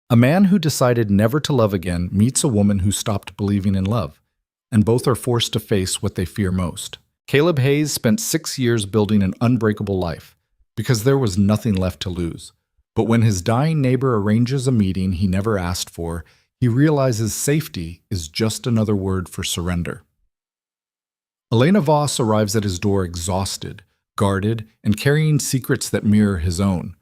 A man who decided never to love again meets a woman who stopped believing in love, and both are forced to face what they fear most. Caleb Hayes spent 6 years building an unbreakable life because there was nothing left to lose. But when his dying neighbor arranges a meeting he never asked for, he realizes safety is just another word for surrender. Elena Voss arrives at his door exhausted, guarded, and carrying secrets that mirror his own.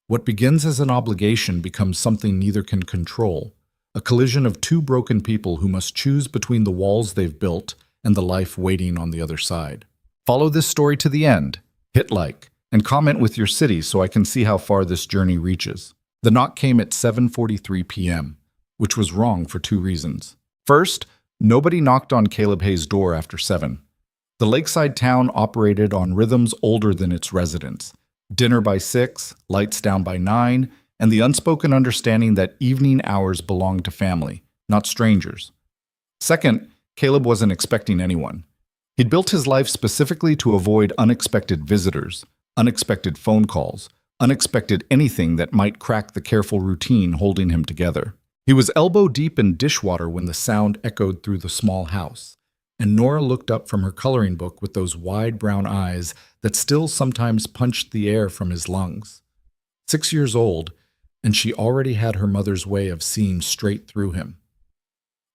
What begins as an obligation becomes something neither can control, a collision of two broken people who must choose between the walls they've built and the life waiting on the other side. Follow this story to the end, hit like, and comment with your city so I can see how far this journey reaches. The knock came at 7:43 p.m., which was wrong for two reasons. First, nobody knocked on Caleb Hayes' door after 7. The lakeside town operated on rhythms older than its residents. Dinner by 6, lights down by 9, and the unspoken understanding that evening hours belonged to family, not strangers. Second, Caleb wasn't expecting anyone. He'd built his life specifically to avoid unexpected visitors, unexpected phone calls, unexpected anything that might crack the careful routine holding him together. He was elbow deep in dishwater when the sound echoed through the small house, and Nora looked up from her coloring book with those wide brown eyes that still sometimes punched the air from his lungs. 6 years old, and she already had her mother's way of seeing straight through him.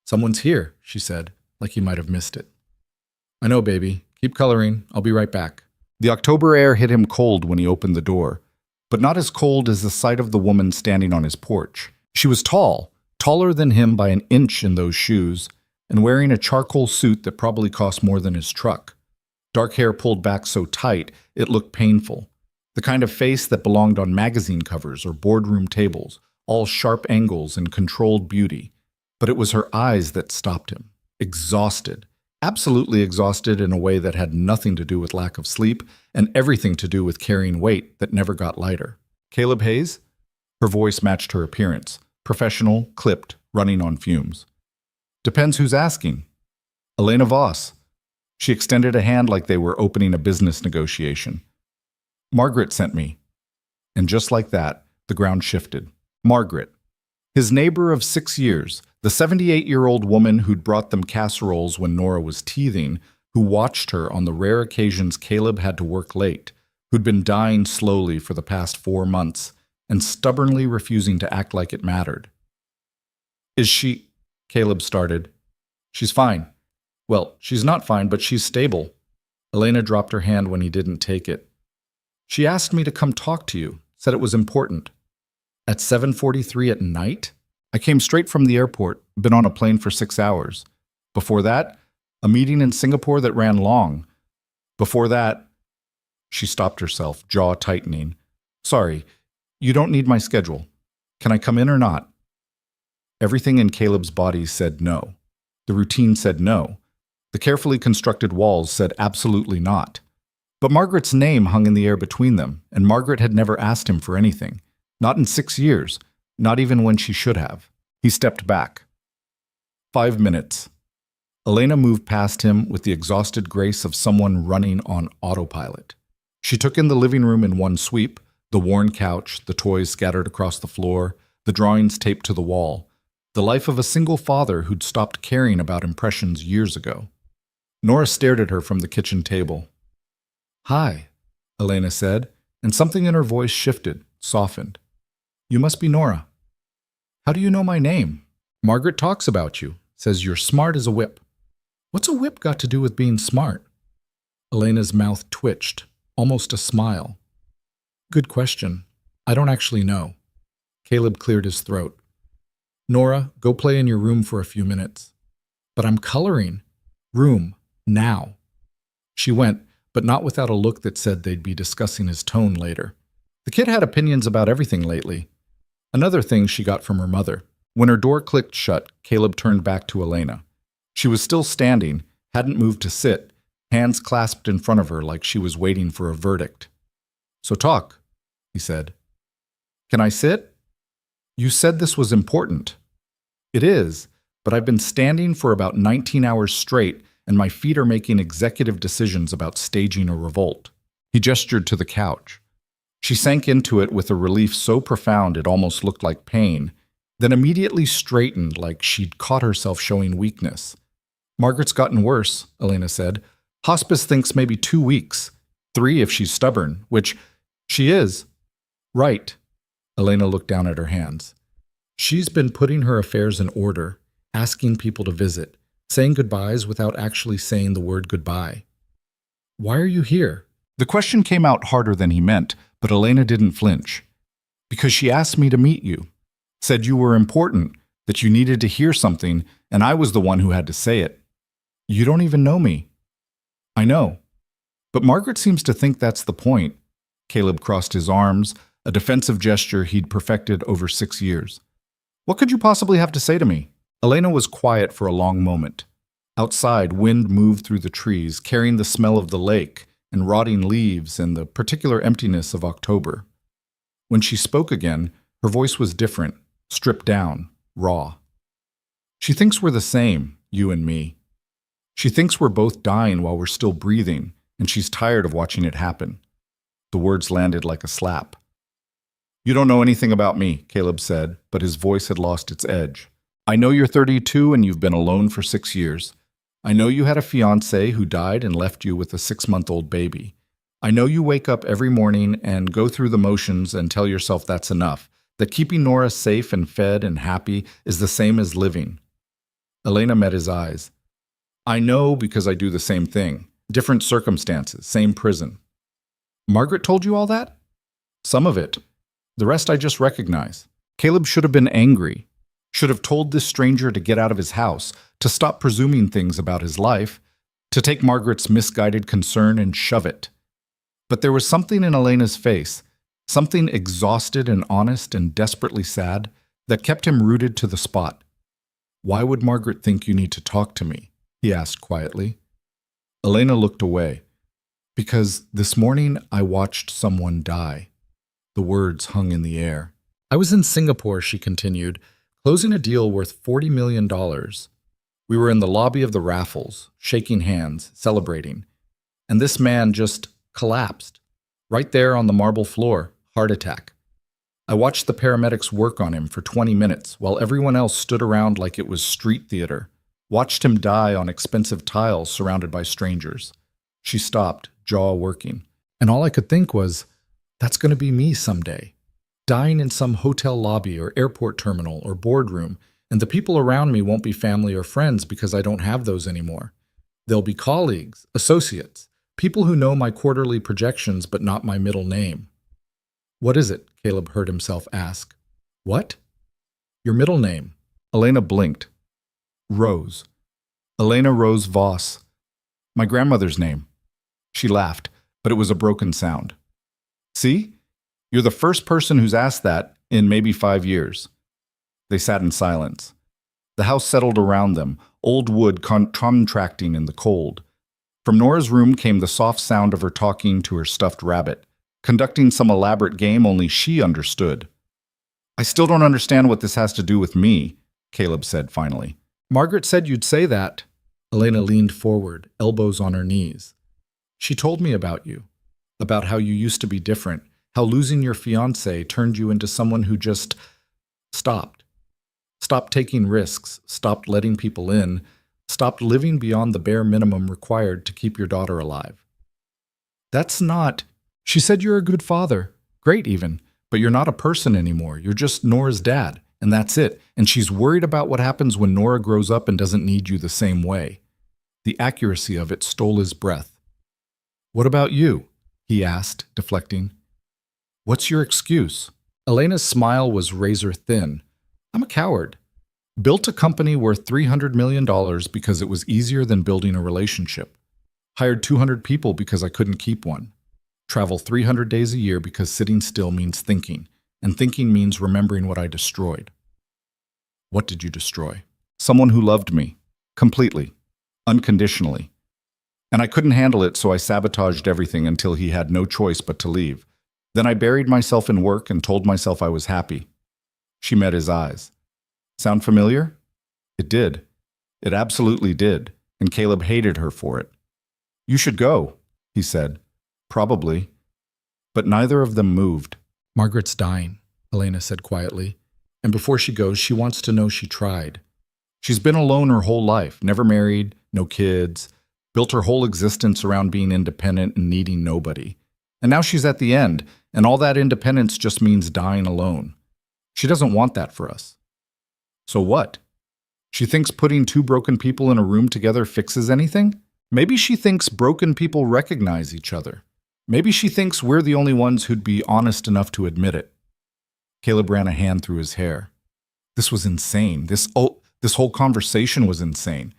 "Someone's here," she said, like he might have missed it. "I know, baby. Keep coloring. I'll be right back." The October air hit him cold when he opened the door, but not as cold as the sight of the woman standing on his porch. She was tall, taller than him by an inch in those shoes, and wearing a charcoal suit that probably cost more than his truck. Dark hair pulled back so tight it looked painful. The kind of face that belonged on magazine covers or boardroom tables, all sharp angles and controlled beauty. But it was her eyes that stopped him. Exhausted. Absolutely exhausted in a way that had nothing to do with lack of sleep and everything to do with carrying weight that never got lighter. "Caleb Hayes?" Her voice matched her appearance. Professional, clipped, running on fumes. "Depends who's asking." "Elena Voss." She extended a hand like they were opening a business negotiation. "Margaret sent me." And just like that, the ground shifted. Margaret. His neighbor of 6 years, the 78-year-old woman who'd brought them casseroles when Nora was teething, who watched her on the rare occasions Caleb had to work late, who'd been dying slowly for the past 4 months, and stubbornly refusing to act like it mattered. "Is she—" Caleb started. "She's fine." "Well, she's not fine, but she's stable." Elena dropped her hand when he didn't take it. "She asked me to come talk to you, said it was important." "At 7:43 at night? I came straight from the airport, been on a plane for 6 hours. Before that, a meeting in Singapore that ran long. Before that—" She stopped herself, jaw tightening. "Sorry, you don't need my schedule. Can I come in or not?" Everything in Caleb's body said no. The routine said no. The carefully constructed walls said absolutely not. But Margaret's name hung in the air between them, and Margaret had never asked him for anything. Not in 6 years, not even when she should have. He stepped back. 5 minutes. Elena moved past him with the exhausted grace of someone running on autopilot. She took in the living room in one sweep, the worn couch, the toys scattered across the floor, the drawings taped to the wall, the life of a single father who'd stopped caring about impressions years ago. Nora stared at her from the kitchen table. "Hi," Elena said, and something in her voice shifted, softened. "You must be Nora." "How do you know my name?" "Margaret talks about you, says you're smart as a whip." "What's a whip got to do with being smart?" Elena's mouth twitched, almost a smile. "Good question. I don't actually know." Caleb cleared his throat. "Nora, go play in your room for a few minutes." "But I'm coloring." "Room, now." She went, but not without a look that said they'd be discussing his tone later. The kid had opinions about everything lately. Another thing she got from her mother. When her door clicked shut, Caleb turned back to Elena. She was still standing, hadn't moved to sit, hands clasped in front of her like she was waiting for a verdict. "So talk," he said. "Can I sit?" "You said this was important." "It is, but I've been standing for about 19 hours straight, and my feet are making executive decisions about staging a revolt." He gestured to the couch. She sank into it with a relief so profound it almost looked like pain, then immediately straightened like she'd caught herself showing weakness. Margaret's gotten worse, Elena said. Hospice thinks maybe 2 weeks. 3 if she's stubborn, which she is. Right. Elena looked down at her hands. She's been putting her affairs in order, asking people to visit, saying goodbyes without actually saying the word goodbye. Why are you here? The question came out harder than he meant, but Elena didn't flinch. Because she asked me to meet you. Said you were important, that you needed to hear something, and I was the one who had to say it. You don't even know me. I know. But Margaret seems to think that's the point. Caleb crossed his arms, a defensive gesture he'd perfected over 6 years. What could you possibly have to say to me? Elena was quiet for a long moment. Outside, wind moved through the trees, carrying the smell of the lake and rotting leaves and the particular emptiness of October. When she spoke again, her voice was different, stripped down, raw. She thinks we're the same, you and me. She thinks we're both dying while we're still breathing, and she's tired of watching it happen. The words landed like a slap. You don't know anything about me, Caleb said, but his voice had lost its edge. I know you're 32 and you've been alone for 6 years. I know you had a fiancé who died and left you with a 6-month-old baby. I know you wake up every morning and go through the motions and tell yourself that's enough, that keeping Nora safe and fed and happy is the same as living. Elena met his eyes. I know because I do the same thing. Different circumstances, same prison. Margaret told you all that? Some of it. The rest I just recognize. Caleb should have been angry. Should have told this stranger to get out of his house, to stop presuming things about his life, to take Margaret's misguided concern and shove it. But there was something in Elena's face, something exhausted and honest and desperately sad, that kept him rooted to the spot. Why would Margaret think you need to talk to me? He asked quietly. Elena looked away. Because this morning I watched someone die. The words hung in the air. I was in Singapore, she continued, closing a deal worth $40 million. We were in the lobby of the Raffles, shaking hands, celebrating. And this man just collapsed. Right there on the marble floor, heart attack. I watched the paramedics work on him for 20 minutes while everyone else stood around like it was street theater. Watched him die on expensive tiles surrounded by strangers. She stopped, jaw working. And all I could think was, that's going to be me someday. Dying in some hotel lobby or airport terminal or boardroom, and the people around me won't be family or friends because I don't have those anymore. They'll be colleagues, associates, people who know my quarterly projections but not my middle name. What is it? Caleb heard himself ask. What? Your middle name. Elena blinked. Rose. Elena Rose Voss. My grandmother's name. She laughed, but it was a broken sound. See? You're the first person who's asked that in maybe 5 years. They sat in silence. The house settled around them, old wood contracting in the cold. From Nora's room came the soft sound of her talking to her stuffed rabbit, conducting some elaborate game only she understood. I still don't understand what this has to do with me, Caleb said finally. Margaret said you'd say that. Elena leaned forward, elbows on her knees. She told me about you, about how you used to be different, how losing your fiancé turned you into someone who just stopped. Stopped taking risks, stopped letting people in, stopped living beyond the bare minimum required to keep your daughter alive. That's not... She said you're a good father, great even, but you're not a person anymore. You're just Nora's dad, and that's it. And she's worried about what happens when Nora grows up and doesn't need you the same way. The accuracy of it stole his breath. What about you? He asked, deflecting. What's your excuse? Elena's smile was razor thin. I'm a coward. Built a company worth $300 million because it was easier than building a relationship. Hired 200 people because I couldn't keep one. Travel 300 days a year because sitting still means thinking, and thinking means remembering what I destroyed. What did you destroy? Someone who loved me. Completely. Unconditionally. And I couldn't handle it, so I sabotaged everything until he had no choice but to leave. Then I buried myself in work and told myself I was happy. She met his eyes. Sound familiar? It did. It absolutely did, and Caleb hated her for it. You should go, he said. Probably. But neither of them moved. Margaret's dying, Elena said quietly, And before she goes, she wants to know she tried. She's been alone her whole life, never married, no kids, built her whole existence around being independent and needing nobody. And now she's at the end, and all that independence just means dying alone. She doesn't want that for us. So what? She thinks putting two broken people in a room together fixes anything? Maybe she thinks broken people recognize each other. Maybe she thinks we're the only ones who'd be honest enough to admit it. Caleb ran a hand through his hair. This was insane. This whole conversation was insane.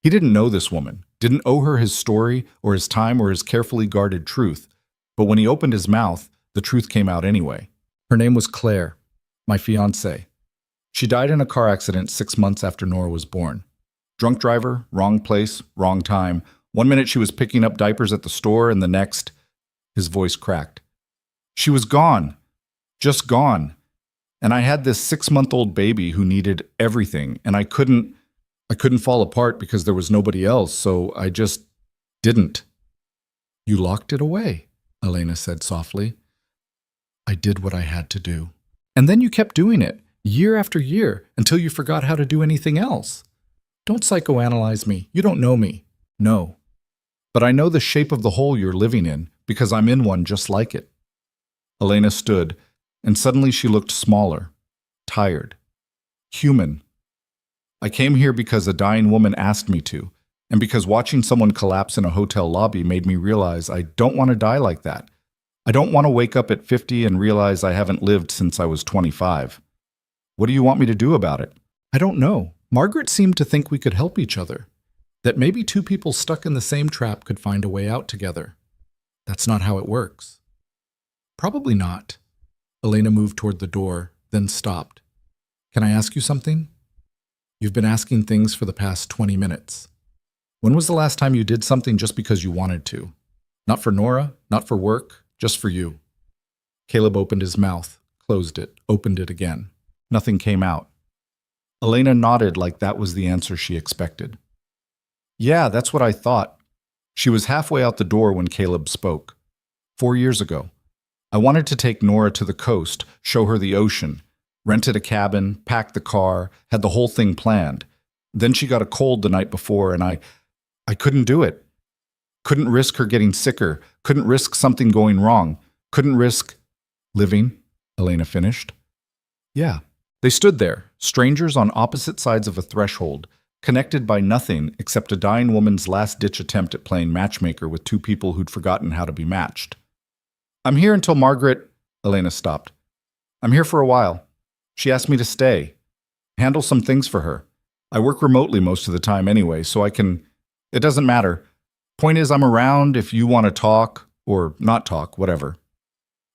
He didn't know this woman, didn't owe her his story or his time or his carefully guarded truth. But when he opened his mouth, the truth came out anyway. Her name was Claire, my fiancée. She died in a car accident 6 months after Nora was born. Drunk driver, wrong place, wrong time. One minute she was picking up diapers at the store, and the next, his voice cracked. She was gone. Just gone. And I had this 6-month-old baby who needed everything, and I couldn't fall apart because there was nobody else, so I just didn't. You locked it away, Elena said softly. I did what I had to do. And then you kept doing it, year after year, until you forgot how to do anything else. Don't psychoanalyze me. You don't know me. No. But I know the shape of the hole you're living in, because I'm in one just like it. Elena stood, and suddenly she looked smaller, tired, human. I came here because a dying woman asked me to, and because watching someone collapse in a hotel lobby made me realize I don't want to die like that. I don't want to wake up at 50 and realize I haven't lived since I was 25. What do you want me to do about it? I don't know. Margaret seemed to think we could help each other, that maybe two people stuck in the same trap could find a way out together. That's not how it works. Probably not. Elena moved toward the door, then stopped. Can I ask you something? You've been asking things for the past 20 minutes. When was the last time you did something just because you wanted to? Not for Nora, not for work, just for you. Caleb opened his mouth, closed it, opened it again. Nothing came out. Elena nodded like that was the answer she expected. Yeah, that's what I thought. She was halfway out the door when Caleb spoke. 4 years ago. I wanted to take Nora to the coast, show her the ocean, rented a cabin, packed the car, had the whole thing planned. Then she got a cold the night before, and I couldn't do it. Couldn't risk her getting sicker, couldn't risk something going wrong, couldn't risk living, Elena finished. Yeah. They stood there, strangers on opposite sides of a threshold, connected by nothing except a dying woman's last-ditch attempt at playing matchmaker with two people who'd forgotten how to be matched. I'm here until Margaret... Elena stopped. I'm here for a while. She asked me to stay. Handle some things for her. I work remotely most of the time anyway, so I can... It doesn't matter. Point is, I'm around if you want to talk, or not talk, whatever.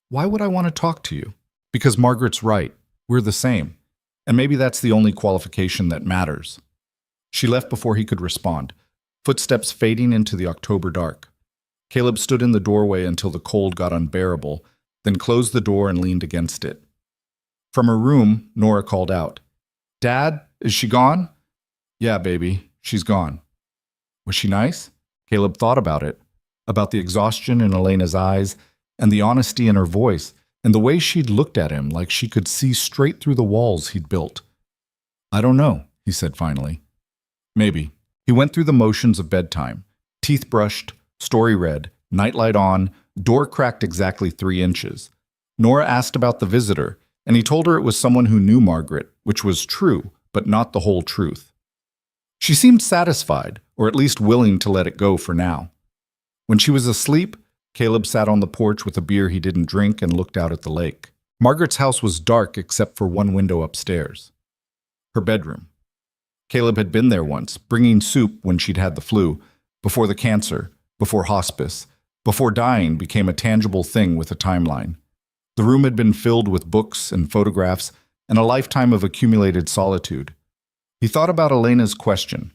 Why would I want to talk to you? Because Margaret's right. We're the same. And maybe that's the only qualification that matters. She left before he could respond, footsteps fading into the October dark. Caleb stood in the doorway until the cold got unbearable, then closed the door and leaned against it. From her room, Nora called out, Dad, is she gone? Yeah, baby, she's gone. Was she nice? Caleb thought about it, about the exhaustion in Elena's eyes and the honesty in her voice, and the way she'd looked at him like she could see straight through the walls he'd built. I don't know, he said finally. Maybe. He went through the motions of bedtime. Teeth brushed, story read, nightlight on, door cracked exactly 3 inches. Nora asked about the visitor, and he told her it was someone who knew Margaret, which was true, but not the whole truth. She seemed satisfied, or at least willing to let it go for now. When she was asleep, Caleb sat on the porch with a beer he didn't drink and looked out at the lake. Margaret's house was dark except for one window upstairs. Her bedroom. Caleb had been there once, bringing soup when she'd had the flu, before the cancer, before hospice, before dying became a tangible thing with a timeline. The room had been filled with books and photographs and a lifetime of accumulated solitude. He thought about Elena's question.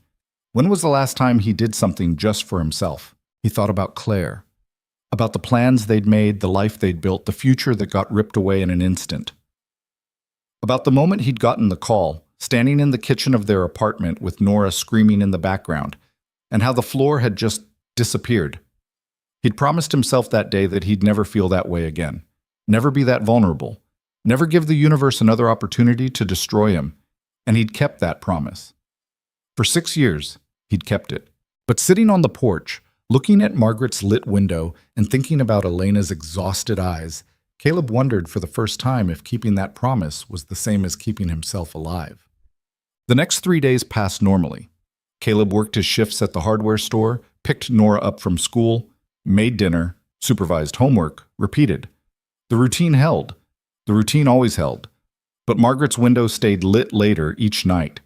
When was the last time he did something just for himself? He thought about Claire. About the plans they'd made, the life they'd built, the future that got ripped away in an instant. About the moment he'd gotten the call, standing in the kitchen of their apartment with Nora screaming in the background, and how the floor had just disappeared. He'd promised himself that day that he'd never feel that way again, never be that vulnerable, Never give the universe another opportunity to destroy him, and he'd kept that promise. For 6 years, he'd kept it. But sitting on the porch, looking at Margaret's lit window and thinking about Elena's exhausted eyes, Caleb wondered for the first time if keeping that promise was the same as keeping himself alive. The next 3 days passed normally. Caleb worked his shifts at the hardware store, picked Nora up from school, made dinner, supervised homework, repeated. The routine held. The routine always held. But Margaret's window stayed lit later each night.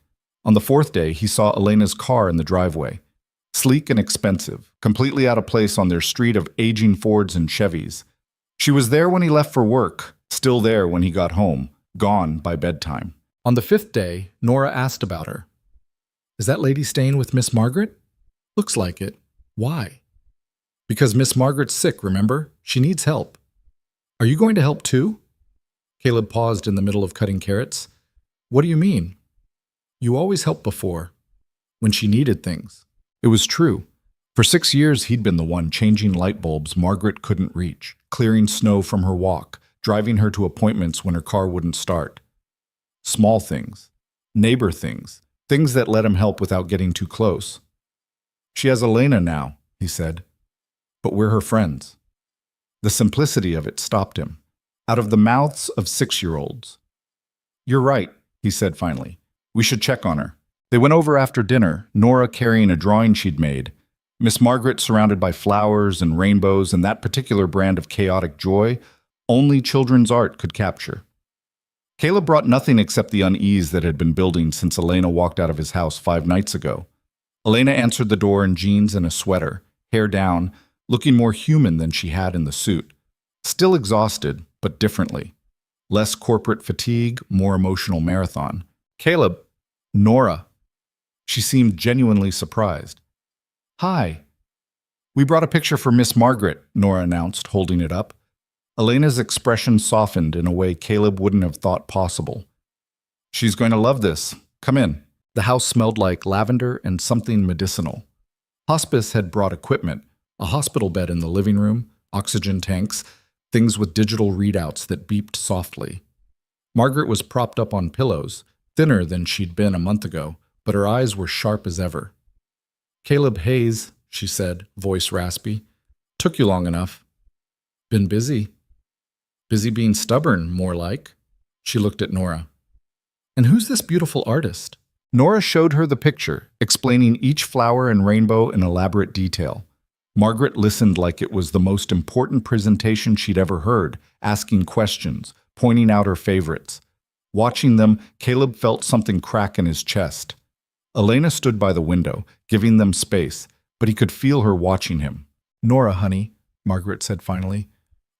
On the 4th day, he saw Elena's car in the driveway. Sleek and expensive, completely out of place on their street of aging Fords and Chevys. She was there when he left for work, still there when he got home, gone by bedtime. On the 5th day, Nora asked about her. Is that lady staying with Miss Margaret? Looks like it. Why? Because Miss Margaret's sick, remember? She needs help. Are you going to help too? Caleb paused in the middle of cutting carrots. What do you mean? You always helped before, when she needed things. It was true. For 6 years, he'd been the one changing light bulbs Margaret couldn't reach, clearing snow from her walk, driving her to appointments when her car wouldn't start. Small things, neighbor things, things that let him help without getting too close. She has Elena now, he said, but we're her friends. The simplicity of it stopped him, out of the mouths of 6-year-olds. You're right, he said finally. We should check on her. They went over after dinner, Nora carrying a drawing she'd made, Miss Margaret surrounded by flowers and rainbows and that particular brand of chaotic joy only children's art could capture. Caleb brought nothing except the unease that had been building since Elena walked out of his house 5 nights ago. Elena answered the door in jeans and a sweater, hair down, looking more human than she had in the suit. Still exhausted, but differently. Less corporate fatigue, more emotional marathon. Caleb, Nora. She seemed genuinely surprised. Hi. We brought a picture for Miss Margaret, Nora announced, holding it up. Elena's expression softened in a way Caleb wouldn't have thought possible. She's going to love this. Come in. The house smelled like lavender and something medicinal. Hospice had brought equipment, a hospital bed in the living room, oxygen tanks, things with digital readouts that beeped softly. Margaret was propped up on pillows, thinner than she'd been a month ago, but her eyes were sharp as ever. Caleb Hayes, she said, voice raspy. Took you long enough. Been busy. Busy being stubborn, more like. She looked at Nora. And who's this beautiful artist? Nora showed her the picture, explaining each flower and rainbow in elaborate detail. Margaret listened like it was the most important presentation she'd ever heard, asking questions, pointing out her favorites. Watching them, Caleb felt something crack in his chest. Elena stood by the window, giving them space, but he could feel her watching him. Nora, honey, Margaret said finally,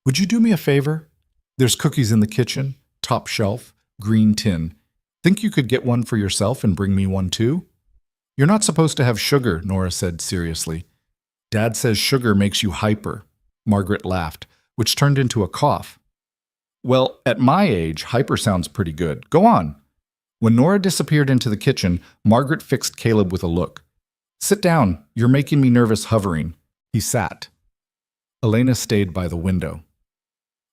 would you do me a favor? There's cookies in the kitchen, top shelf, green tin. Think you could get one for yourself and bring me one too? You're not supposed to have sugar, Nora said seriously. Dad says sugar makes you hyper. Margaret laughed, which turned into a cough. Well, at my age, hyper sounds pretty good. Go on. When Nora disappeared into the kitchen, Margaret fixed Caleb with a look. Sit down. You're making me nervous hovering. He sat. Elena stayed by the window.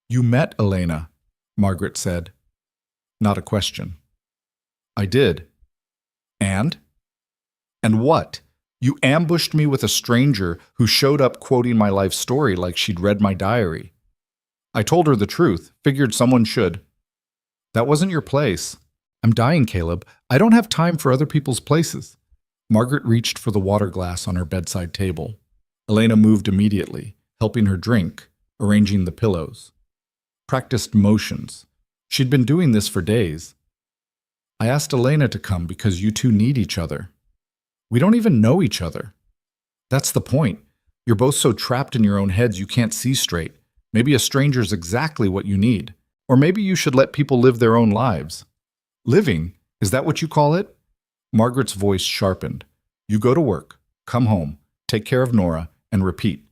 You met Elena, Margaret said. Not a question. I did. And? And what? You ambushed me with a stranger who showed up quoting my life story like she'd read my diary. I told her the truth, figured someone should. That wasn't your place. I'm dying, Caleb. I don't have time for other people's places. Margaret reached for the water glass on her bedside table. Elena moved immediately, helping her drink, arranging the pillows. Practiced motions. She'd been doing this for days. I asked Elena to come because you two need each other. We don't even know each other. That's the point. You're both so trapped in your own heads you can't see straight. Maybe a stranger's exactly what you need. Or maybe you should let people live their own lives. Living? Is that what you call it? Margaret's voice sharpened. You go to work, come home, take care of Nora, and repeat.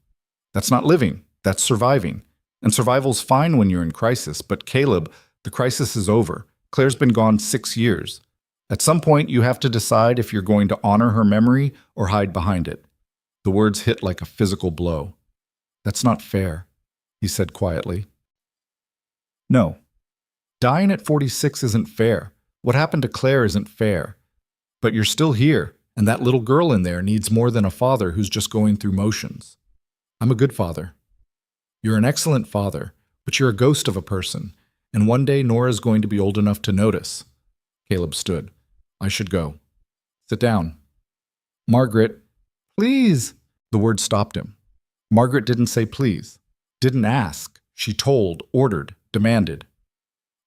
That's not living. That's surviving. And survival's fine when you're in crisis, but Caleb, the crisis is over. Claire's been gone 6 years. At some point, you have to decide if you're going to honor her memory or hide behind it. The words hit like a physical blow. That's not fair, he said quietly. No. Dying at 46 isn't fair. What happened to Claire isn't fair. But you're still here, and that little girl in there needs more than a father who's just going through motions. I'm a good father. You're an excellent father, but you're a ghost of a person, and one day Nora's going to be old enough to notice. Caleb stood. I should go. Sit down. Margaret, please. The word stopped him. Margaret didn't say please, didn't ask. She told, ordered, demanded.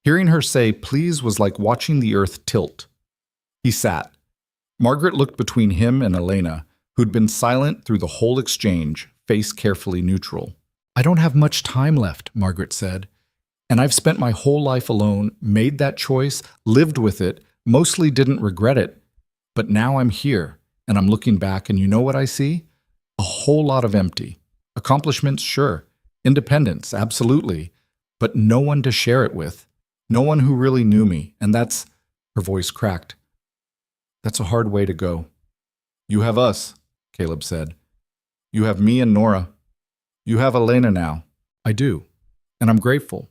Hearing her say please was like watching the earth tilt. He sat. Margaret looked between him and Elena, who'd been silent through the whole exchange, face carefully neutral. I don't have much time left, Margaret said. And I've spent my whole life alone, made that choice, lived with it, mostly didn't regret it. But now I'm here, and I'm looking back, and you know what I see? A whole lot of empty. Accomplishments, sure. Independence, absolutely. But no one to share it with. No one who really knew me, and that's... Her voice cracked. That's a hard way to go. You have us, Caleb said. You have me and Nora. You have Elena now. I do, and I'm grateful.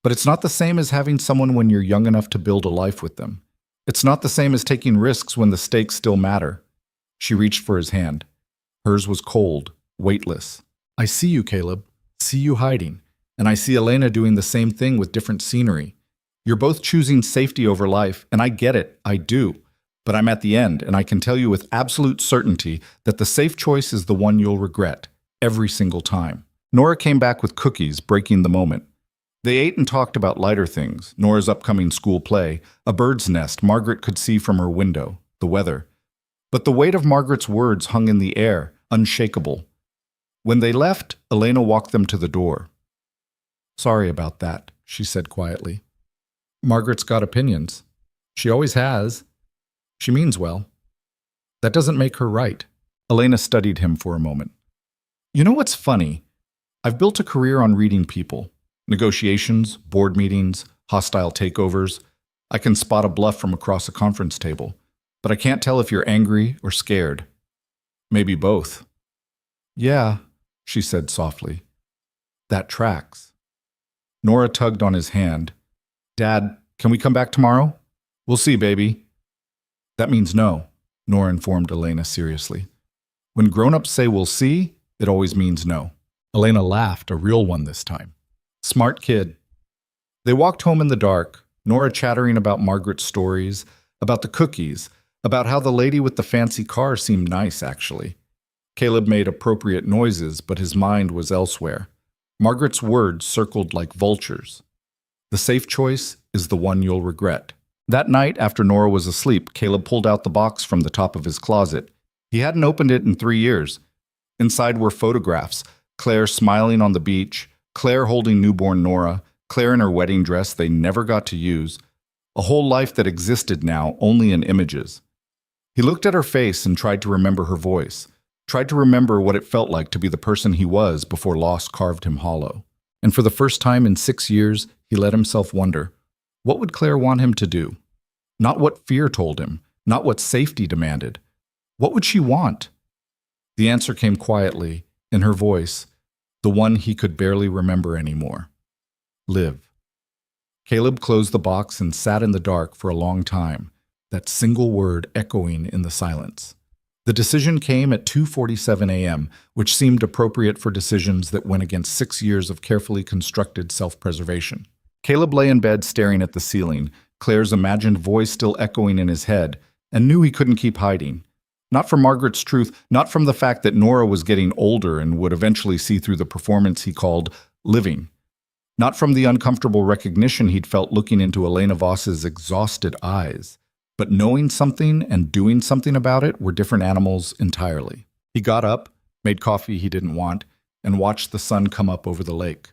But it's not the same as having someone when you're young enough to build a life with them. It's not the same as taking risks when the stakes still matter. She reached for his hand. Hers was cold, weightless. I see you, Caleb. See you hiding. And I see Elena doing the same thing with different scenery. You're both choosing safety over life, and I get it. I do. But I'm at the end, and I can tell you with absolute certainty that the safe choice is the one you'll regret, every single time. Nora came back with cookies, breaking the moment. They ate and talked about lighter things, Nora's upcoming school play, a bird's nest Margaret could see from her window, the weather. But the weight of Margaret's words hung in the air, unshakable. When they left, Elena walked them to the door. Sorry about that, she said quietly. Margaret's got opinions. She always has. She means well. That doesn't make her right. Elena studied him for a moment. You know what's funny? I've built a career on reading people. Negotiations, board meetings, hostile takeovers. I can spot a bluff from across a conference table, but I can't tell if you're angry or scared. Maybe both. Yeah, she said softly. That tracks. Nora tugged on his hand. Dad, can we come back tomorrow? We'll see, baby. That means no, Nora informed Elena seriously. When grown-ups say we'll see, it always means no. Elena laughed, a real one this time. Smart kid. They walked home in the dark, Nora chattering about Margaret's stories, about the cookies, about how the lady with the fancy car seemed nice, actually. Caleb made appropriate noises, but his mind was elsewhere. Margaret's words circled like vultures. The safe choice is the one you'll regret. That night, after Nora was asleep, Caleb pulled out the box from the top of his closet. He hadn't opened it in 3 years. Inside were photographs, Claire smiling on the beach, Claire holding newborn Nora, Claire in her wedding dress they never got to use, a whole life that existed now only in images. He looked at her face and tried to remember her voice, tried to remember what it felt like to be the person he was before loss carved him hollow. And for the first time in 6 years, he let himself wonder, what would Claire want him to do? Not what fear told him, not what safety demanded. What would she want? The answer came quietly, in her voice, the one he could barely remember anymore. Live. Caleb closed the box and sat in the dark for a long time, that single word echoing in the silence. The decision came at 2:47 a.m., which seemed appropriate for decisions that went against 6 years of carefully constructed self-preservation. Caleb lay in bed staring at the ceiling, Claire's imagined voice still echoing in his head, and knew he couldn't keep hiding. Not from Margaret's truth, not from the fact that Nora was getting older and would eventually see through the performance he called living. Not from the uncomfortable recognition he'd felt looking into Elena Voss's exhausted eyes. But knowing something and doing something about it were different animals entirely. He got up, made coffee he didn't want, and watched the sun come up over the lake.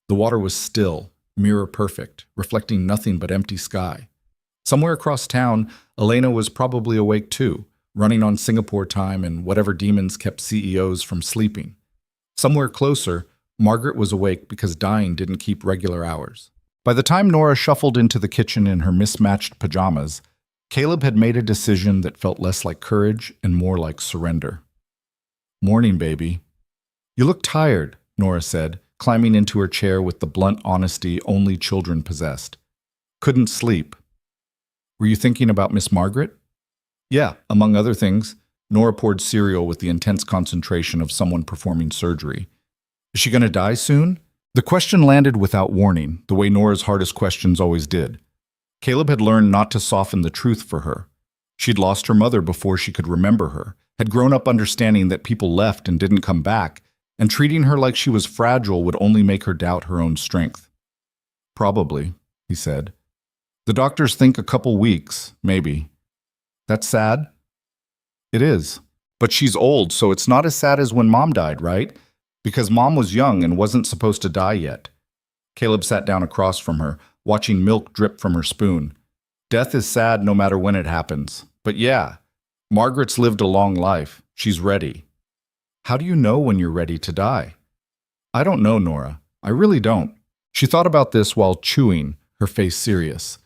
The water was still, mirror perfect, reflecting nothing but empty sky. Somewhere across town, Elena was probably awake too, running on Singapore time and whatever demons kept CEOs from sleeping. Somewhere closer, Margaret was awake because dying didn't keep regular hours. By the time Nora shuffled into the kitchen in her mismatched pajamas, Caleb had made a decision that felt less like courage and more like surrender. Morning, baby. You look tired, Nora said, climbing into her chair with the blunt honesty only children possessed. Couldn't sleep. Were you thinking about Miss Margaret? Yeah, among other things. Nora poured cereal with the intense concentration of someone performing surgery. Is she going to die soon? The question landed without warning, the way Nora's hardest questions always did. Caleb had learned not to soften the truth for her. She'd lost her mother before she could remember her, had grown up understanding that people left and didn't come back, and treating her like she was fragile would only make her doubt her own strength. Probably, he said. The doctors think a couple weeks, maybe. That's sad? It is. But she's old, so it's not as sad as when Mom died, right? Because Mom was young and wasn't supposed to die yet. Caleb sat down across from her, watching milk drip from her spoon. Death is sad no matter when it happens. But yeah, Margaret's lived a long life. She's ready. How do you know when you're ready to die? I don't know, Nora. I really don't. She thought about this while chewing, her face serious.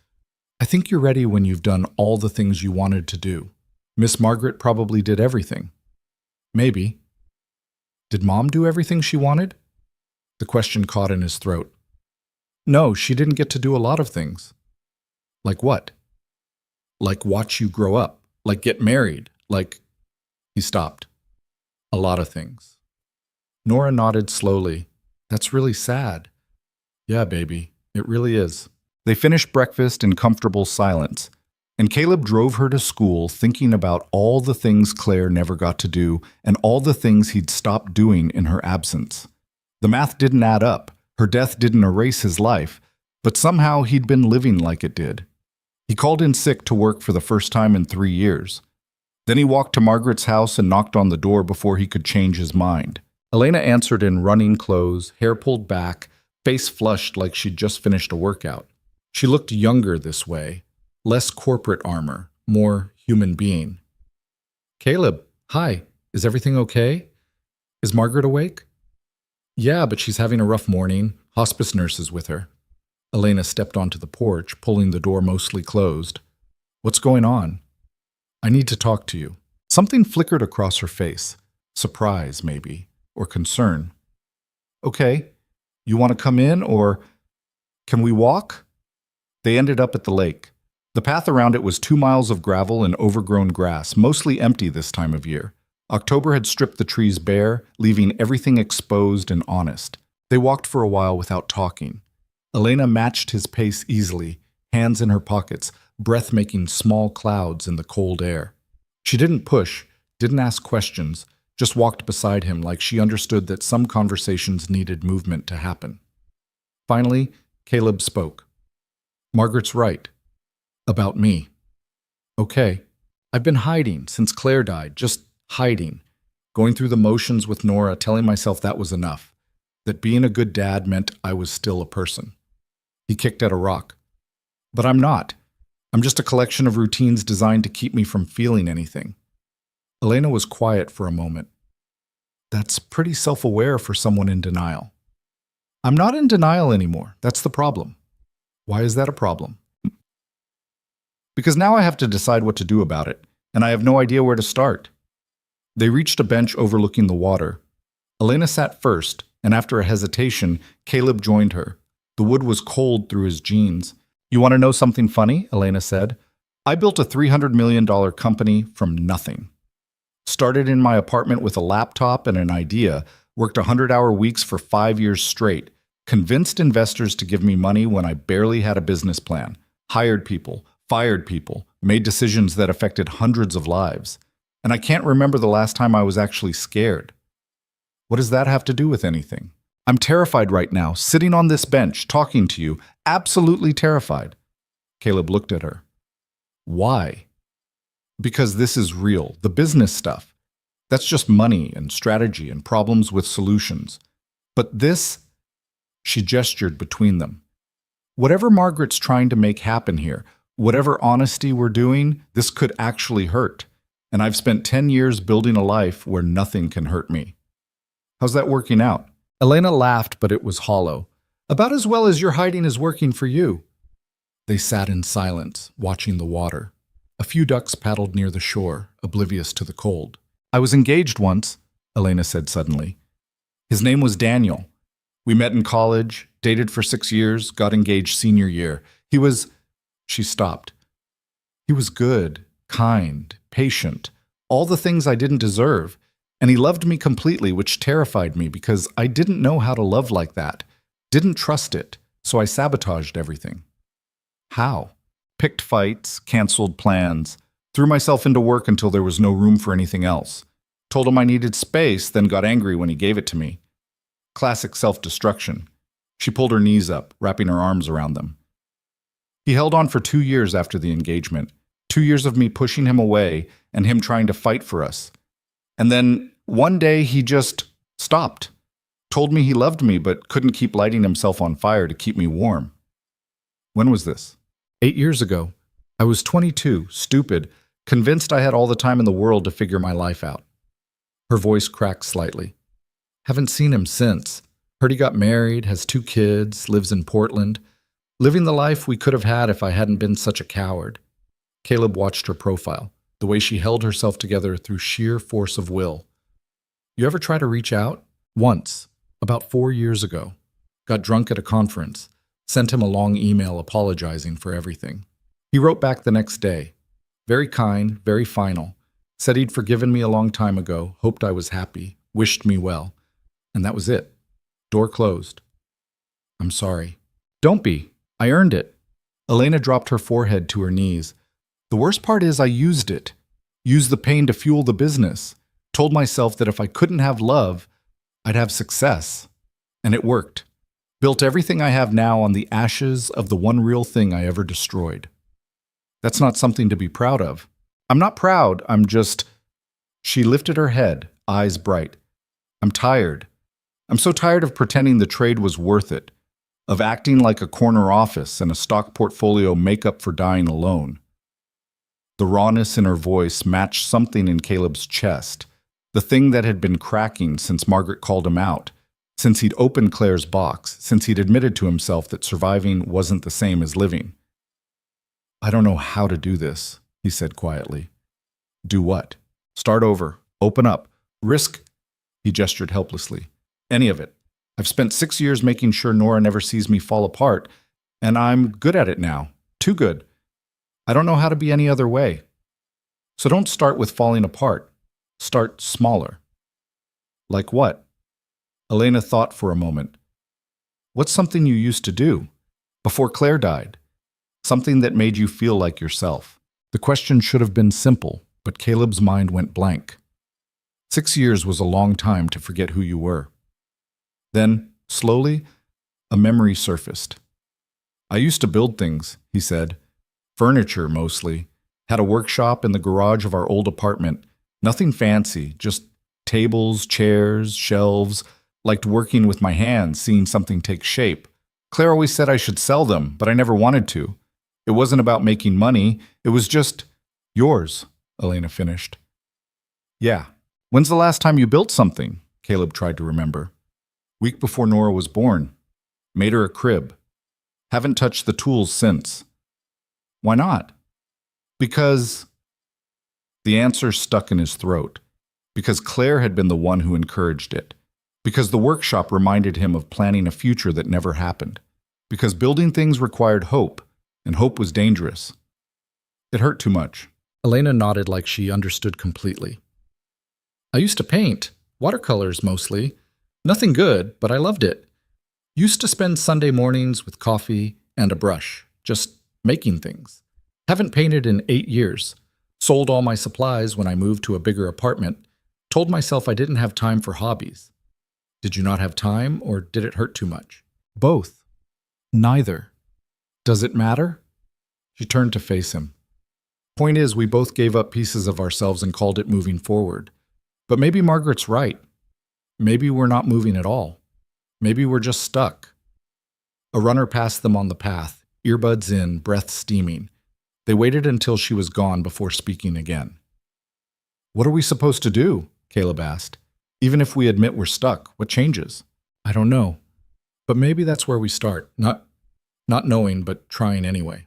I think you're ready when you've done all the things you wanted to do. Miss Margaret probably did everything. Maybe. Did Mom do everything she wanted? The question caught in his throat. No, she didn't get to do a lot of things. Like what? Like watch you grow up. Like get married. Like... He stopped. A lot of things. Nora nodded slowly. That's really sad. Yeah, baby, it really is. They finished breakfast in comfortable silence, and Caleb drove her to school thinking about all the things Claire never got to do and all the things he'd stopped doing in her absence. The math didn't add up. Her death didn't erase his life, but somehow he'd been living like it did. He called in sick to work for the first time in 3 years. Then he walked to Margaret's house and knocked on the door before he could change his mind. Elena answered in running clothes, hair pulled back, face flushed like she'd just finished a workout. She looked younger this way, less corporate armor, more human being. Caleb, hi, is everything okay? Is Margaret awake? Yeah, but she's having a rough morning. Hospice nurse is with her. Elena stepped onto the porch, pulling the door mostly closed. What's going on? I need to talk to you. Something flickered across her face. Surprise, maybe, or concern. Okay, you want to come in, or can we walk? They ended up at the lake. The path around it was 2 miles of gravel and overgrown grass, mostly empty this time of year. October had stripped the trees bare, leaving everything exposed and honest. They walked for a while without talking. Elena matched his pace easily, hands in her pockets, breath making small clouds in the cold air. She didn't push, didn't ask questions, just walked beside him like she understood that some conversations needed movement to happen. Finally, Caleb spoke. Margaret's right. About me. Okay. I've been hiding since Claire died, just hiding. Going through the motions with Nora, telling myself that was enough. That being a good dad meant I was still a person. He kicked at a rock. But I'm not. I'm just a collection of routines designed to keep me from feeling anything. Elena was quiet for a moment. That's pretty self-aware for someone in denial. I'm not in denial anymore. That's the problem. Why is that a problem? Because now I have to decide what to do about it, and I have no idea where to start. They reached a bench overlooking the water. Elena sat first, and after a hesitation, Caleb joined her. The wood was cold through his jeans. You want to know something funny? Elena said. I built a $300 million company from nothing. Started in my apartment with a laptop and an idea, worked 100-hour weeks for 5 years straight, convinced investors to give me money when I barely had a business plan, hired people, fired people, made decisions that affected hundreds of lives. And I can't remember the last time I was actually scared. What does that have to do with anything? I'm terrified right now, sitting on this bench, talking to you, absolutely terrified. Caleb looked at her. Why? Because this is real, the business stuff. That's just money and strategy and problems with solutions. But this, she gestured between them. Whatever Margaret's trying to make happen here, whatever honesty we're doing, this could actually hurt. And I've spent 10 years building a life where nothing can hurt me. How's that working out? Elena laughed, but it was hollow. About as well as your hiding is working for you. They sat in silence, watching the water. A few ducks paddled near the shore, oblivious to the cold. I was engaged once, Elena said suddenly. His name was Daniel. We met in college, dated for 6 years, got engaged senior year. He was She stopped. He was good, kind, patient, all the things I didn't deserve, and he loved me completely, which terrified me because I didn't know how to love like that, didn't trust it, so I sabotaged everything. How? Picked fights, canceled plans, threw myself into work until there was no room for anything else. Told him I needed space, then got angry when he gave it to me. Classic self-destruction. She pulled her knees up, wrapping her arms around them. He held on for 2 years after the engagement, 2 years of me pushing him away and him trying to fight for us. And then one day he just stopped. Told me he loved me but couldn't keep lighting himself on fire to keep me warm. When was this? 8 years ago. I was 22, stupid, convinced I had all the time in the world to figure my life out. Her voice cracked slightly. Haven't seen him since. Heard he got married, has 2 kids, lives in Portland. Living the life we could have had if I hadn't been such a coward. Caleb watched her profile, the way she held herself together through sheer force of will. You ever try to reach out? Once, about 4 years ago. Got drunk at a conference. Sent him a long email apologizing for everything. He wrote back the next day. Very kind, very final. Said he'd forgiven me a long time ago, hoped I was happy, wished me well. And that was it. Door closed. I'm sorry. Don't be. I earned it. Elena dropped her forehead to her knees. The worst part is I used it. Used the pain to fuel the business. Told myself that if I couldn't have love, I'd have success. And it worked. Built everything I have now on the ashes of the one real thing I ever destroyed. That's not something to be proud of. I'm not proud, I'm just... She lifted her head, eyes bright. I'm tired. I'm so tired of pretending the trade was worth it, of acting like a corner office and a stock portfolio make up for dying alone. The rawness in her voice matched something in Caleb's chest, the thing that had been cracking since Margaret called him out, since he'd opened Claire's box, since he'd admitted to himself that surviving wasn't the same as living. I don't know how to do this, he said quietly. Do what? Start over. Open up. Risk. He gestured helplessly. Any of it. I've spent 6 years making sure Nora never sees me fall apart, and I'm good at it now. Too good. I don't know how to be any other way. So don't start with falling apart. Start smaller. Like what? Elena thought for a moment. What's something you used to do? Before Claire died? Something that made you feel like yourself. The question should have been simple, but Caleb's mind went blank. 6 years was a long time to forget who you were. Then, slowly, a memory surfaced. I used to build things, he said. Furniture, mostly. Had a workshop in the garage of our old apartment. Nothing fancy, just tables, chairs, shelves. Liked working with my hands, seeing something take shape. Claire always said I should sell them, but I never wanted to. It wasn't about making money. It was just yours, Elena finished. Yeah. When's the last time you built something? Caleb tried to remember. Week before Nora was born. Made her a crib. Haven't touched the tools since. Why not? Because... The answer stuck in his throat. Because Claire had been the one who encouraged it. Because the workshop reminded him of planning a future that never happened. Because building things required hope, and hope was dangerous. It hurt too much. Elena nodded like she understood completely. I used to paint, watercolors mostly. Nothing good, but I loved it. Used to spend Sunday mornings with coffee and a brush, just making things. Haven't painted in 8 years. Sold all my supplies when I moved to a bigger apartment. Told myself I didn't have time for hobbies. Did you not have time, or did it hurt too much? Both. Neither. Does it matter? She turned to face him. Point is, we both gave up pieces of ourselves and called it moving forward. But maybe Margaret's right. Maybe we're not moving at all. Maybe we're just stuck. A runner passed them on the path, earbuds in, breath steaming. They waited until she was gone before speaking again. What are we supposed to do? Caleb asked. Even if we admit we're stuck, what changes? I don't know. But maybe that's where we start. Not knowing, but trying anyway.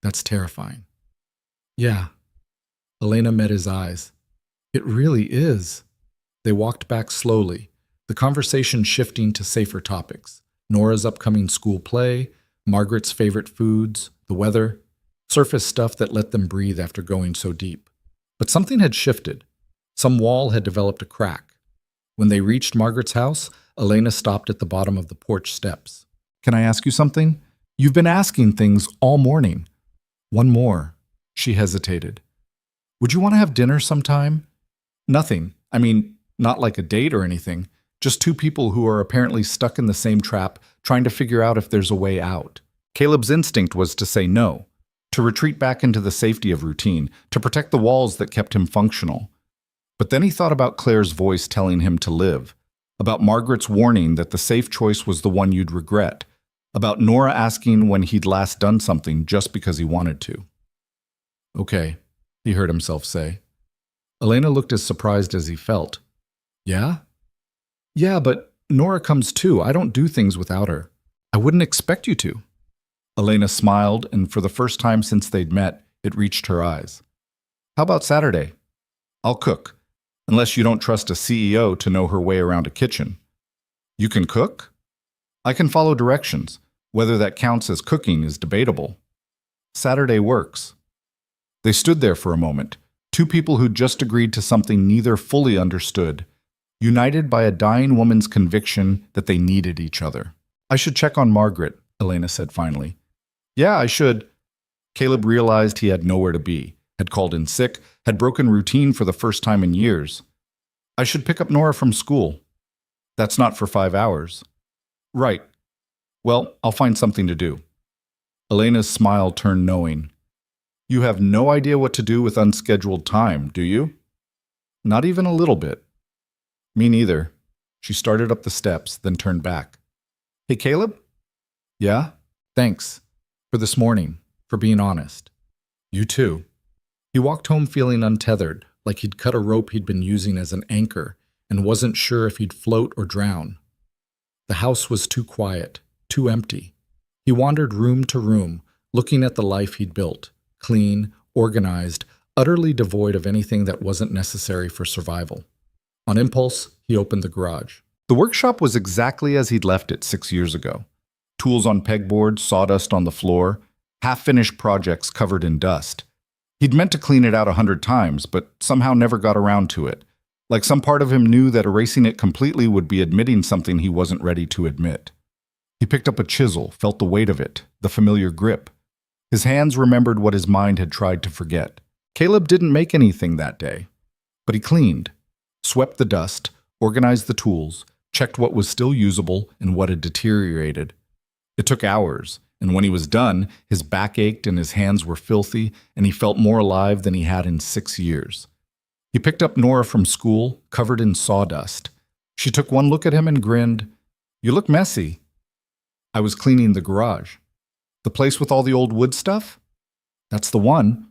That's terrifying. Yeah. Elena met his eyes. It really is. They walked back slowly, the conversation shifting to safer topics. Nora's upcoming school play, Margaret's favorite foods, the weather. surface stuff that let them breathe after going so deep. But something had shifted. Some wall had developed a crack. When they reached Margaret's house, Elena stopped at the bottom of the porch steps. "Can I ask you something? You've been asking things all morning." "One more." She hesitated. "Would you want to have dinner sometime?" "Nothing. I mean, not like a date or anything. Just two people who are apparently stuck in the same trap, trying to figure out if there's a way out." Caleb's instinct was to say no, to retreat back into the safety of routine, to protect the walls that kept him functional. But then he thought about Claire's voice telling him to live, about Margaret's warning that the safe choice was the one you'd regret, about Nora asking when he'd last done something just because he wanted to. "Okay," he heard himself say. Elena looked as surprised as he felt. "Yeah?" "Yeah, but Nora comes too. I don't do things without her. I wouldn't expect you to." Elena smiled, and for the first time since they'd met, it reached her eyes. "How about Saturday? I'll cook, unless you don't trust a CEO to know her way around a kitchen." "You can cook?" "I can follow directions. Whether that counts as cooking is debatable." "Saturday works." They stood there for a moment, two people who'd just agreed to something neither fully understood, united by a dying woman's conviction that they needed each other. "I should check on Margaret," Elena said finally. "Yeah, I should." Caleb realized he had nowhere to be, had called in sick, had broken routine for the first time in years. "I should pick up Nora from school." "That's not for 5 hours." "Right. Well, I'll find something to do." Elena's smile turned knowing. "You have no idea what to do with unscheduled time, do you?" "Not even a little bit." "Me neither." She started up the steps, then turned back. "Hey, Caleb?" "Yeah? Thanks. For this morning. For being honest." "You too." He walked home feeling untethered, like he'd cut a rope he'd been using as an anchor, and wasn't sure if he'd float or drown. The house was too quiet, too empty. He wandered room to room, looking at the life he'd built, clean, organized, utterly devoid of anything that wasn't necessary for survival. On impulse, he opened the garage. The workshop was exactly as he'd left it 6 years ago. Tools on pegboards, sawdust on the floor, half-finished projects covered in dust. He'd meant to clean it out 100 times, but somehow never got around to it. Like some part of him knew that erasing it completely would be admitting something he wasn't ready to admit. He picked up a chisel, felt the weight of it, the familiar grip. His hands remembered what his mind had tried to forget. Caleb didn't make anything that day, but he cleaned, swept the dust, organized the tools, checked what was still usable and what had deteriorated. It took hours, and when he was done, his back ached and his hands were filthy, and he felt more alive than he had in 6 years. He picked up Nora from school, covered in sawdust. She took one look at him and grinned. "You look messy." "I was cleaning the garage." "The place with all the old wood stuff?" "That's the one."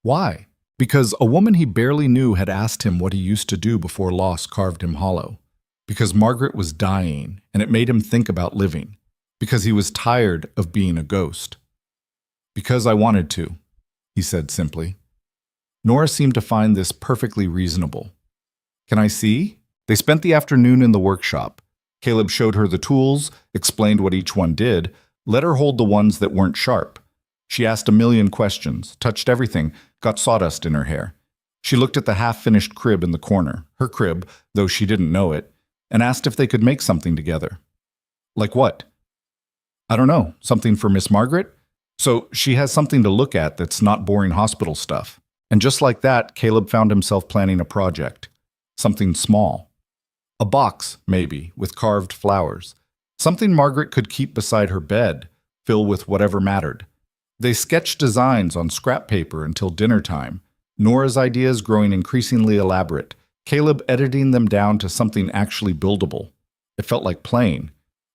"Why?" Because a woman he barely knew had asked him what he used to do before loss carved him hollow. Because Margaret was dying, and it made him think about living. Because he was tired of being a ghost. "Because I wanted to," he said simply. Nora seemed to find this perfectly reasonable. "Can I see?" They spent the afternoon in the workshop. Caleb showed her the tools, explained what each one did, let her hold the ones that weren't sharp. She asked a million questions, touched everything, got sawdust in her hair. She looked at the half-finished crib in the corner, her crib, though she didn't know it, and asked if they could make something together. "Like what?" "I don't know, something for Miss Margaret? So she has something to look at that's not boring hospital stuff." And just like that, Caleb found himself planning a project. Something small. A box, maybe, with carved flowers. Something Margaret could keep beside her bed, fill with whatever mattered. They sketched designs on scrap paper until dinner time, Nora's ideas growing increasingly elaborate, Caleb editing them down to something actually buildable. It felt like playing.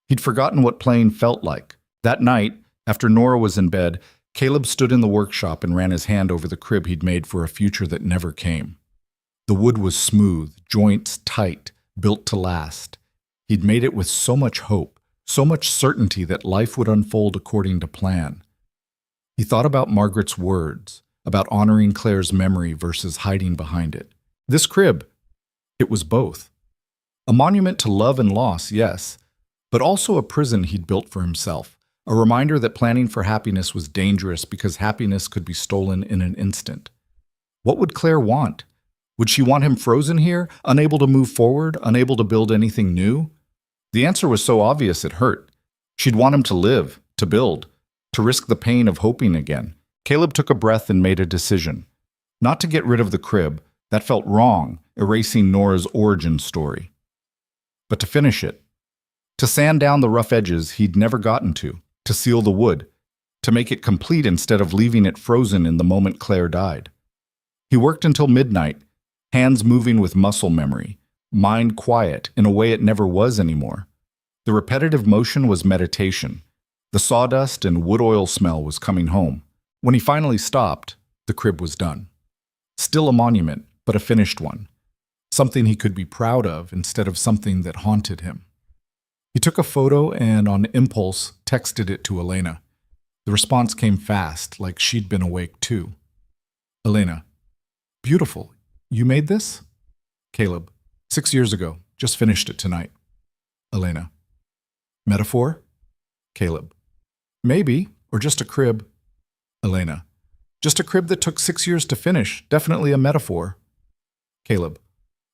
He'd forgotten what playing felt like. That night, after Nora was in bed, Caleb stood in the workshop and ran his hand over the crib he'd made for a future that never came. The wood was smooth, joints tight, built to last. He'd made it with so much hope, so much certainty that life would unfold according to plan. He thought about Margaret's words, about honoring Claire's memory versus hiding behind it. This crib, it was both. A monument to love and loss, yes, but also a prison he'd built for himself, A reminder that planning for happiness was dangerous because happiness could be stolen in an instant. What would Claire want? Would she want him frozen here, unable to move forward, unable to build anything new? The answer was so obvious it hurt. She'd want him to live, to build, to risk the pain of hoping again. Caleb took a breath and made a decision. Not to get rid of the crib, that felt wrong, erasing Nora's origin story. But to finish it. To sand down the rough edges he'd never gotten to seal the wood, to make it complete instead of leaving it frozen in the moment Claire died. He worked until midnight, hands moving with muscle memory, mind quiet in a way it never was anymore. The repetitive motion was meditation. The sawdust and wood oil smell was coming home. When he finally stopped, the crib was done. Still a monument, but a finished one. Something he could be proud of instead of something that haunted him. He took a photo and, on impulse, texted it to Elena. The response came fast, like she'd been awake too. Elena: beautiful. You made this? Caleb: 6 years ago. Just finished it tonight. Elena: metaphor? Caleb: maybe, or just a crib. Elena: just a crib that took 6 years to finish. Definitely a metaphor. Caleb: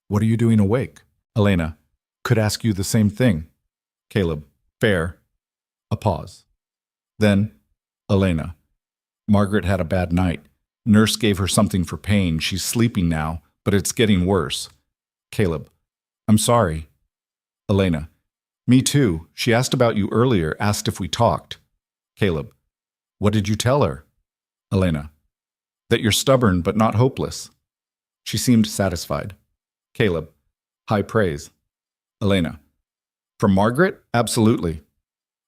what are you doing awake? Elena: could ask you the same thing. Caleb: fair. A pause. Then, Elena: Margaret had a bad night. Nurse gave her something for pain. She's sleeping now, but it's getting worse. Caleb: I'm sorry. Elena: me too. She asked about you earlier, asked if we talked. Caleb: what did you tell her? Elena: that you're stubborn but not hopeless. She seemed satisfied. Caleb: high praise. Elena: from Margaret? Absolutely.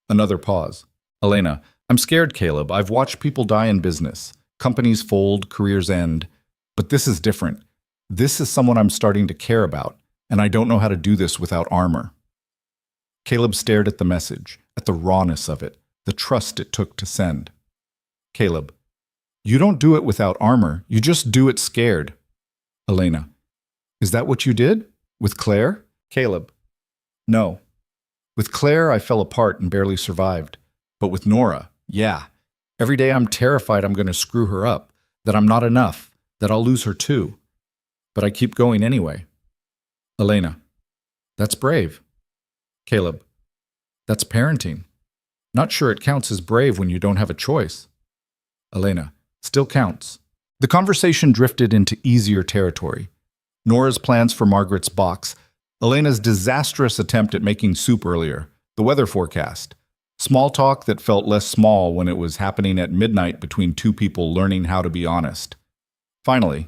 Another pause. Elena: I'm scared, Caleb. I've watched people die in business. Companies fold, careers end. But this is different. This is someone I'm starting to care about, and I don't know how to do this without armor. Caleb stared at the message, at the rawness of it, the trust it took to send. Caleb: you don't do it without armor. You just do it scared. Elena: is that what you did? With Claire? Caleb: no. With Claire, I fell apart and barely survived. But with Nora, yeah. Every day I'm terrified I'm going to screw her up, that I'm not enough, that I'll lose her too. But I keep going anyway. Elena: that's brave. Caleb: that's parenting. Not sure it counts as brave when you don't have a choice. Elena: still counts. The conversation drifted into easier territory. Nora's plans for Margaret's box, Elena's disastrous attempt at making soup earlier, the weather forecast. Small talk that felt less small when it was happening at midnight between two people learning how to be honest. Finally,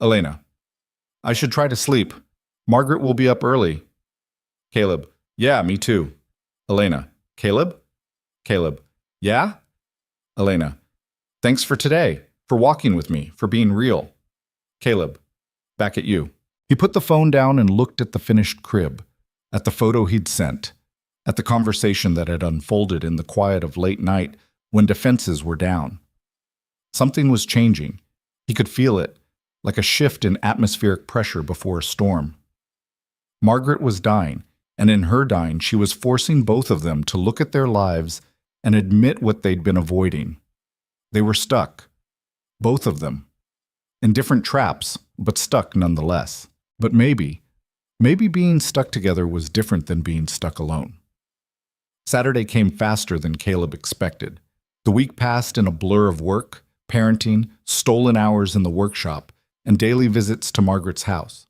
Elena: I should try to sleep. Margaret will be up early. Caleb: yeah, me too. Elena: Caleb? Caleb: yeah? Elena: thanks for today, for walking with me, for being real. Caleb: back at you. He put the phone down and looked at the finished crib, at the photo he'd sent, at the conversation that had unfolded in the quiet of late night when defenses were down. Something was changing. He could feel it, like a shift in atmospheric pressure before a storm. Margaret was dying, and in her dying, she was forcing both of them to look at their lives and admit what they'd been avoiding. They were stuck, both of them, in different traps, but stuck nonetheless. But maybe being stuck together was different than being stuck alone. Saturday came faster than Caleb expected. The week passed in a blur of work, parenting, stolen hours in the workshop, and daily visits to Margaret's house.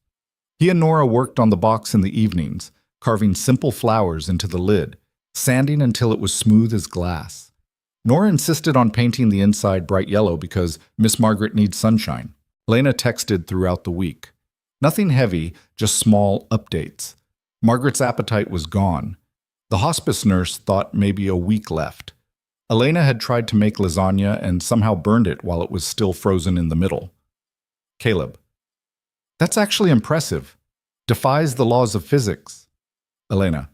He and Nora worked on the box in the evenings, carving simple flowers into the lid, sanding until it was smooth as glass. Nora insisted on painting the inside bright yellow because Miss Margaret needs sunshine. Elena texted throughout the week. Nothing heavy, just small updates. Margaret's appetite was gone. The hospice nurse thought maybe a week left. Elena had tried to make lasagna and somehow burned it while it was still frozen in the middle. Caleb: that's actually impressive. Defies the laws of physics. Elena: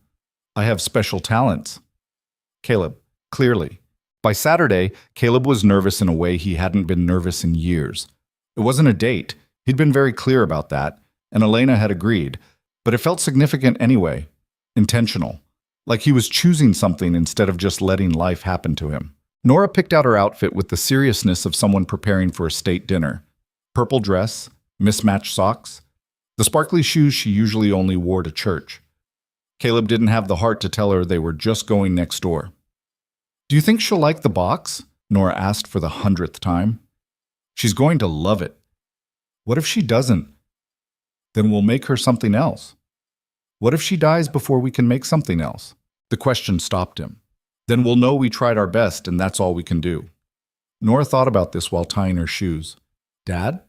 I have special talents. Caleb: clearly. By Saturday, Caleb was nervous in a way he hadn't been nervous in years. It wasn't a date. He'd been very clear about that, and Elena had agreed, but it felt significant anyway, intentional. like he was choosing something instead of just letting life happen to him. Nora picked out her outfit with the seriousness of someone preparing for a state dinner. Purple dress, mismatched socks, the sparkly shoes she usually only wore to church. Caleb didn't have the heart to tell her they were just going next door. "Do you think she'll like the box?" Nora asked for the 100th time. "She's going to love it." "What if she doesn't? Then we'll make her something else." "What if she dies before we can make something else?" The question stopped him. "Then we'll know we tried our best and that's all we can do." Nora thought about this while tying her shoes. "Dad?"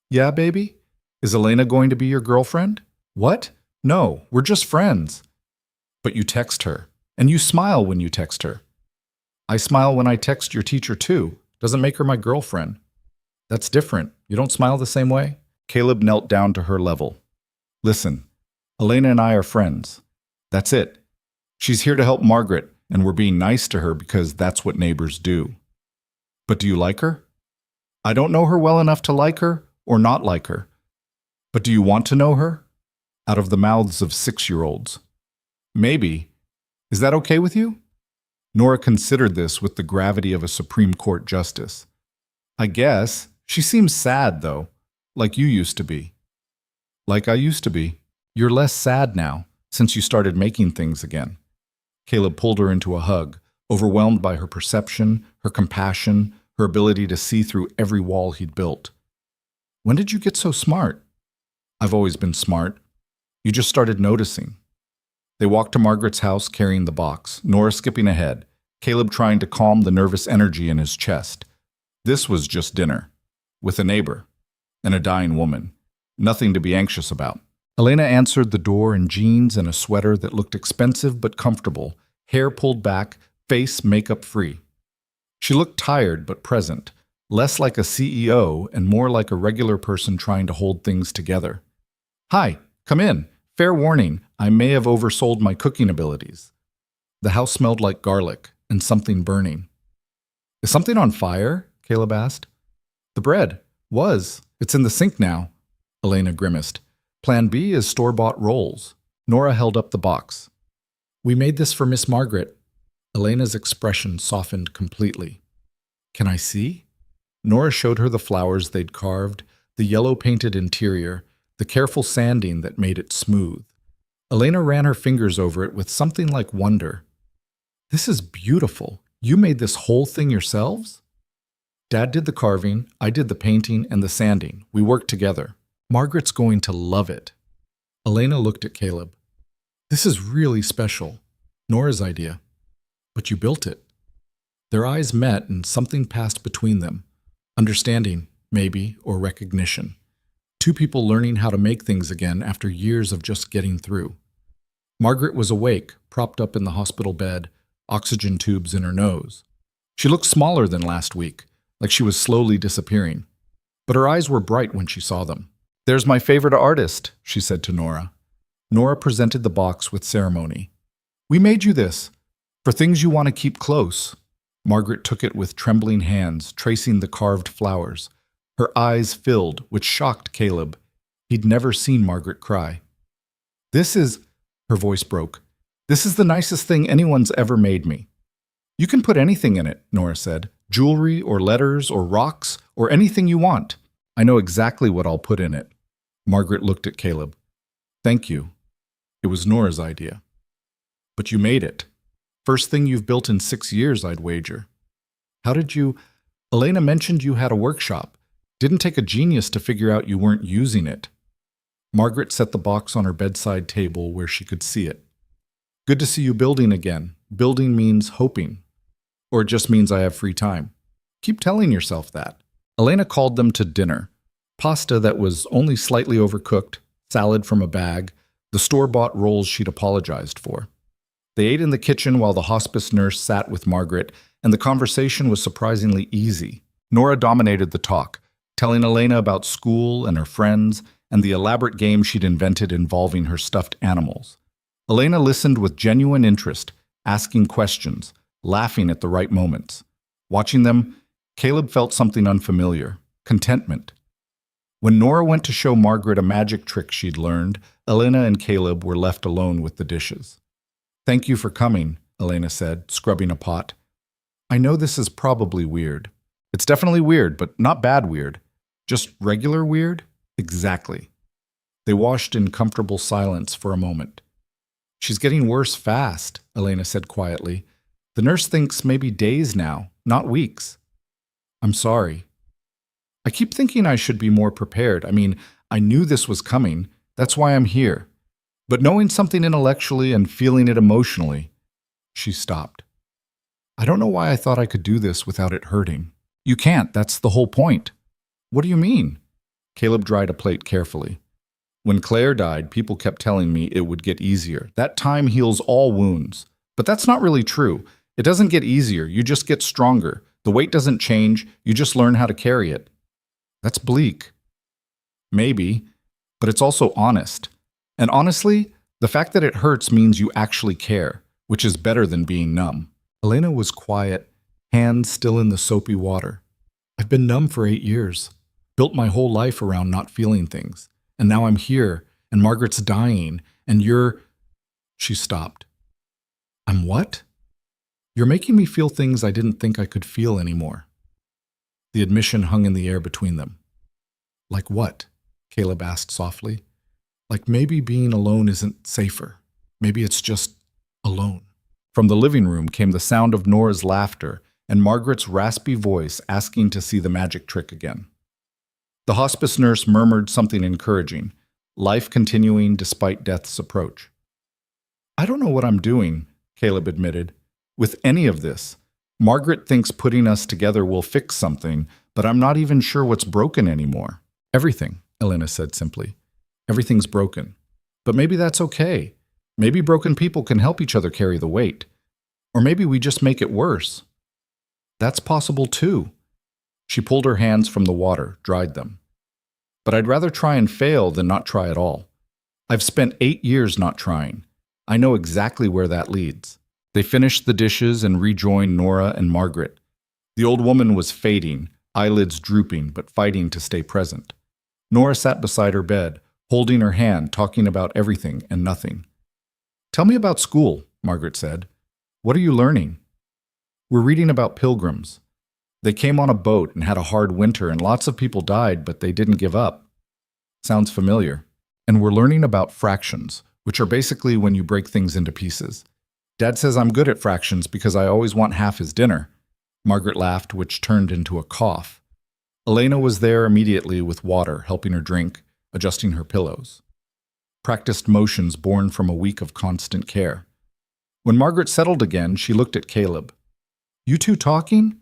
"Yeah, baby? Is Elena going to be your girlfriend?" "What? No, we're just friends." "But you text her, and you smile when you text her." "I smile when I text your teacher too. Doesn't make her my girlfriend." "That's different. You don't smile the same way?" Caleb knelt down to her level. "Listen, Elena and I are friends. That's it. She's here to help Margaret, and we're being nice to her because that's what neighbors do." "But do you like her?" "I don't know her well enough to like her or not like her." "But do you want to know her?" Out of the mouths of 6-year-olds. "Maybe. Is that okay with you?" Nora considered this with the gravity of a Supreme Court justice. "I guess. She seems sad, though, like you used to be." "Like I used to be. You're less sad now, since you started making things again." Caleb pulled her into a hug, overwhelmed by her perception, her compassion, her ability to see through every wall he'd built. "When did you get so smart?" "I've always been smart. You just started noticing." They walked to Margaret's house carrying the box, Nora skipping ahead, Caleb trying to calm the nervous energy in his chest. This was just dinner, with a neighbor, and a dying woman. Nothing to be anxious about. Elena answered the door in jeans and a sweater that looked expensive but comfortable, hair pulled back, face makeup-free. She looked tired but present, less like a CEO and more like a regular person trying to hold things together. "Hi, come in. Fair warning, I may have oversold my cooking abilities." The house smelled like garlic and something burning. "Is something on fire?" Caleb asked. "The bread. Was. It's in the sink now." Elena grimaced. "Plan B is store-bought rolls." Nora held up the box. "We made this for Miss Margaret." Elena's expression softened completely. "Can I see?" Nora showed her the flowers they'd carved, the yellow-painted interior, the careful sanding that made it smooth. Elena ran her fingers over it with something like wonder. "This is beautiful. You made this whole thing yourselves?" "Dad did the carving, I did the painting and the sanding. We worked together. Margaret's going to love it." Elena looked at Caleb. "This is really special. Nora's idea. But you built it." Their eyes met and something passed between them. Understanding, maybe, or recognition. Two people learning how to make things again after years of just getting through. Margaret was awake, propped up in the hospital bed, oxygen tubes in her nose. She looked smaller than last week, like she was slowly disappearing. But her eyes were bright when she saw them. "There's my favorite artist," she said to Nora. Nora presented the box with ceremony. "We made you this, for things you want to keep close." Margaret took it with trembling hands, tracing the carved flowers. Her eyes filled, which shocked Caleb. He'd never seen Margaret cry. "This is," her voice broke, "this is the nicest thing anyone's ever made me." "You can put anything in it," Nora said. "Jewelry or letters or rocks or anything you want. I know exactly what I'll put in it." Margaret looked at Caleb. "Thank you. It was Nora's idea." "But you made it. First thing you've built in 6 years, I'd wager." "How did you—" "Elena mentioned you had a workshop. Didn't take a genius to figure out you weren't using it." Margaret set the box on her bedside table where she could see it. "Good to see you building again. Building means hoping. Or it just means I have free time. Keep telling yourself that." Elena called them to dinner. Pasta that was only slightly overcooked, salad from a bag, the store-bought rolls she'd apologized for. They ate in the kitchen while the hospice nurse sat with Margaret, and the conversation was surprisingly easy. Nora dominated the talk, telling Elena about school and her friends and the elaborate game she'd invented involving her stuffed animals. Elena listened with genuine interest, asking questions, laughing at the right moments. Watching them, Caleb felt something unfamiliar, contentment. When Nora went to show Margaret a magic trick she'd learned, Elena and Caleb were left alone with the dishes. Thank you for coming, Elena said, scrubbing a pot. I know this is probably weird. It's definitely weird, but not bad weird. Just regular weird? Exactly. They washed in comfortable silence for a moment. She's getting worse fast, Elena said quietly. The nurse thinks maybe days now, not weeks. I'm sorry. I keep thinking I should be more prepared. I mean, I knew this was coming. That's why I'm here. But knowing something intellectually and feeling it emotionally, she stopped. I don't know why I thought I could do this without it hurting. You can't, that's the whole point. What do you mean? Caleb dried a plate carefully. When Claire died, people kept telling me it would get easier. That time heals all wounds. But that's not really true. It doesn't get easier, you just get stronger. The weight doesn't change, you just learn how to carry it. That's bleak. Maybe, but it's also honest. And honestly, the fact that it hurts means you actually care, which is better than being numb. Elena was quiet, hands still in the soapy water. I've been numb for 8 years, built my whole life around not feeling things. And now I'm here, and Margaret's dying, and you're... She stopped. I'm what? You're making me feel things I didn't think I could feel anymore. The admission hung in the air between them. Like what? Caleb asked softly. Like maybe being alone isn't safer. Maybe it's just alone. From the living room came the sound of Nora's laughter and Margaret's raspy voice asking to see the magic trick again. The hospice nurse murmured something encouraging, life continuing despite death's approach. I don't know what I'm doing, Caleb admitted, with any of this. Margaret thinks putting us together will fix something, but I'm not even sure what's broken anymore. Everything, Elena said simply. Everything's broken. But maybe that's okay. Maybe broken people can help each other carry the weight. Or maybe we just make it worse. That's possible too. She pulled her hands from the water, dried them. But I'd rather try and fail than not try at all. I've spent 8 years not trying. I know exactly where that leads. They finished the dishes and rejoined Nora and Margaret. The old woman was fading, eyelids drooping, but fighting to stay present. Nora sat beside her bed, holding her hand, talking about everything and nothing. Tell me about school, Margaret said. What are you learning? We're reading about pilgrims. They came on a boat and had a hard winter and lots of people died, but they didn't give up. Sounds familiar. And we're learning about fractions, which are basically when you break things into pieces. Dad says I'm good at fractions because I always want half his dinner. Margaret laughed, which turned into a cough. Elena was there immediately with water, helping her drink, adjusting her pillows. Practiced motions born from a week of constant care. When Margaret settled again, she looked at Caleb. You two talking?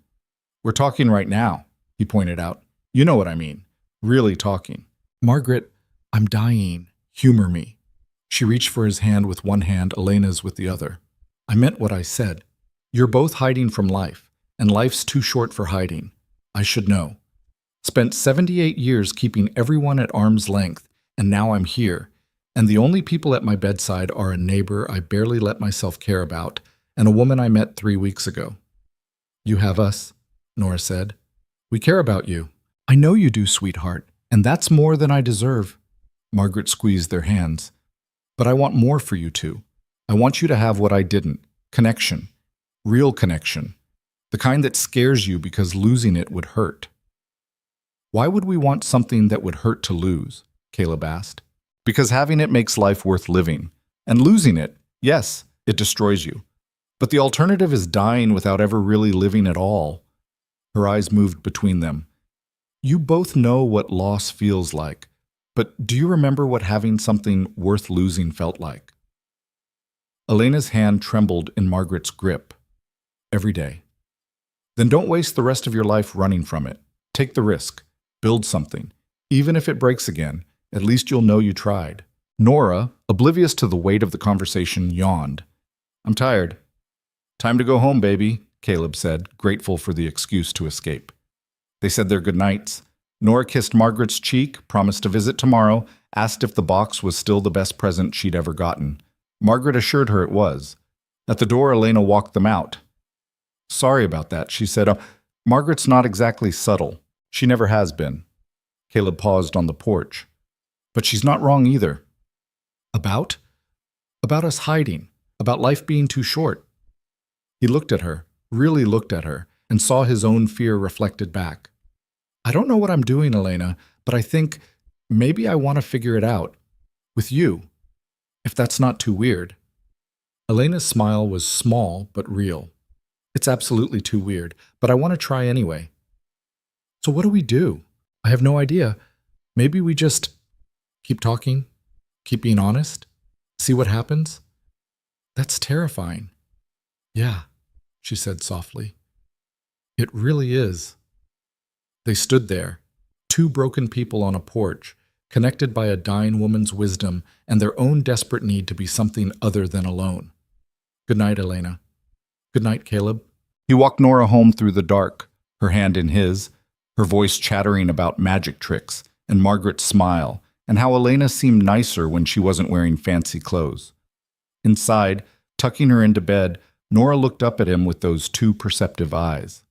We're talking right now, he pointed out. You know what I mean. Really talking. Margaret, I'm dying. Humor me. She reached for his hand with one hand, Elena's with the other. I meant what I said. You're both hiding from life, and life's too short for hiding. I should know. Spent 78 years keeping everyone at arm's length, and now I'm here. And the only people at my bedside are a neighbor I barely let myself care about, and a woman I met 3 weeks ago. You have us, Nora said. We care about you. I know you do, sweetheart, and that's more than I deserve. Margaret squeezed their hands. But I want more for you two. I want you to have what I didn't. Connection. Real connection. The kind that scares you because losing it would hurt. Why would we want something that would hurt to lose? Caleb asked. Because having it makes life worth living. And losing it, yes, it destroys you. But the alternative is dying without ever really living at all. Her eyes moved between them. You both know what loss feels like, but do you remember what having something worth losing felt like? Elena's hand trembled in Margaret's grip. Every day. Then don't waste the rest of your life running from it. Take the risk. Build something. Even if it breaks again, at least you'll know you tried. Nora, oblivious to the weight of the conversation, yawned. I'm tired. Time to go home, baby, Caleb said, grateful for the excuse to escape. They said their goodnights. Nora kissed Margaret's cheek, promised to visit tomorrow, asked if the box was still the best present she'd ever gotten. Margaret assured her it was. At the door, Elena walked them out. Sorry about that, she said. Margaret's not exactly subtle. She never has been. Caleb paused on the porch. But she's not wrong either. About? About us hiding. about life being too short. He looked at her, really looked at her, and saw his own fear reflected back. I don't know what I'm doing, Elena, but I think maybe I want to figure it out. With you. If that's not too weird. Elena's smile was small but real. It's absolutely too weird, but I want to try anyway. So what do we do? I have no idea. Maybe we just keep talking, keep being honest, see what happens? That's terrifying. Yeah, she said softly. It really is. They stood there, two broken people on a porch, connected by a dying woman's wisdom and their own desperate need to be something other than alone. Good night, Elena. Good night, Caleb. He walked Nora home through the dark, her hand in his, her voice chattering about magic tricks, and Margaret's smile, and how Elena seemed nicer when she wasn't wearing fancy clothes. Inside, tucking her into bed, Nora looked up at him with those two perceptive eyes.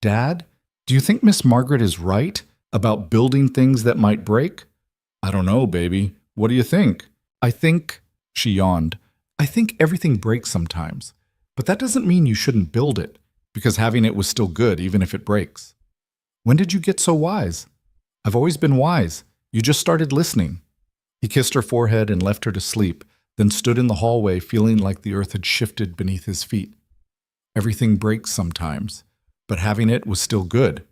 Dad, do you think Miss Margaret is right about building things that might break? I don't know, baby. What do you think? I think, she yawned, I think everything breaks sometimes. But that doesn't mean you shouldn't build it, because having it was still good even if it breaks. When did you get so wise? I've always been wise. You just started listening. He kissed her forehead and left her to sleep, then stood in the hallway feeling like the earth had shifted beneath his feet. Everything breaks sometimes, but having it was still good.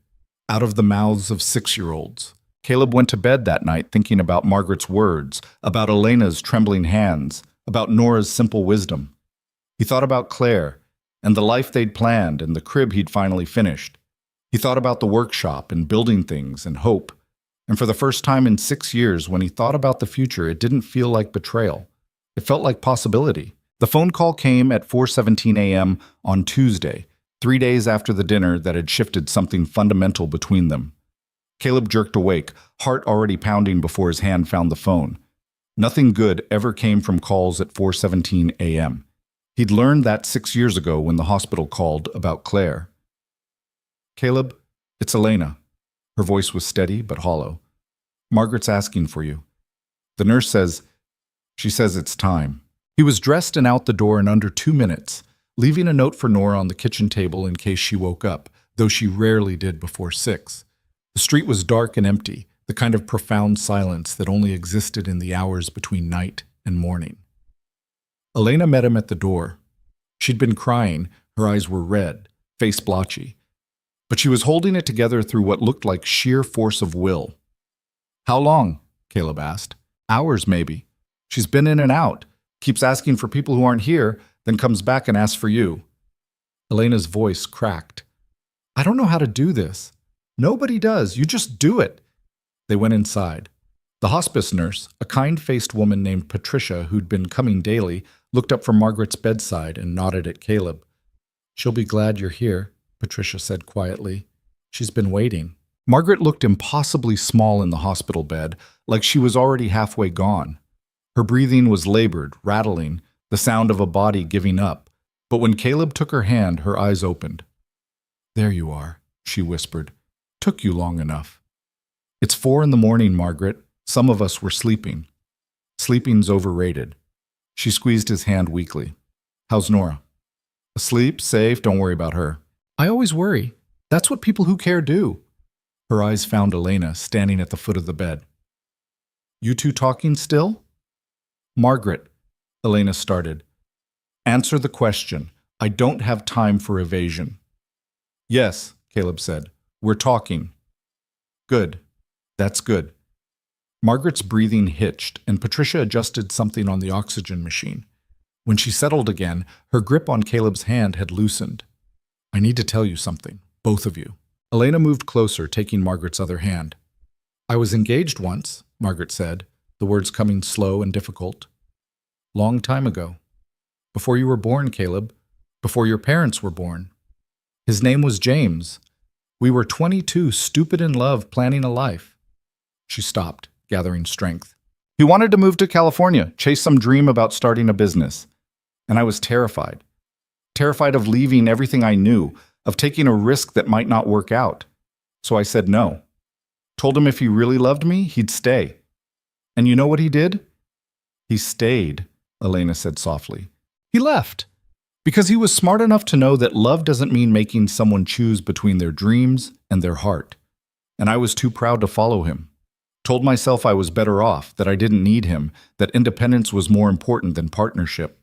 Out of the mouths of 6-year-olds. Caleb went to bed that night thinking about Margaret's words, about Elena's trembling hands, about Nora's simple wisdom. He thought about Claire, and the life they'd planned, and the crib he'd finally finished. He thought about the workshop, and building things, and hope. And for the first time in 6 years, when he thought about the future, it didn't feel like betrayal. It felt like possibility. The phone call came at 4:17 a.m. on Tuesday, 3 days after the dinner that had shifted something fundamental between them. Caleb jerked awake, heart already pounding before his hand found the phone. Nothing good ever came from calls at 4:17 a.m. He'd learned that 6 years ago when the hospital called about Claire. Caleb, it's Elena. Her voice was steady but hollow. Margaret's asking for you. The nurse says, she says it's time. He was dressed and out the door in under 2 minutes, leaving a note for Nora on the kitchen table in case she woke up, though she rarely did before 6. The street was dark and empty, the kind of profound silence that only existed in the hours between night and morning. Elena met him at the door. She'd been crying, her eyes were red, face blotchy. But she was holding it together through what looked like sheer force of will. How long? Caleb asked. Hours, maybe. She's been in and out, keeps asking for people who aren't here, then comes back and asks for you. Elena's voice cracked. I don't know how to do this. Nobody does. You just do it. They went inside. The hospice nurse, a kind-faced woman named Patricia who'd been coming daily, looked up from Margaret's bedside and nodded at Caleb. She'll be glad you're here, Patricia said quietly. She's been waiting. Margaret looked impossibly small in the hospital bed, like she was already halfway gone. Her breathing was labored, rattling, the sound of a body giving up. But when Caleb took her hand, her eyes opened. There you are, she whispered. Took you long enough. It's 4 a.m, Margaret. Some of us were sleeping. Sleeping's overrated. She squeezed his hand weakly. How's Nora? Asleep, safe, don't worry about her. I always worry. That's what people who care do. Her eyes found Elena, standing at the foot of the bed. You two talking still? Margaret, Elena started. Answer the question. I don't have time for evasion. Yes, Caleb said. We're talking. Good. That's good. Margaret's breathing hitched, and Patricia adjusted something on the oxygen machine. When she settled again, her grip on Caleb's hand had loosened. I need to tell you something, both of you. Elena moved closer, taking Margaret's other hand. I was engaged once, Margaret said, the words coming slow and difficult. Long time ago. Before you were born, Caleb. Before your parents were born. His name was James. We were 22, stupid in love, planning a life. She stopped, gathering strength. He wanted to move to California, chase some dream about starting a business. And I was terrified. Terrified of leaving everything I knew, of taking a risk that might not work out. So I said no. Told him if he really loved me, he'd stay. And you know what he did? He stayed, Elena said softly. He left. Because he was smart enough to know that love doesn't mean making someone choose between their dreams and their heart. And I was too proud to follow him. Told myself I was better off, that I didn't need him, that independence was more important than partnership.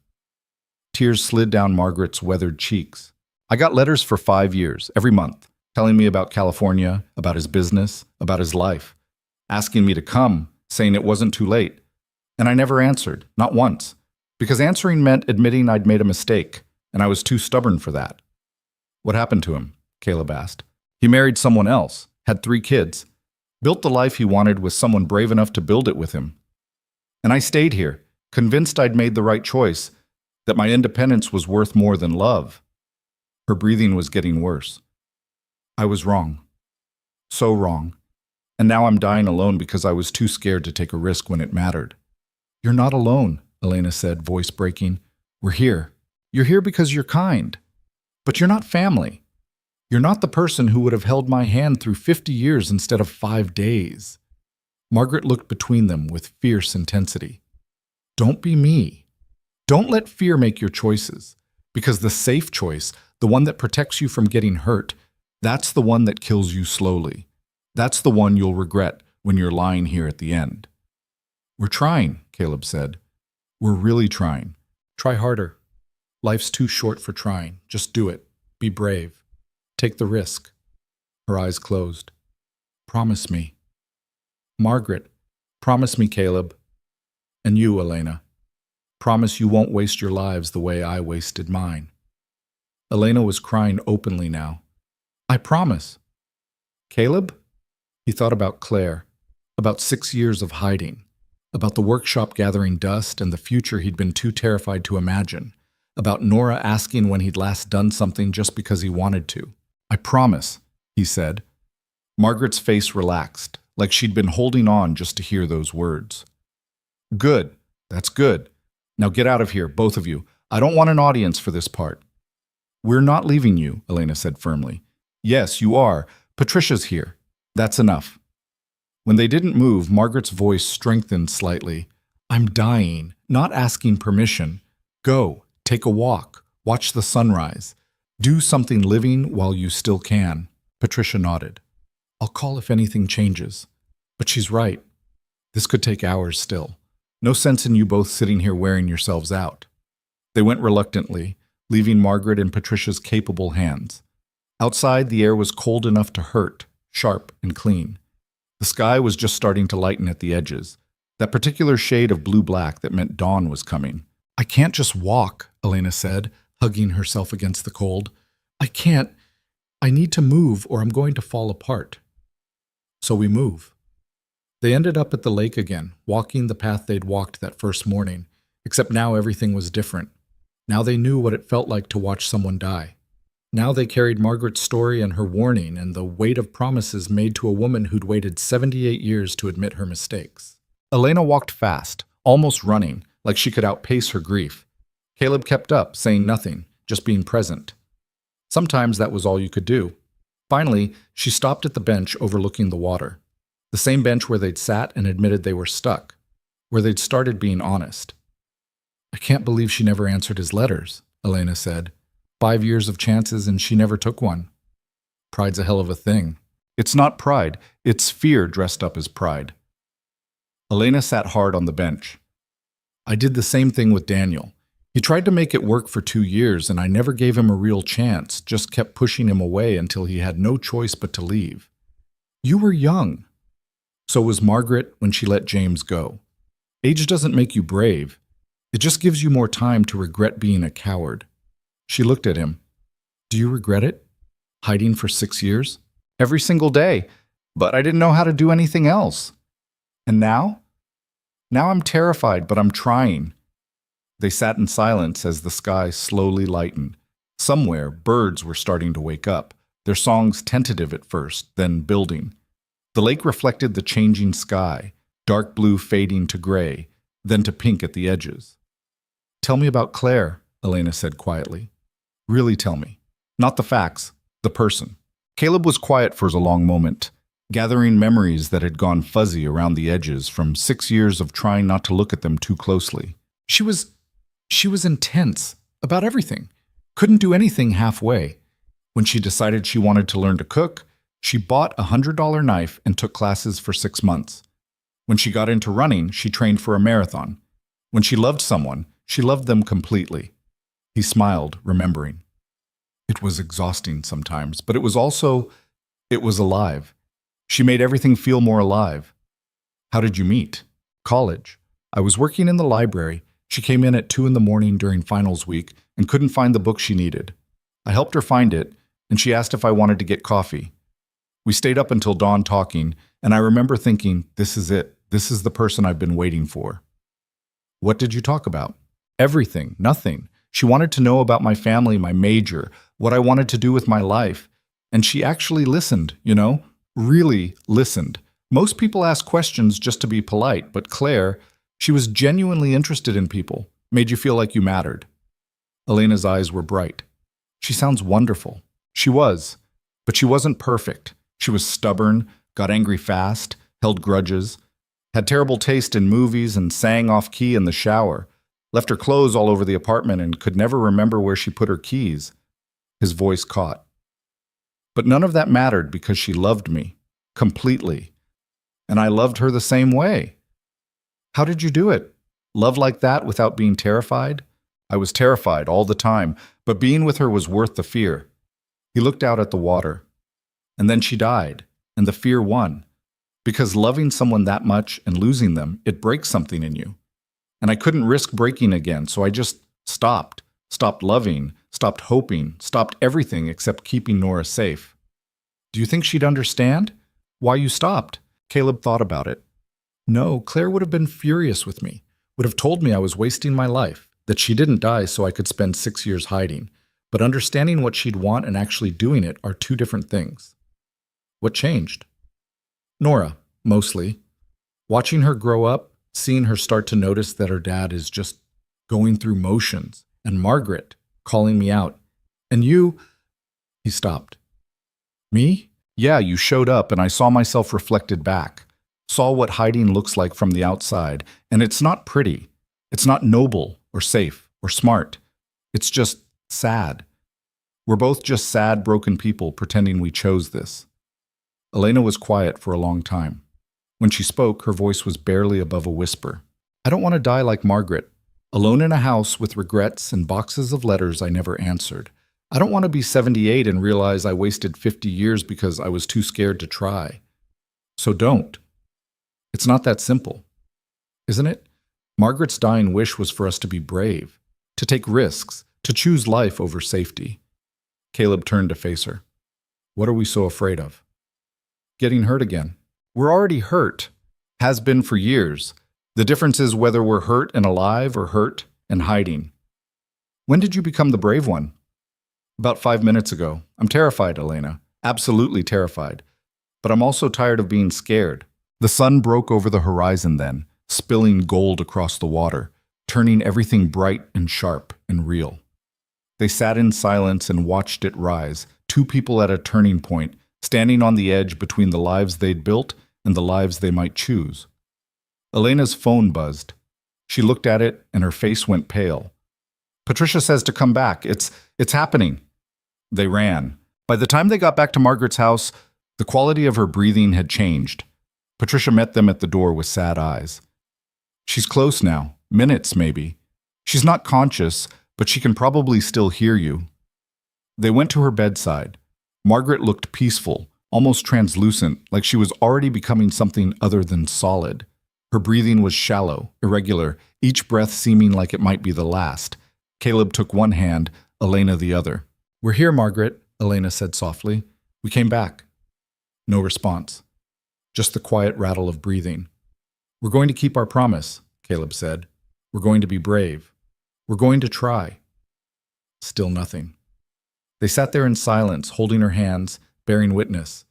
Tears slid down Margaret's weathered cheeks. I got letters for 5 years, every month, telling me about California, about his business, about his life, asking me to come, saying it wasn't too late. And I never answered, not once, because answering meant admitting I'd made a mistake, and I was too stubborn for that. What happened to him? Caleb asked. He married someone else, had 3 kids, built the life he wanted with someone brave enough to build it with him. And I stayed here, convinced I'd made the right choice, that my independence was worth more than love. Her breathing was getting worse. I was wrong. So wrong. And now I'm dying alone because I was too scared to take a risk when it mattered. You're not alone, Elena said, voice breaking. We're here. You're here because you're kind. But you're not family. You're not the person who would have held my hand through 50 years instead of 5 days. Margaret looked between them with fierce intensity. Don't be me. Don't let fear make your choices, because the safe choice, the one that protects you from getting hurt, that's the one that kills you slowly. That's the one you'll regret when you're lying here at the end. We're trying, Caleb said. We're really trying. Try harder. Life's too short for trying. Just do it. Be brave. Take the risk. Her eyes closed. Promise me. Margaret, promise me, Caleb. And you, Elena. Promise you won't waste your lives the way I wasted mine. Elena was crying openly now. I promise. Caleb? He thought about Claire, about 6 years of hiding, about the workshop gathering dust and the future he'd been too terrified to imagine, about Nora asking when he'd last done something just because he wanted to. I promise, he said. Margaret's face relaxed, like she'd been holding on just to hear those words. Good. That's good. Now get out of here, both of you. I don't want an audience for this part. We're not leaving you, Elena said firmly. Yes, you are. Patricia's here. That's enough. When they didn't move, Margaret's voice strengthened slightly. I'm dying, not asking permission. Go, take a walk, watch the sunrise. Do something living while you still can. Patricia nodded. I'll call if anything changes. But she's right. This could take hours still. No sense in you both sitting here wearing yourselves out. They went reluctantly, leaving Margaret in Patricia's capable hands. Outside, the air was cold enough to hurt, sharp and clean. The sky was just starting to lighten at the edges, that particular shade of blue-black that meant dawn was coming. I can't just walk, Elena said, hugging herself against the cold. I can't. I need to move or I'm going to fall apart. So we move. They ended up at the lake again, walking the path they'd walked that first morning, except now everything was different. Now they knew what it felt like to watch someone die. Now they carried Margaret's story and her warning and the weight of promises made to a woman who'd waited 78 years to admit her mistakes. Elena walked fast, almost running, like she could outpace her grief. Caleb kept up, saying nothing, just being present. Sometimes that was all you could do. Finally, she stopped at the bench overlooking the water. The same bench where they'd sat and admitted they were stuck, where they'd started being honest. I can't believe she never answered his letters, Elena said. 5 years of chances and she never took one. Pride's a hell of a thing. It's not pride, it's fear dressed up as pride. Elena sat hard on the bench. I did the same thing with Daniel. He tried to make it work for 2 years and I never gave him a real chance, just kept pushing him away until he had no choice but to leave. You were young. So was Margaret when she let James go. Age doesn't make you brave. It just gives you more time to regret being a coward. She looked at him. Do you regret it? Hiding for 6 years? Every single day. But I didn't know how to do anything else. And now? Now I'm terrified, but I'm trying. They sat in silence as the sky slowly lightened. Somewhere, birds were starting to wake up, their songs tentative at first, then building. The lake reflected the changing sky, dark blue fading to gray, then to pink at the edges. Tell me about Claire, Elena said quietly. Really tell me. Not the facts, the person. Caleb was quiet for a long moment, gathering memories that had gone fuzzy around the edges from 6 years of trying not to look at them too closely. She was intense, about everything. Couldn't do anything halfway. When she decided she wanted to learn to cook, she bought a $100 knife and took classes for 6 months. When she got into running, she trained for a marathon. When she loved someone, she loved them completely. He smiled, remembering. It was exhausting sometimes, but it was alive. She made everything feel more alive. How did you meet? College. I was working in the library. She came in at 2 in the morning during finals week and couldn't find the book she needed. I helped her find it, and she asked if I wanted to get coffee. We stayed up until dawn talking, and I remember thinking, this is it. This is the person I've been waiting for. What did you talk about? Everything, nothing. She wanted to know about my family, my major, what I wanted to do with my life. And she actually listened, really listened. Most people ask questions just to be polite, but Claire, she was genuinely interested in people, made you feel like you mattered. Elena's eyes were bright. She sounds wonderful. She was, but she wasn't perfect. She was stubborn, got angry fast, held grudges, had terrible taste in movies and sang off key in the shower, left her clothes all over the apartment and could never remember where she put her keys. His voice caught. But none of that mattered because she loved me, completely. And I loved her the same way. How did you do it? Love like that without being terrified? I was terrified all the time, but being with her was worth the fear. He looked out at the water. And then she died, and the fear won. Because loving someone that much and losing them, it breaks something in you. And I couldn't risk breaking again, so I just stopped. Stopped loving, stopped hoping, stopped everything except keeping Nora safe. Do you think she'd understand? Why you stopped? Caleb thought about it. No, Claire would have been furious with me, would have told me I was wasting my life, that she didn't die so I could spend 6 years hiding. But understanding what she'd want and actually doing it are two different things. What changed? Nora, mostly. Watching her grow up, seeing her start to notice that her dad is just going through motions, and Margaret calling me out. And you... He stopped. Me? Yeah, you showed up and I saw myself reflected back. Saw what hiding looks like from the outside, and it's not pretty. It's not noble or safe or smart. It's just sad. We're both just sad, broken people pretending we chose this. Elena was quiet for a long time. When she spoke, her voice was barely above a whisper. I don't want to die like Margaret, alone in a house with regrets and boxes of letters I never answered. I don't want to be 78 and realize I wasted 50 years because I was too scared to try. So don't. It's not that simple. Isn't it? Margaret's dying wish was for us to be brave, to take risks, to choose life over safety. Caleb turned to face her. What are we so afraid of? Getting hurt again. We're already hurt. Has been for years. The difference is whether we're hurt and alive or hurt and hiding. When did you become the brave one? About 5 minutes ago. I'm terrified, Elena. Absolutely terrified. But I'm also tired of being scared. The sun broke over the horizon then, spilling gold across the water, turning everything bright and sharp and real. They sat in silence and watched it rise, two people at a turning point, standing on the edge between the lives they'd built and the lives they might choose. Elena's phone buzzed. She looked at it and her face went pale. Patricia says to come back. It's happening. They ran. By the time they got back to Margaret's house, the quality of her breathing had changed. Patricia met them at the door with sad eyes. She's close now, minutes maybe. She's not conscious, but she can probably still hear you. They went to her bedside. Margaret looked peaceful, almost translucent, like she was already becoming something other than solid. Her breathing was shallow, irregular, each breath seeming like it might be the last. Caleb took one hand, Elena the other. We're here, Margaret, Elena said softly. We came back. No response. Just the quiet rattle of breathing. We're going to keep our promise, Caleb said. We're going to be brave. We're going to try. Still nothing. They sat there in silence, holding her hands, bearing witness.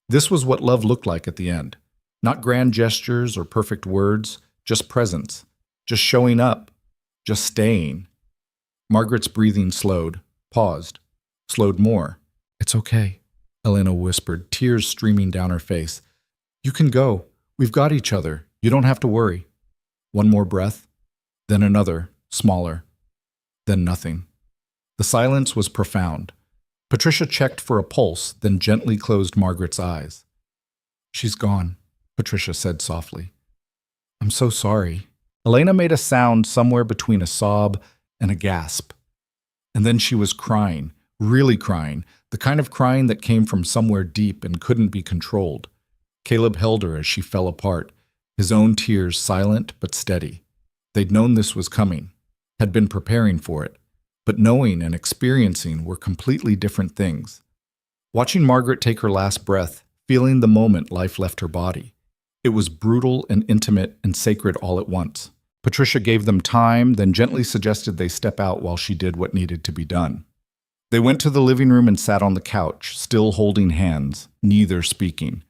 This was what love looked like at the end. Not grand gestures or perfect words, just presence, just showing up, just staying. Margaret's breathing slowed, paused, slowed more. It's okay, Elena whispered, tears streaming down her face. You can go. We've got each other. You don't have to worry. One more breath, then another, smaller, then nothing. The silence was profound. Patricia checked for a pulse, then gently closed Margaret's eyes. "She's gone," Patricia said softly. "I'm so sorry." Elena made a sound somewhere between a sob and a gasp. And then she was crying, really crying, the kind of crying that came from somewhere deep and couldn't be controlled. Caleb held her as she fell apart, his own tears silent but steady. They'd known this was coming, had been preparing for it, but knowing and experiencing were completely different things. Watching Margaret take her last breath, feeling the moment life left her body. It was brutal and intimate and sacred all at once. Patricia gave them time, then gently suggested they step out while she did what needed to be done. They went to the living room and sat on the couch, still holding hands, neither speaking.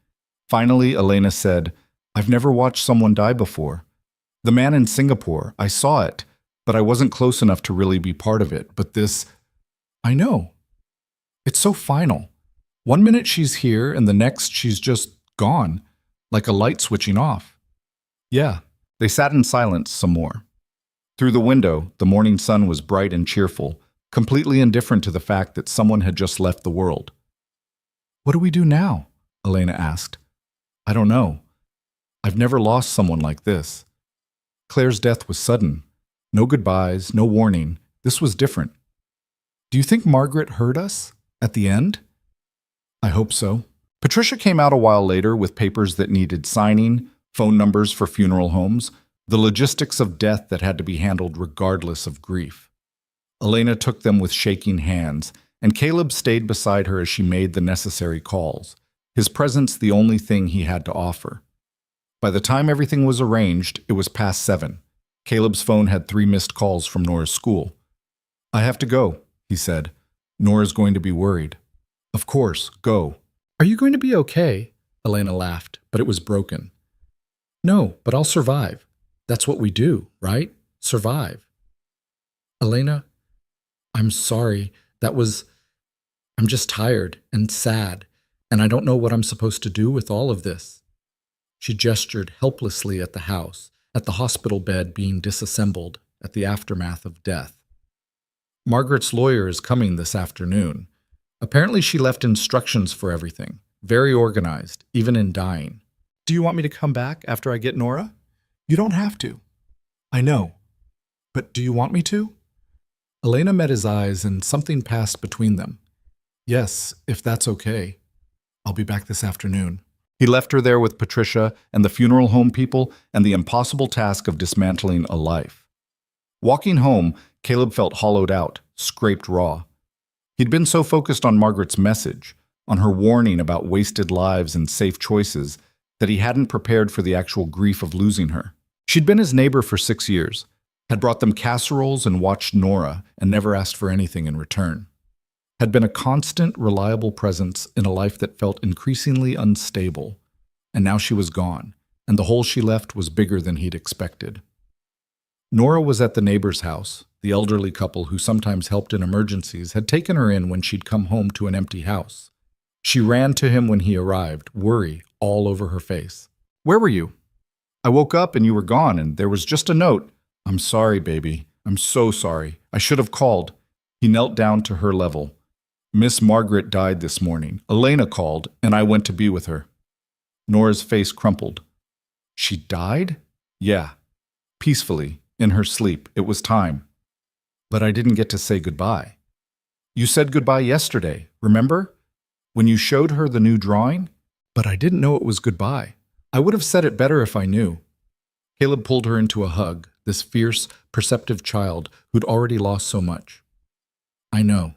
Finally, Elena said, "I've never watched someone die before. The man in Singapore, I saw it, but I wasn't close enough to really be part of it. But this, I know. It's so final. One minute she's here, and the next she's just gone, like a light switching off." Yeah, they sat in silence some more. Through the window, the morning sun was bright and cheerful, completely indifferent to the fact that someone had just left the world. "What do we do now?" Elena asked. "I don't know. I've never lost someone like this. Claire's death was sudden. No goodbyes, no warning. This was different. Do you think Margaret heard us at the end?" "I hope so." Patricia came out a while later with papers that needed signing, phone numbers for funeral homes, the logistics of death that had to be handled regardless of grief. Elena took them with shaking hands, and Caleb stayed beside her as she made the necessary calls, his presence the only thing he had to offer. By the time everything was arranged, it was past 7. Caleb's phone had 3 missed calls from Nora's school. "I have to go," he said. "Nora's going to be worried." "Of course, go." "Are you going to be okay?" Elena laughed, but it was broken. "No, but I'll survive. That's what we do, right? Survive." "Elena, I'm sorry. I'm just tired and sad, and I don't know what I'm supposed to do with all of this." She gestured helplessly at the house, at the hospital bed being disassembled, at the aftermath of death. "Margaret's lawyer is coming this afternoon. Apparently she left instructions for everything, very organized, even in dying. Do you want me to come back after I get Nora?" "You don't have to." "I know. But do you want me to?" Elena met his eyes and something passed between them. "Yes, if that's okay. I'll be back this afternoon." He left her there with Patricia and the funeral home people and the impossible task of dismantling a life. Walking home, Caleb felt hollowed out, scraped raw. He'd been so focused on Margaret's message, on her warning about wasted lives and safe choices, that he hadn't prepared for the actual grief of losing her. She'd been his neighbor for 6 years, had brought them casseroles and watched Nora and never asked for anything in return. Had been a constant, reliable presence in a life that felt increasingly unstable. And now she was gone, and the hole she left was bigger than he'd expected. Nora was at the neighbor's house. The elderly couple who sometimes helped in emergencies had taken her in when she'd come home to an empty house. She ran to him when he arrived, worry all over her face. "Where were you?" "I woke up and you were gone, and there was just a note." "I'm sorry, baby. I'm so sorry. I should have called." He knelt down to her level. "Miss Margaret died this morning. Elena called, and I went to be with her." Nora's face crumpled. "She died?" "Yeah. Peacefully, in her sleep. It was time. But I didn't get to say goodbye." "You said goodbye yesterday, remember? When you showed her the new drawing?" "But I didn't know it was goodbye. I would have said it better if I knew." Caleb pulled her into a hug, this fierce, perceptive child who'd already lost so much. "I know.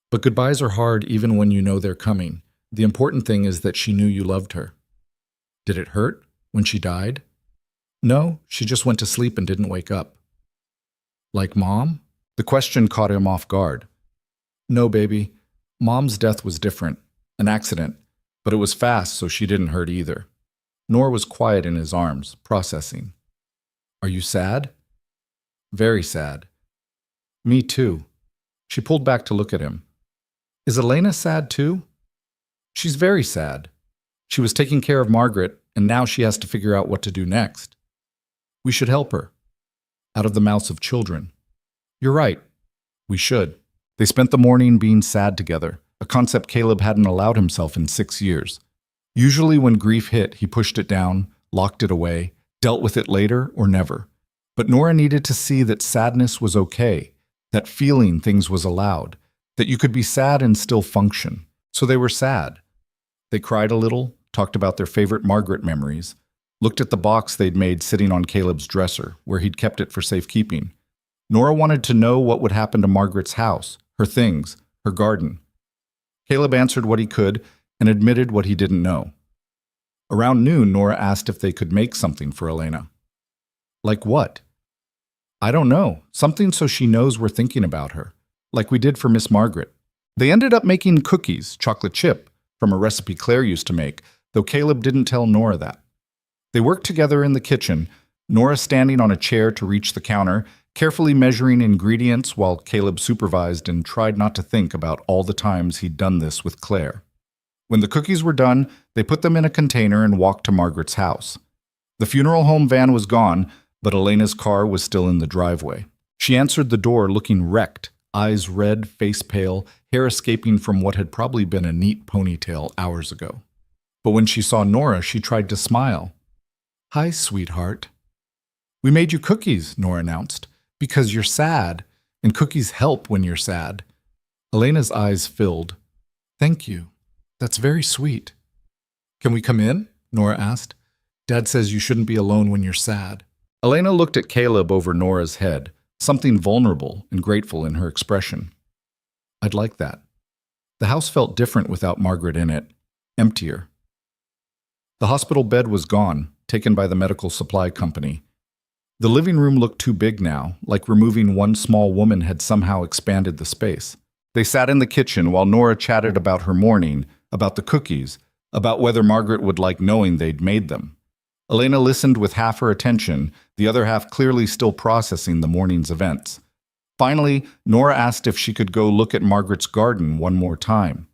But goodbyes are hard even when you know they're coming. The important thing is that she knew you loved her." "Did it hurt when she died?" "No, she just went to sleep and didn't wake up." "Like Mom?" The question caught him off guard. "No, baby. Mom's death was different. An accident. But it was fast, so she didn't hurt either." Nora was quiet in his arms, processing. "Are you sad?" "Very sad." "Me too." She pulled back to look at him. "Is Elena sad too?" "She's very sad. She was taking care of Margaret, and now she has to figure out what to do next. We should help her." Out of the mouths of children. "You're right. We should." They spent the morning being sad together, a concept Caleb hadn't allowed himself in 6 years. Usually when grief hit, he pushed it down, locked it away, dealt with it later or never. But Nora needed to see that sadness was okay, that feeling things was allowed, that you could be sad and still function. So they were sad. They cried a little, talked about their favorite Margaret memories, looked at the box they'd made sitting on Caleb's dresser, where he'd kept it for safekeeping. Nora wanted to know what would happen to Margaret's house, her things, her garden. Caleb answered what he could and admitted what he didn't know. Around noon, Nora asked if they could make something for Elena. Like what? I don't know. Something so she knows we're thinking about her, like we did for Miss Margaret. They ended up making cookies, chocolate chip, from a recipe Claire used to make, though Caleb didn't tell Nora that. They worked together in the kitchen, Nora standing on a chair to reach the counter, carefully measuring ingredients while Caleb supervised and tried not to think about all the times he'd done this with Claire. When the cookies were done, they put them in a container and walked to Margaret's house. The funeral home van was gone, but Elena's car was still in the driveway. She answered the door looking wrecked, eyes red, face pale, hair escaping from what had probably been a neat ponytail hours ago. But when she saw Nora, she tried to smile. "Hi, sweetheart." "We made you cookies," Nora announced, "because you're sad, and cookies help when you're sad." Elena's eyes filled. "Thank you. That's very sweet." "Can we come in?" Nora asked. "Dad says you shouldn't be alone when you're sad." Elena looked at Caleb over Nora's head, something vulnerable and grateful in her expression. "I'd like that." The house felt different without Margaret in it, emptier. The hospital bed was gone, taken by the medical supply company. The living room looked too big now, like removing one small woman had somehow expanded the space. They sat in the kitchen while Nora chatted about her morning, about the cookies, about whether Margaret would like knowing they'd made them. Elena listened with half her attention, the other half clearly still processing the morning's events. Finally, Nora asked if she could go look at Margaret's garden one more time.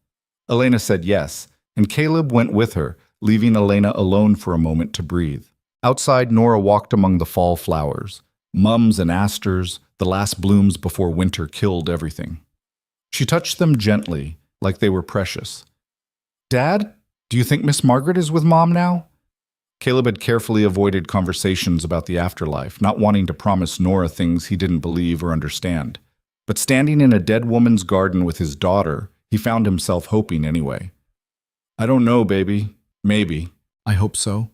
Elena said yes, and Caleb went with her, leaving Elena alone for a moment to breathe. Outside, Nora walked among the fall flowers, mums and asters, the last blooms before winter killed everything. She touched them gently, like they were precious. "Dad, do you think Miss Margaret is with Mom now?" Caleb had carefully avoided conversations about the afterlife, not wanting to promise Nora things he didn't believe or understand. But standing in a dead woman's garden with his daughter, he found himself hoping anyway. "I don't know, baby. Maybe." "I hope so.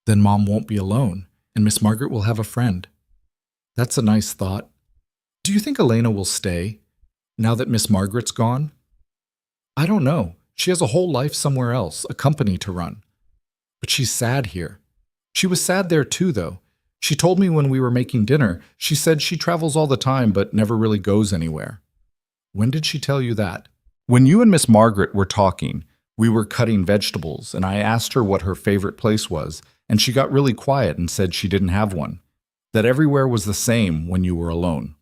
Then Mom won't be alone, and Miss Margaret will have a friend." "That's a nice thought. Do you think Elena will stay, now that Miss Margaret's gone?" "I don't know. She has a whole life somewhere else, a company to run. But she's sad here. She was sad there too, though. She told me when we were making dinner, she said she travels all the time but never really goes anywhere." "When did she tell you that?" "When you and Miss Margaret were talking, we were cutting vegetables, and I asked her what her favorite place was, and she got really quiet and said she didn't have one, that everywhere was the same when you were alone."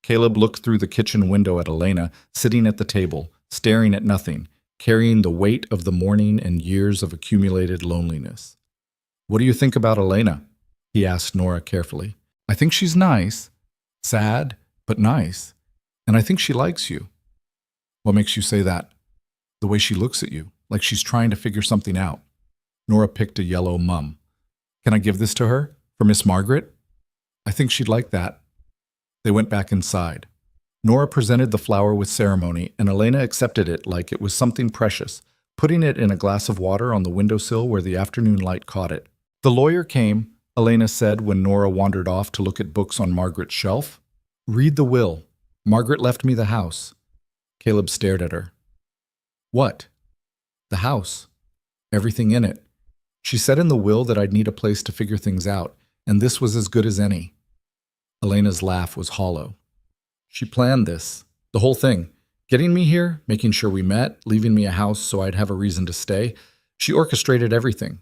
Caleb looked through the kitchen window at Elena, sitting at the table, staring at nothing, carrying the weight of the morning and years of accumulated loneliness. "What do you think about Elena?" he asked Nora carefully. "I think she's nice. Sad, but nice. And I think she likes you." "What makes you say that?" "The way she looks at you, like she's trying to figure something out." Nora picked a yellow mum. "Can I give this to her? For Miss Margaret?" "I think she'd like that." They went back inside. Nora presented the flower with ceremony, and Elena accepted it like it was something precious, putting it in a glass of water on the windowsill where the afternoon light caught it. "The lawyer came," Elena said when Nora wandered off to look at books on Margaret's shelf. "Read the will. Margaret left me the house." Caleb stared at her. "What?" "The house. Everything in it. She said in the will that I'd need a place to figure things out, and this was as good as any." Elena's laugh was hollow. "She planned this, the whole thing. Getting me here, making sure we met, leaving me a house so I'd have a reason to stay. She orchestrated everything."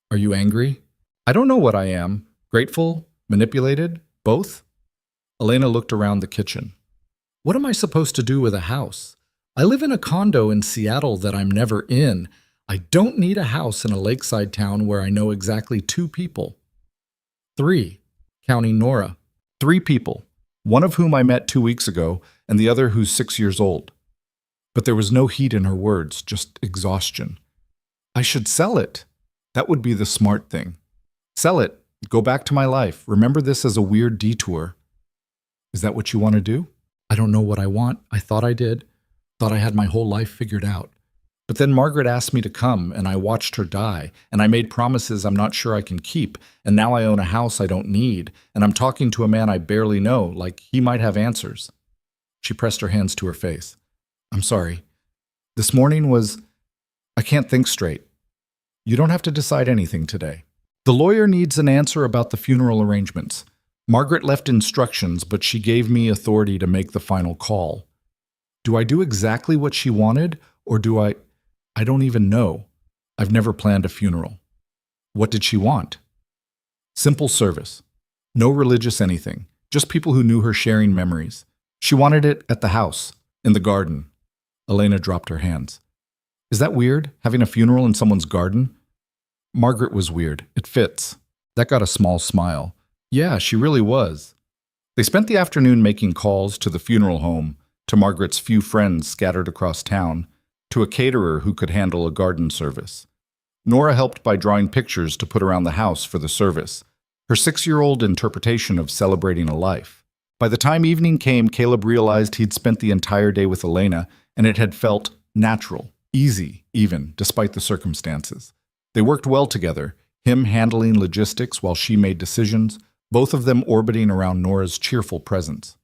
"Are you angry?" "I don't know what I am. Grateful? Manipulated? Both?" Elena looked around the kitchen. "What am I supposed to do with a house? I live in a condo in Seattle that I'm never in. I don't need a house in a lakeside town where I know exactly 2 people. 3, counting Nora. 3 people. one of whom I met 2 weeks ago, and the other who's 6 years old. But there was no heat in her words, just exhaustion. I should sell it. That would be the smart thing. Sell it. Go back to my life. Remember this as a weird detour. Is that what you want to do? I don't know what I want. I thought I did. Thought I had my whole life figured out. But then Margaret asked me to come, and I watched her die, and I made promises I'm not sure I can keep, and now I own a house I don't need, and I'm talking to a man I barely know, like he might have answers. She pressed her hands to her face. I'm sorry. This morning I can't think straight. You don't have to decide anything today. The lawyer needs an answer about the funeral arrangements. Margaret left instructions, but she gave me authority to make the final call. Do I do exactly what she wanted, or do I don't even know. I've never planned a funeral. What did she want? Simple service. No religious anything. Just people who knew her sharing memories. She wanted it at the house, in the garden. Elena dropped her hands. Is that weird, having a funeral in someone's garden? Margaret was weird. It fits. That got a small smile. Yeah, she really was. They spent the afternoon making calls to the funeral home, to Margaret's few friends scattered across town, to a caterer who could handle a garden service. Nora helped by drawing pictures to put around the house for the service, her 6-year-old interpretation of celebrating a life. By the time evening came, Caleb realized he'd spent the entire day with Elena, and it had felt natural, easy even, despite the circumstances. They worked well together, him handling logistics while she made decisions, both of them orbiting around Nora's cheerful presence.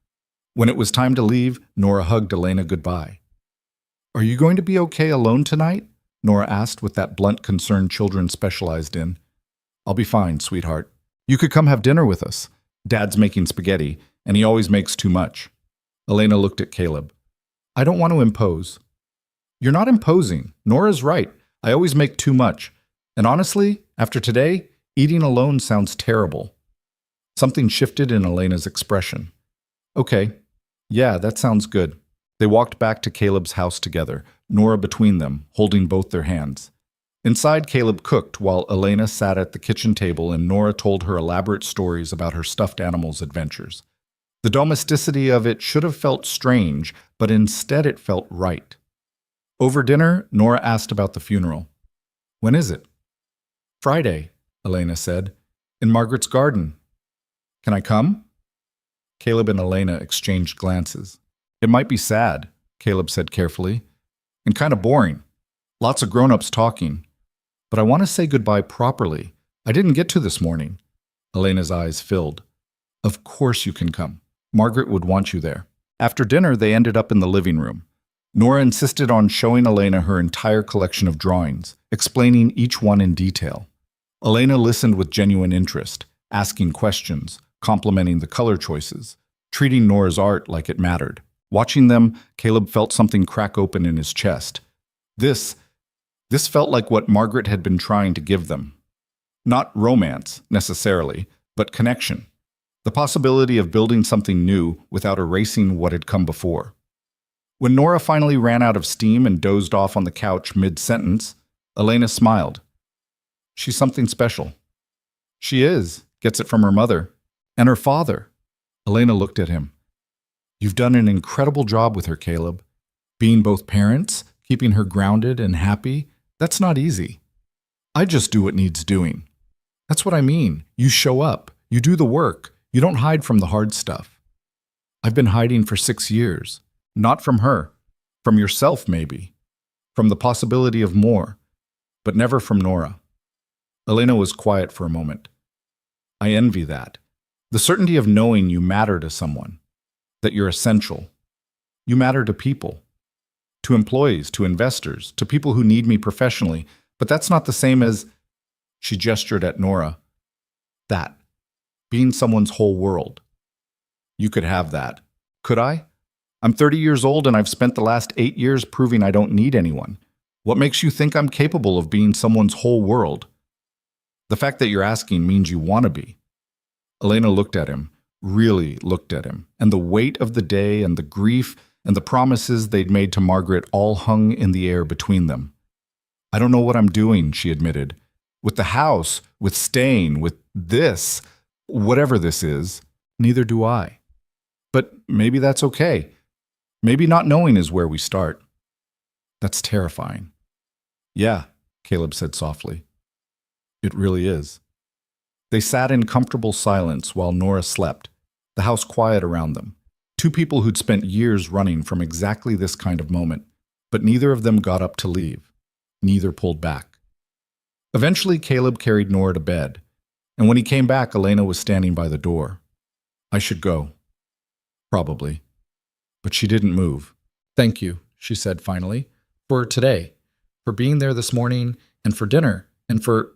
When it was time to leave, Nora hugged Elena goodbye. Are you going to be okay alone tonight? Nora asked with that blunt concern children specialized in. I'll be fine, sweetheart. You could come have dinner with us. Dad's making spaghetti, and he always makes too much. Elena looked at Caleb. I don't want to impose. You're not imposing. Nora's right. I always make too much. And honestly, after today, eating alone sounds terrible. Something shifted in Elena's expression. Okay. Yeah, that sounds good. They walked back to Caleb's house together, Nora between them, holding both their hands. Inside, Caleb cooked while Elena sat at the kitchen table and Nora told her elaborate stories about her stuffed animals' adventures. The domesticity of it should have felt strange, but instead it felt right. Over dinner, Nora asked about the funeral. When is it? Friday, Elena said. In Margaret's garden. Can I come? Caleb and Elena exchanged glances. It might be sad, Caleb said carefully, and kind of boring. Lots of grown-ups talking. But I want to say goodbye properly. I didn't get to this morning. Elena's eyes filled. Of course you can come. Margaret would want you there. After dinner, they ended up in the living room. Nora insisted on showing Elena her entire collection of drawings, explaining each one in detail. Elena listened with genuine interest, asking questions, complimenting the color choices, treating Nora's art like it mattered. Watching them, Caleb felt something crack open in his chest. This felt like what Margaret had been trying to give them. Not romance, necessarily, but connection. The possibility of building something new without erasing what had come before. When Nora finally ran out of steam and dozed off on the couch mid-sentence, Elena smiled. She's something special. She is, gets it from her mother. And her father. Elena looked at him. You've done an incredible job with her, Caleb. Being both parents, keeping her grounded and happy, that's not easy. I just do what needs doing. That's what I mean. You show up. You do the work. You don't hide from the hard stuff. I've been hiding for 6 years. Not from her. From yourself, maybe. From the possibility of more. But never from Nora. Elena was quiet for a moment. I envy that. The certainty of knowing you matter to someone. That you're essential. You matter to people. To employees, to investors, to people who need me professionally. But that's not the same as... She gestured at Nora. That. Being someone's whole world. You could have that. Could I? I'm 30 years old and I've spent the last 8 years proving I don't need anyone. What makes you think I'm capable of being someone's whole world? The fact that you're asking means you want to be. Elena looked at him, really looked at him, and the weight of the day and the grief and the promises they'd made to Margaret all hung in the air between them. I don't know what I'm doing, she admitted. With the house, with staying, with this, whatever this is, neither do I. But maybe that's okay. Maybe not knowing is where we start. That's terrifying. Yeah, Caleb said softly. It really is. They sat in comfortable silence while Nora slept, the house quiet around them. Two people who'd spent years running from exactly this kind of moment, but neither of them got up to leave. Neither pulled back. Eventually, Caleb carried Nora to bed, and when he came back, Elena was standing by the door. I should go. Probably. But she didn't move. Thank you, she said finally, for today, for being there this morning, and for dinner, and for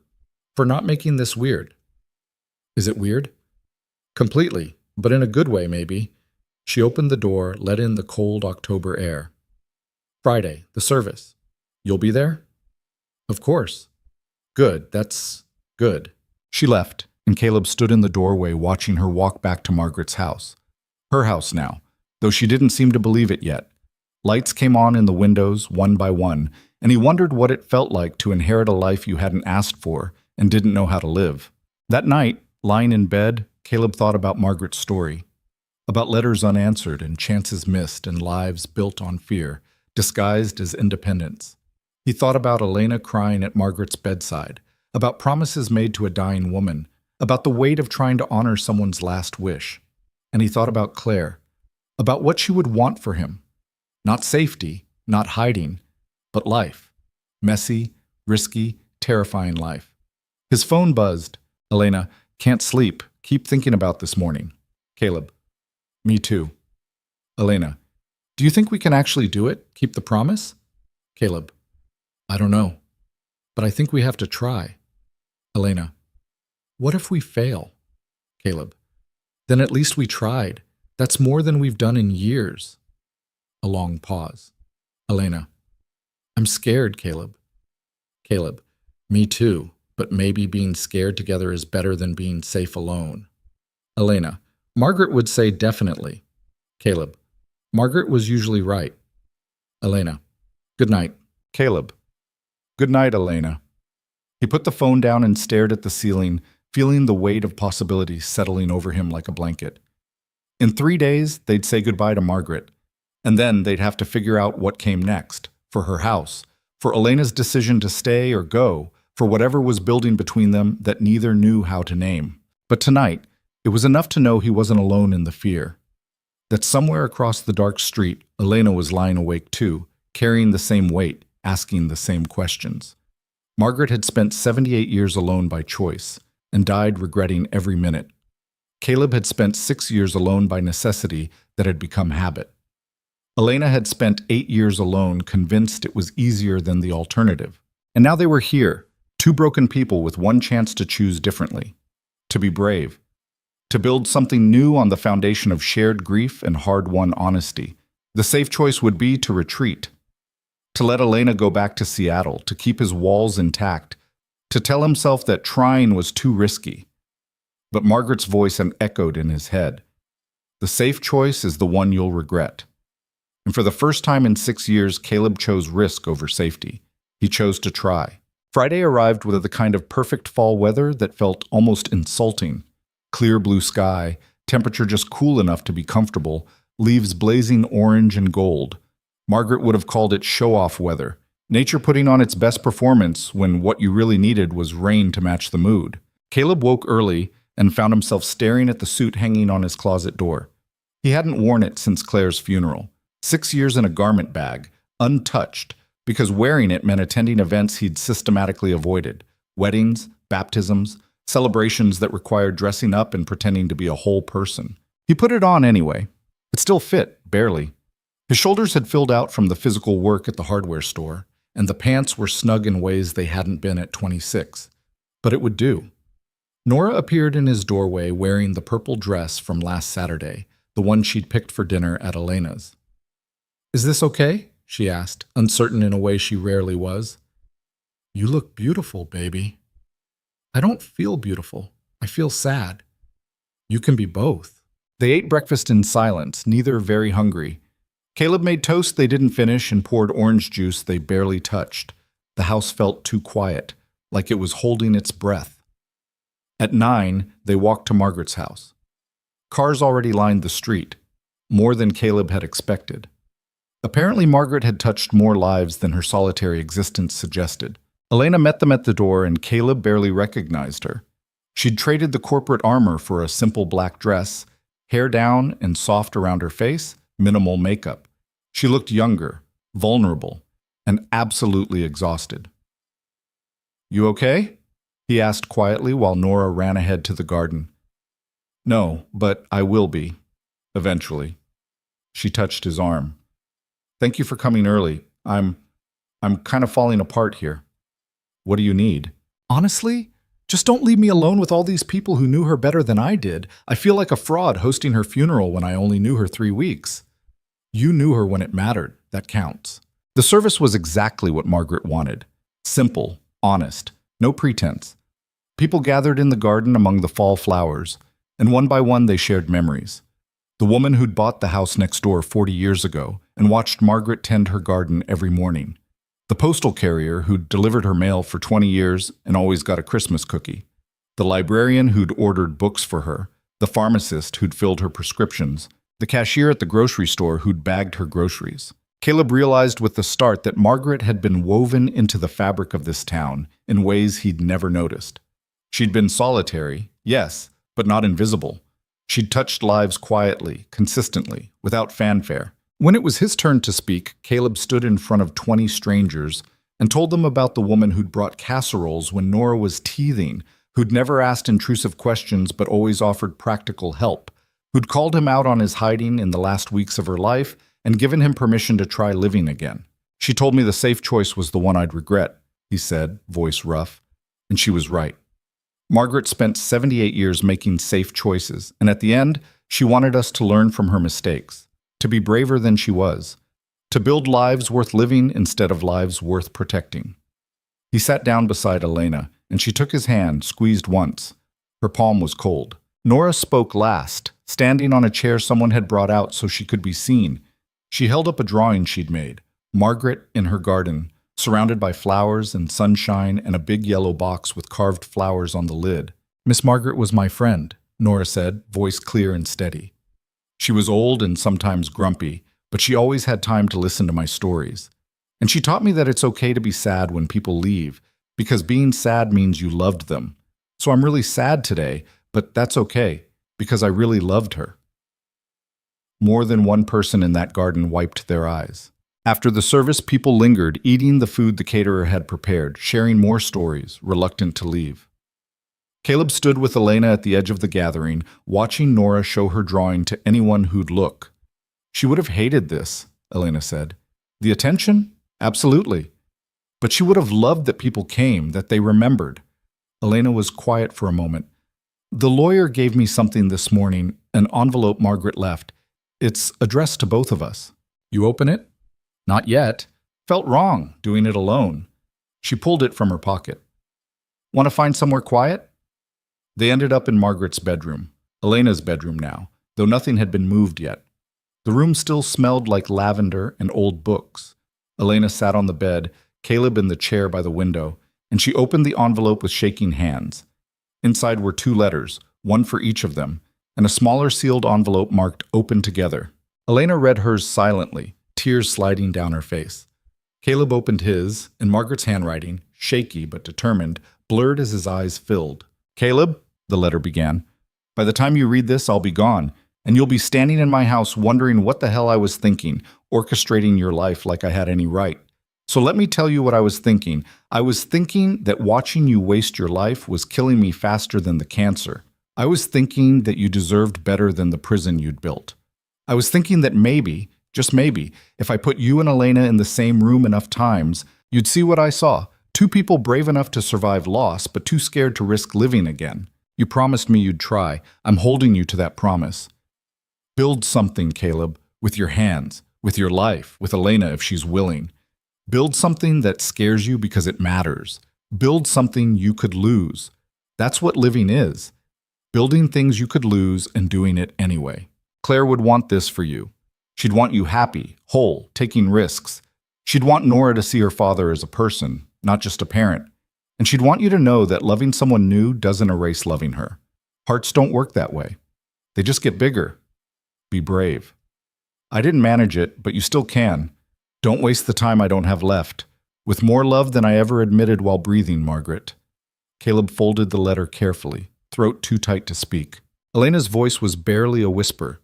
not making this weird. Is it weird? Completely, but in a good way, maybe. She opened the door, let in the cold October air. Friday, the service. You'll be there? Of course. Good, that's good. She left, and Caleb stood in the doorway watching her walk back to Margaret's house. Her house now, though she didn't seem to believe it yet. Lights came on in the windows, one by one, and he wondered what it felt like to inherit a life you hadn't asked for and didn't know how to live. That night, lying in bed, Caleb thought about Margaret's story, about letters unanswered and chances missed and lives built on fear, disguised as independence. He thought about Elena crying at Margaret's bedside, about promises made to a dying woman, about the weight of trying to honor someone's last wish. And he thought about Claire, about what she would want for him. Not safety, not hiding, but life. Messy, risky, terrifying life. His phone buzzed. Elena, can't sleep. Keep thinking about this morning. Caleb, me too. Elena, do you think we can actually do it? Keep the promise? Caleb, I don't know, but I think we have to try. Elena, what if we fail? Caleb, then at least we tried. That's more than we've done in years. A long pause. Elena, I'm scared, Caleb. Caleb, me too, but maybe being scared together is better than being safe alone. Elena, Margaret would say definitely. Caleb, Margaret was usually right. Elena, good night. Caleb, good night, Elena. He put the phone down and stared at the ceiling, feeling the weight of possibilities settling over him like a blanket. In 3 days, they'd say goodbye to Margaret, and then they'd have to figure out what came next, for her house, for Elena's decision to stay or go, for whatever was building between them that neither knew how to name. But tonight, it was enough to know he wasn't alone in the fear. That somewhere across the dark street, Elena was lying awake too, carrying the same weight, asking the same questions. Margaret had spent 78 years alone by choice, and died regretting every minute. Caleb had spent 6 years alone by necessity that had become habit. Elena had spent 8 years alone, convinced it was easier than the alternative. And now they were here, two broken people with one chance to choose differently. To be brave. To build something new on the foundation of shared grief and hard-won honesty. The safe choice would be to retreat. To let Elena go back to Seattle, to keep his walls intact, to tell himself that trying was too risky. But Margaret's voice echoed in his head. The safe choice is the one you'll regret. And for the first time in 6 years, Caleb chose risk over safety. He chose to try. Friday arrived with the kind of perfect fall weather that felt almost insulting. Clear blue sky, temperature just cool enough to be comfortable, leaves blazing orange and gold. Margaret would have called it show-off weather, nature putting on its best performance when what you really needed was rain to match the mood. Caleb woke early and found himself staring at the suit hanging on his closet door. He hadn't worn it since Claire's funeral. 6 years in a garment bag, untouched, because wearing it meant attending events he'd systematically avoided. Weddings, baptisms, celebrations that required dressing up and pretending to be a whole person. He put it on anyway. It still fit, barely. His shoulders had filled out from the physical work at the hardware store, and the pants were snug in ways they hadn't been at 26. But it would do. Nora appeared in his doorway wearing the purple dress from last Saturday, the one she'd picked for dinner at Elena's. Is this okay? She asked, uncertain in a way she rarely was. You look beautiful, baby. I don't feel beautiful. I feel sad. You can be both. They ate breakfast in silence, neither very hungry. Caleb made toast they didn't finish and poured orange juice they barely touched. The house felt too quiet, like it was holding its breath. At 9, they walked to Margaret's house. Cars already lined the street. more than Caleb had expected. Apparently, Margaret had touched more lives than her solitary existence suggested. Elena met them at the door, and Caleb barely recognized her. She'd traded the corporate armor for a simple black dress, hair down and soft around her face, minimal makeup. She looked younger, vulnerable, and absolutely exhausted. "You okay?" he asked quietly while Nora ran ahead to the garden. "No, but I will be, eventually." She touched his arm. "Thank you for coming early. I'm kind of falling apart here." "What do you need?" "Honestly, just don't leave me alone with all these people who knew her better than I did. I feel like a fraud hosting her funeral when I only knew her 3 weeks." "You knew her when it mattered. That counts." The service was exactly what Margaret wanted. Simple, honest, no pretense. People gathered in the garden among the fall flowers, and one by one they shared memories. The woman who'd bought the house next door 40 years ago and watched Margaret tend her garden every morning. The postal carrier who'd delivered her mail for 20 years and always got a Christmas cookie. The librarian who'd ordered books for her. The pharmacist who'd filled her prescriptions. The cashier at the grocery store who'd bagged her groceries. Caleb realized with the start that Margaret had been woven into the fabric of this town in ways he'd never noticed. She'd been solitary, yes, but not invisible. She'd touched lives quietly, consistently, without fanfare. When it was his turn to speak, Caleb stood in front of 20 strangers and told them about the woman who'd brought casseroles when Nora was teething, who'd never asked intrusive questions but always offered practical help, who'd called him out on his hiding in the last weeks of her life and given him permission to try living again. "She told me the safe choice was the one I'd regret," he said, voice rough, and she was right. Margaret spent 78 years making safe choices, and at the end, she wanted us to learn from her mistakes, to be braver than she was, to build lives worth living instead of lives worth protecting. He sat down beside Elena, and she took his hand, squeezed once. Her palm was cold. Nora spoke last, standing on a chair someone had brought out so she could be seen. She held up a drawing she'd made, Margaret in her garden, surrounded by flowers and sunshine and a big yellow box with carved flowers on the lid. "Miss Margaret was my friend," Nora said, voice clear and steady. "She was old and sometimes grumpy, but she always had time to listen to my stories. And she taught me that it's okay to be sad when people leave, because being sad means you loved them. So I'm really sad today, but that's okay, because I really loved her." More than one person in that garden wiped their eyes. After the service, people lingered, eating the food the caterer had prepared, sharing more stories, reluctant to leave. Caleb stood with Elena at the edge of the gathering, watching Nora show her drawing to anyone who'd look. "She would have hated this," Elena said. "The attention? Absolutely. But she would have loved that people came, that they remembered." Elena was quiet for a moment. "The lawyer gave me something this morning, an envelope Margaret left. It's addressed to both of us." "You open it?" "Not yet. Felt wrong, doing it alone." She pulled it from her pocket. "Want to find somewhere quiet?" They ended up in Margaret's bedroom, Elena's bedroom now, though nothing had been moved yet. The room still smelled like lavender and old books. Elena sat on the bed, Caleb in the chair by the window, and she opened the envelope with shaking hands. Inside were 2 letters, one for each of them, and a smaller sealed envelope marked "Open Together." Elena read hers silently, tears sliding down her face. Caleb opened his, and Margaret's handwriting, shaky but determined, blurred as his eyes filled. "Caleb," the letter began, "by the time you read this, I'll be gone, and you'll be standing in my house wondering what the hell I was thinking, orchestrating your life like I had any right. So let me tell you what I was thinking. I was thinking that watching you waste your life was killing me faster than the cancer. I was thinking that you deserved better than the prison you'd built. I was thinking that maybe, just maybe, if I put you and Elena in the same room enough times, you'd see what I saw. 2 people brave enough to survive loss, but too scared to risk living again. You promised me you'd try. I'm holding you to that promise. Build something, Caleb, with your hands, with your life, with Elena if she's willing. Build something that scares you because it matters. Build something you could lose. That's what living is. Building things you could lose and doing it anyway. Claire would want this for you. She'd want you happy, whole, taking risks. She'd want Nora to see her father as a person, not just a parent. And she'd want you to know that loving someone new doesn't erase loving her. Hearts don't work that way. They just get bigger. Be brave." I didn't manage it, but you still can. Don't waste the time I don't have left. With more love than I ever admitted while breathing, Margaret. Caleb folded the letter carefully, throat too tight to speak. Elena's voice was barely a whisper.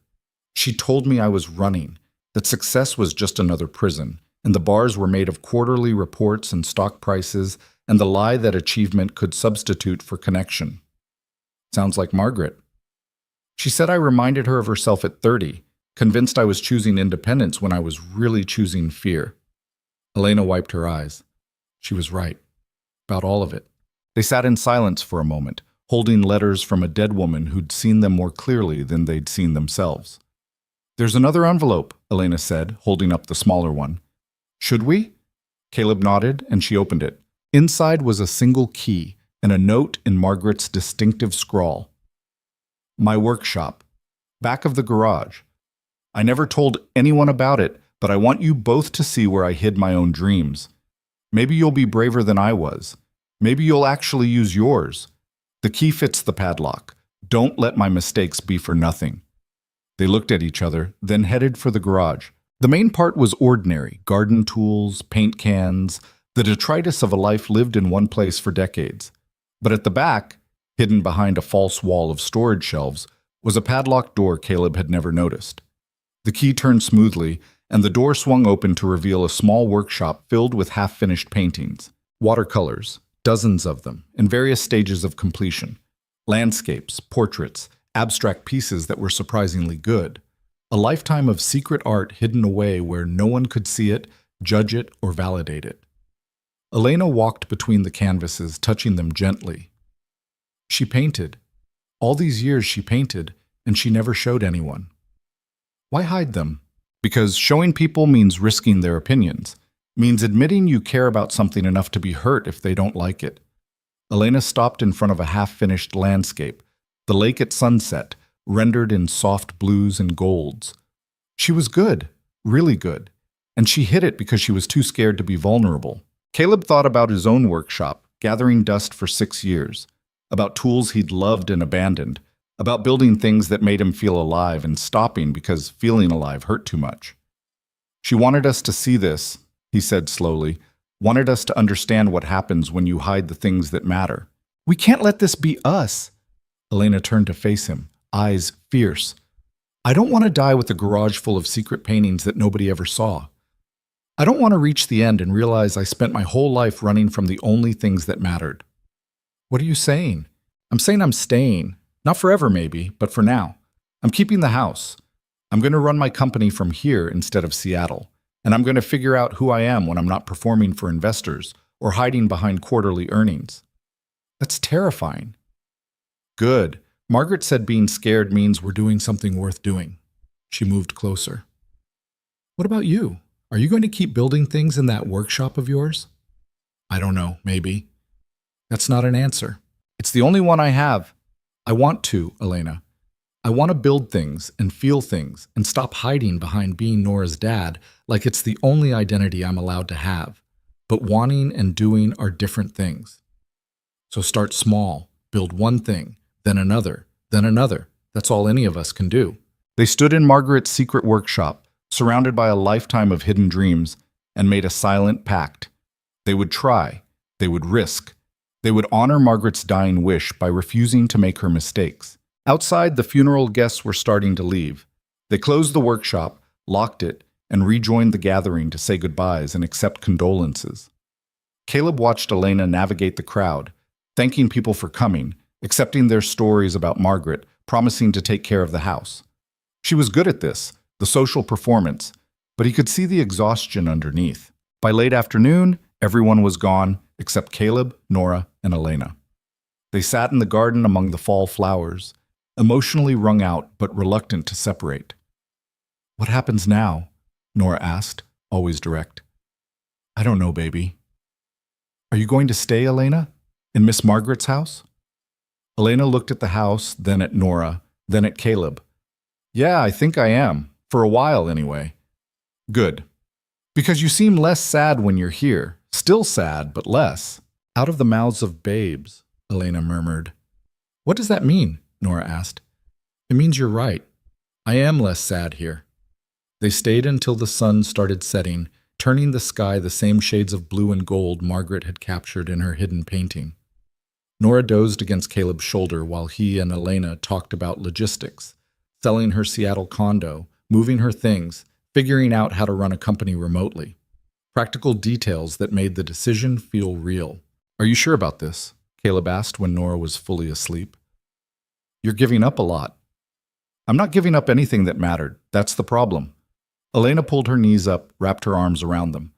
She told me I was running, that success was just another prison, and the bars were made of quarterly reports and stock prices, and the lie that achievement could substitute for connection. Sounds like Margaret. She said I reminded her of herself at 30, convinced I was choosing independence when I was really choosing fear. Elena wiped her eyes. She was right. About all of it. They sat in silence for a moment, holding letters from a dead woman who'd seen them more clearly than they'd seen themselves. There's another envelope, Elena said, holding up the smaller one. Should we? Caleb nodded, and she opened it. Inside was a single key and a note in Margaret's distinctive scrawl. My workshop. Back of the garage. I never told anyone about it, but I want you both to see where I hid my own dreams. Maybe you'll be braver than I was. Maybe you'll actually use yours. The key fits the padlock. Don't let my mistakes be for nothing. They looked at each other, then headed for the garage. The main part was ordinary: garden tools, paint cans, the detritus of a life lived in one place for decades. But at the back, hidden behind a false wall of storage shelves, was a padlocked door Caleb had never noticed. The key turned smoothly, and the door swung open to reveal a small workshop filled with half-finished paintings, watercolors, dozens of them, in various stages of completion, landscapes, portraits, abstract pieces that were surprisingly good, a lifetime of secret art hidden away where no one could see it, judge it, or validate it. Elena walked between the canvases, touching them gently. She painted. All these years she painted, and she never showed anyone. Why hide them? Because showing people means risking their opinions, means admitting you care about something enough to be hurt if they don't like it. Elena stopped in front of a half-finished landscape, the lake at sunset, rendered in soft blues and golds. She was good, really good, and she hid it because she was too scared to be vulnerable. Caleb thought about his own workshop, gathering dust for 6 years, about tools he'd loved and abandoned, about building things that made him feel alive and stopping because feeling alive hurt too much. She wanted us to see this, he said slowly, wanted us to understand what happens when you hide the things that matter. We can't let this be us. Elena turned to face him, eyes fierce. I don't want to die with a garage full of secret paintings that nobody ever saw. I don't want to reach the end and realize I spent my whole life running from the only things that mattered. What are you saying? I'm saying I'm staying. Not forever, maybe, but for now. I'm keeping the house. I'm going to run my company from here instead of Seattle. And I'm going to figure out who I am when I'm not performing for investors or hiding behind quarterly earnings. That's terrifying. Good. Margaret said being scared means we're doing something worth doing. She moved closer. What about you? Are you going to keep building things in that workshop of yours? I don't know, maybe. That's not an answer. It's the only one I have. I want to, Elena. I want to build things and feel things and stop hiding behind being Nora's dad like it's the only identity I'm allowed to have. But wanting and doing are different things. So start small, build one thing, then another, then another. That's all any of us can do. They stood in Margaret's secret workshop, surrounded by a lifetime of hidden dreams, and made a silent pact. They would try. They would risk. They would honor Margaret's dying wish by refusing to make her mistakes. Outside, the funeral guests were starting to leave. They closed the workshop, locked it, and rejoined the gathering to say goodbyes and accept condolences. Caleb watched Elena navigate the crowd, thanking people for coming, accepting their stories about Margaret, promising to take care of the house. She was good at this, the social performance, but he could see the exhaustion underneath. By late afternoon, everyone was gone except Caleb, Nora, and Elena. They sat in the garden among the fall flowers, emotionally wrung out but reluctant to separate. What happens now? Nora asked, always direct. I don't know, baby. Are you going to stay, Elena? In Miss Margaret's house? Elena looked at the house, then at Nora, then at Caleb. Yeah, I think I am. For a while, anyway. Good. Because you seem less sad when you're here. Still sad, but less. Out of the mouths of babes, Elena murmured. What does that mean? Nora asked. It means you're right. I am less sad here. They stayed until the sun started setting, turning the sky the same shades of blue and gold Margaret had captured in her hidden painting. Nora dozed against Caleb's shoulder while he and Elena talked about logistics, selling her Seattle condo, moving her things, figuring out how to run a company remotely. Practical details that made the decision feel real. "Are you sure about this?" Caleb asked when Nora was fully asleep. "You're giving up a lot." "I'm not giving up anything that mattered. That's the problem." Elena pulled her knees up, wrapped her arms around them.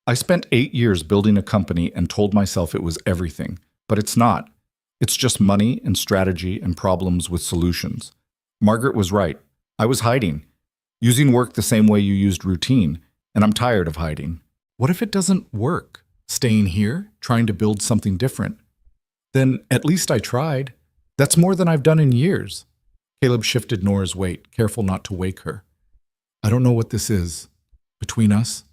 "I spent 8 years building a company and told myself it was everything, but it's not. It's just money and strategy and problems with solutions. Margaret was right. I was hiding, using work the same way you used routine, and I'm tired of hiding. What if it doesn't work? Staying here, trying to build something different? Then at least I tried. That's more than I've done in years." Caleb shifted Nora's weight, careful not to wake her. "I don't know what this is between us.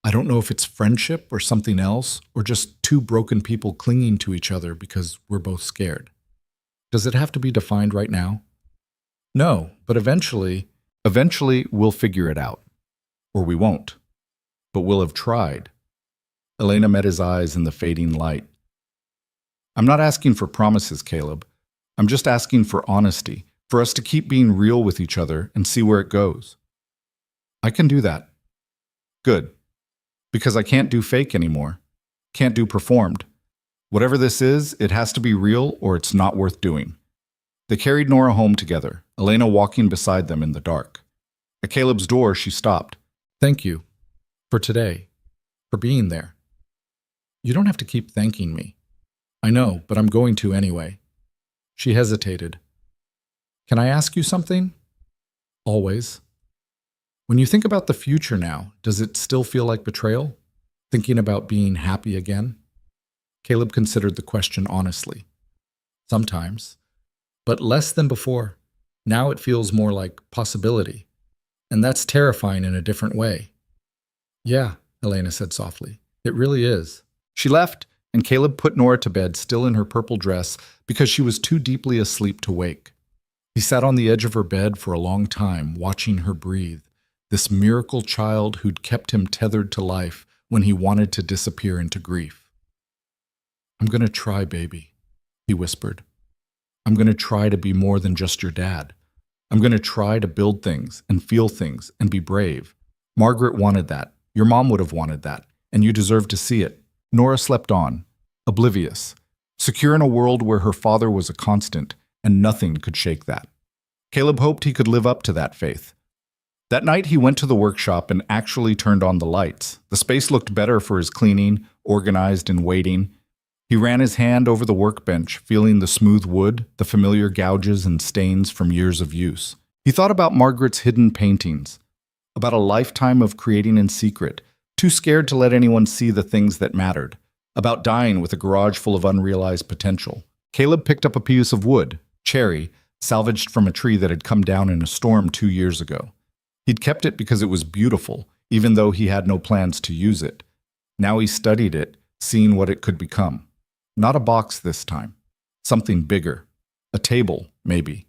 I don't know if it's friendship or something else, or just two broken people clinging to each other because we're both scared. Does it have to be defined right now?" "No, but eventually we'll figure it out. Or we won't. But we'll have tried." Elena met his eyes in the fading light. "I'm not asking for promises, Caleb. I'm just asking for honesty, for us to keep being real with each other and see where it goes." "I can do that." "Good. Because I can't do fake anymore. Can't do performed. Whatever this is, it has to be real or it's not worth doing." They carried Nora home together, Elena walking beside them in the dark. At Caleb's door, she stopped. "Thank you. For today. For being there." "You don't have to keep thanking me." "I know, but I'm going to anyway." She hesitated. "Can I ask you something?" "Always." "When you think about the future now, does it still feel like betrayal? Thinking about being happy again?" Caleb considered the question honestly. "Sometimes. But less than before. Now it feels more like possibility. And that's terrifying in a different way." "Yeah," Elena said softly. "It really is." She left, and Caleb put Nora to bed still in her purple dress because she was too deeply asleep to wake. He sat on the edge of her bed for a long time, watching her breathe, this miracle child who'd kept him tethered to life when he wanted to disappear into grief. "I'm going to try, baby," he whispered. "I'm going to try to be more than just your dad. I'm going to try to build things and feel things and be brave. Margaret wanted that. Your mom would have wanted that, and you deserve to see it." Nora slept on, oblivious, secure in a world where her father was a constant, and nothing could shake that. Caleb hoped he could live up to that faith. That night he went to the workshop and actually turned on the lights. The space looked better for his cleaning, organized and waiting. He ran his hand over the workbench, feeling the smooth wood, the familiar gouges and stains from years of use. He thought about Margaret's hidden paintings, about a lifetime of creating in secret, too scared to let anyone see the things that mattered, about dying with a garage full of unrealized potential. Caleb picked up a piece of wood, cherry, salvaged from a tree that had come down in a storm 2 years ago. He'd kept it because it was beautiful, even though he had no plans to use it. Now he studied it, seeing what it could become. Not a box this time. Something bigger. A table, maybe.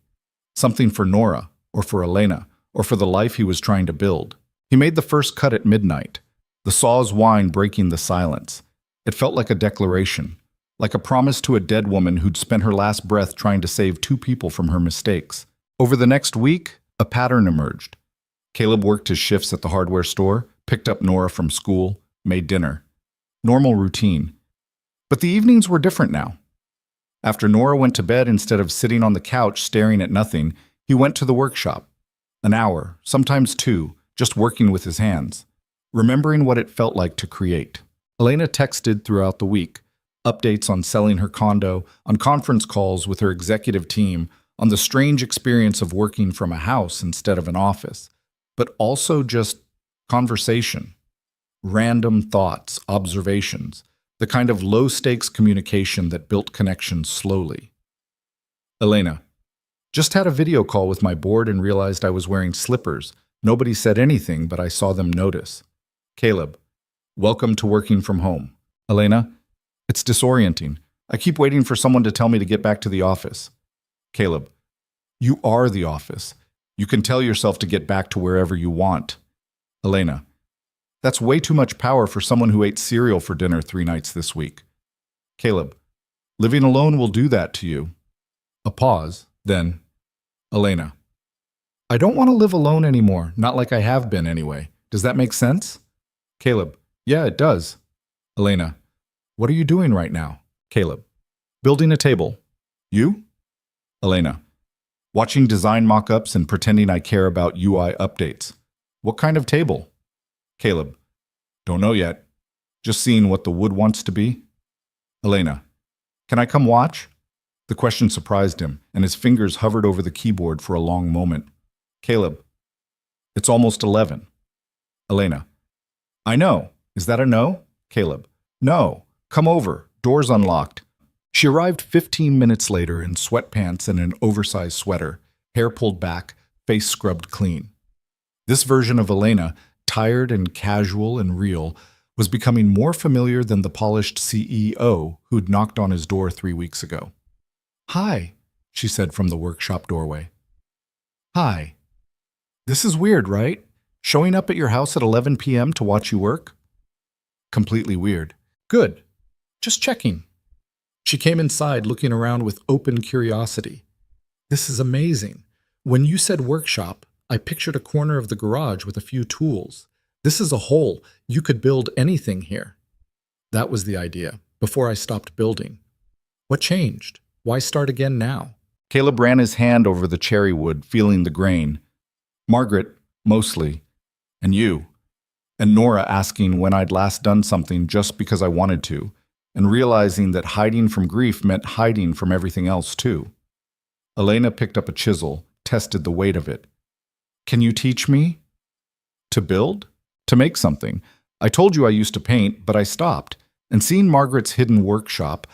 Something for Nora, or for Elena, or for the life he was trying to build. He made the first cut at midnight, the saw's whine breaking the silence. It felt like a declaration, like a promise to a dead woman who'd spent her last breath trying to save 2 people from her mistakes. Over the next week, a pattern emerged. Caleb worked his shifts at the hardware store, picked up Nora from school, made dinner. Normal routine. But the evenings were different now. After Nora went to bed, instead of sitting on the couch staring at nothing, he went to the workshop. An hour, sometimes 2, just working with his hands, remembering what it felt like to create. Elena texted throughout the week, updates on selling her condo, on conference calls with her executive team, on the strange experience of working from a house instead of an office, but also just conversation, random thoughts, observations, the kind of low-stakes communication that built connections slowly. Elena: "Just had a video call with my board and realized I was wearing slippers. Nobody said anything, but I saw them notice." Caleb: "Welcome to working from home." Elena: "It's disorienting. I keep waiting for someone to tell me to get back to the office." Caleb: "You are the office. You can tell yourself to get back to wherever you want. Elena, that's way too much power for someone who ate cereal for dinner 3 nights this week. Caleb, living alone will do that to you. A pause, then, Elena, I don't want to live alone anymore, not like I have been anyway. Does that make sense? Caleb, yeah, it does. Elena, what are you doing right now? Caleb, building a table. You? Elena, watching design mock-ups and pretending I care about UI updates. What kind of table? Caleb, don't know yet. Just seeing what the wood wants to be. Elena, can I come watch? The question surprised him, and his fingers hovered over the keyboard for a long moment. Caleb, it's almost 11. Elena, I know. Is that a no? Caleb, no. Come over. Door's unlocked. She arrived 15 minutes later in sweatpants and an oversized sweater, hair pulled back, face scrubbed clean. This version of Elena, tired and casual and real, was becoming more familiar than the polished CEO who'd knocked on his door 3 weeks ago. Hi, she said from the workshop doorway. Hi. This is weird, right? Showing up at your house at 11 p.m. to watch you work? Completely weird. Good. Just checking. She came inside looking around with open curiosity. This is amazing. When you said workshop, I pictured a corner of the garage with a few tools. This is a hole. You could build anything here. That was the idea, before I stopped building. What changed? Why start again now? Caleb ran his hand over the cherry wood, feeling the grain. Margaret, mostly. And you. And Nora asking when I'd last done something just because I wanted to, and realizing that hiding from grief meant hiding from everything else too. Elena picked up a chisel, tested the weight of it. Can you teach me? To build? To make something. I told you I used to paint, but I stopped. And seeing Margaret's hidden workshop,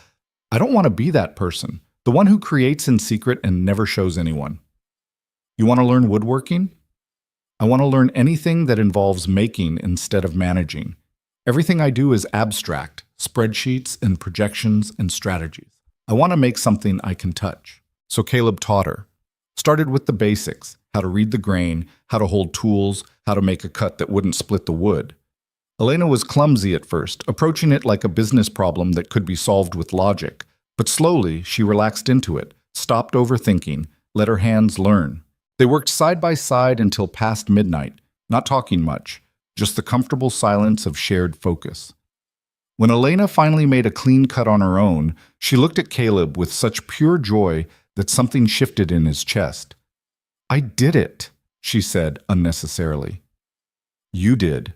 I don't want to be that person, the one who creates in secret and never shows anyone. You want to learn woodworking? I want to learn anything that involves making instead of managing. Everything I do is abstract, spreadsheets and projections and strategies. I want to make something I can touch. So Caleb taught her. Started with the basics, how to read the grain, how to hold tools, how to make a cut that wouldn't split the wood. Elena was clumsy at first, approaching it like a business problem that could be solved with logic. But slowly, she relaxed into it, stopped overthinking, let her hands learn. They worked side by side until past midnight, not talking much, just the comfortable silence of shared focus. When Elena finally made a clean cut on her own, she looked at Caleb with such pure joy that something shifted in his chest. I did it, she said unnecessarily. You did.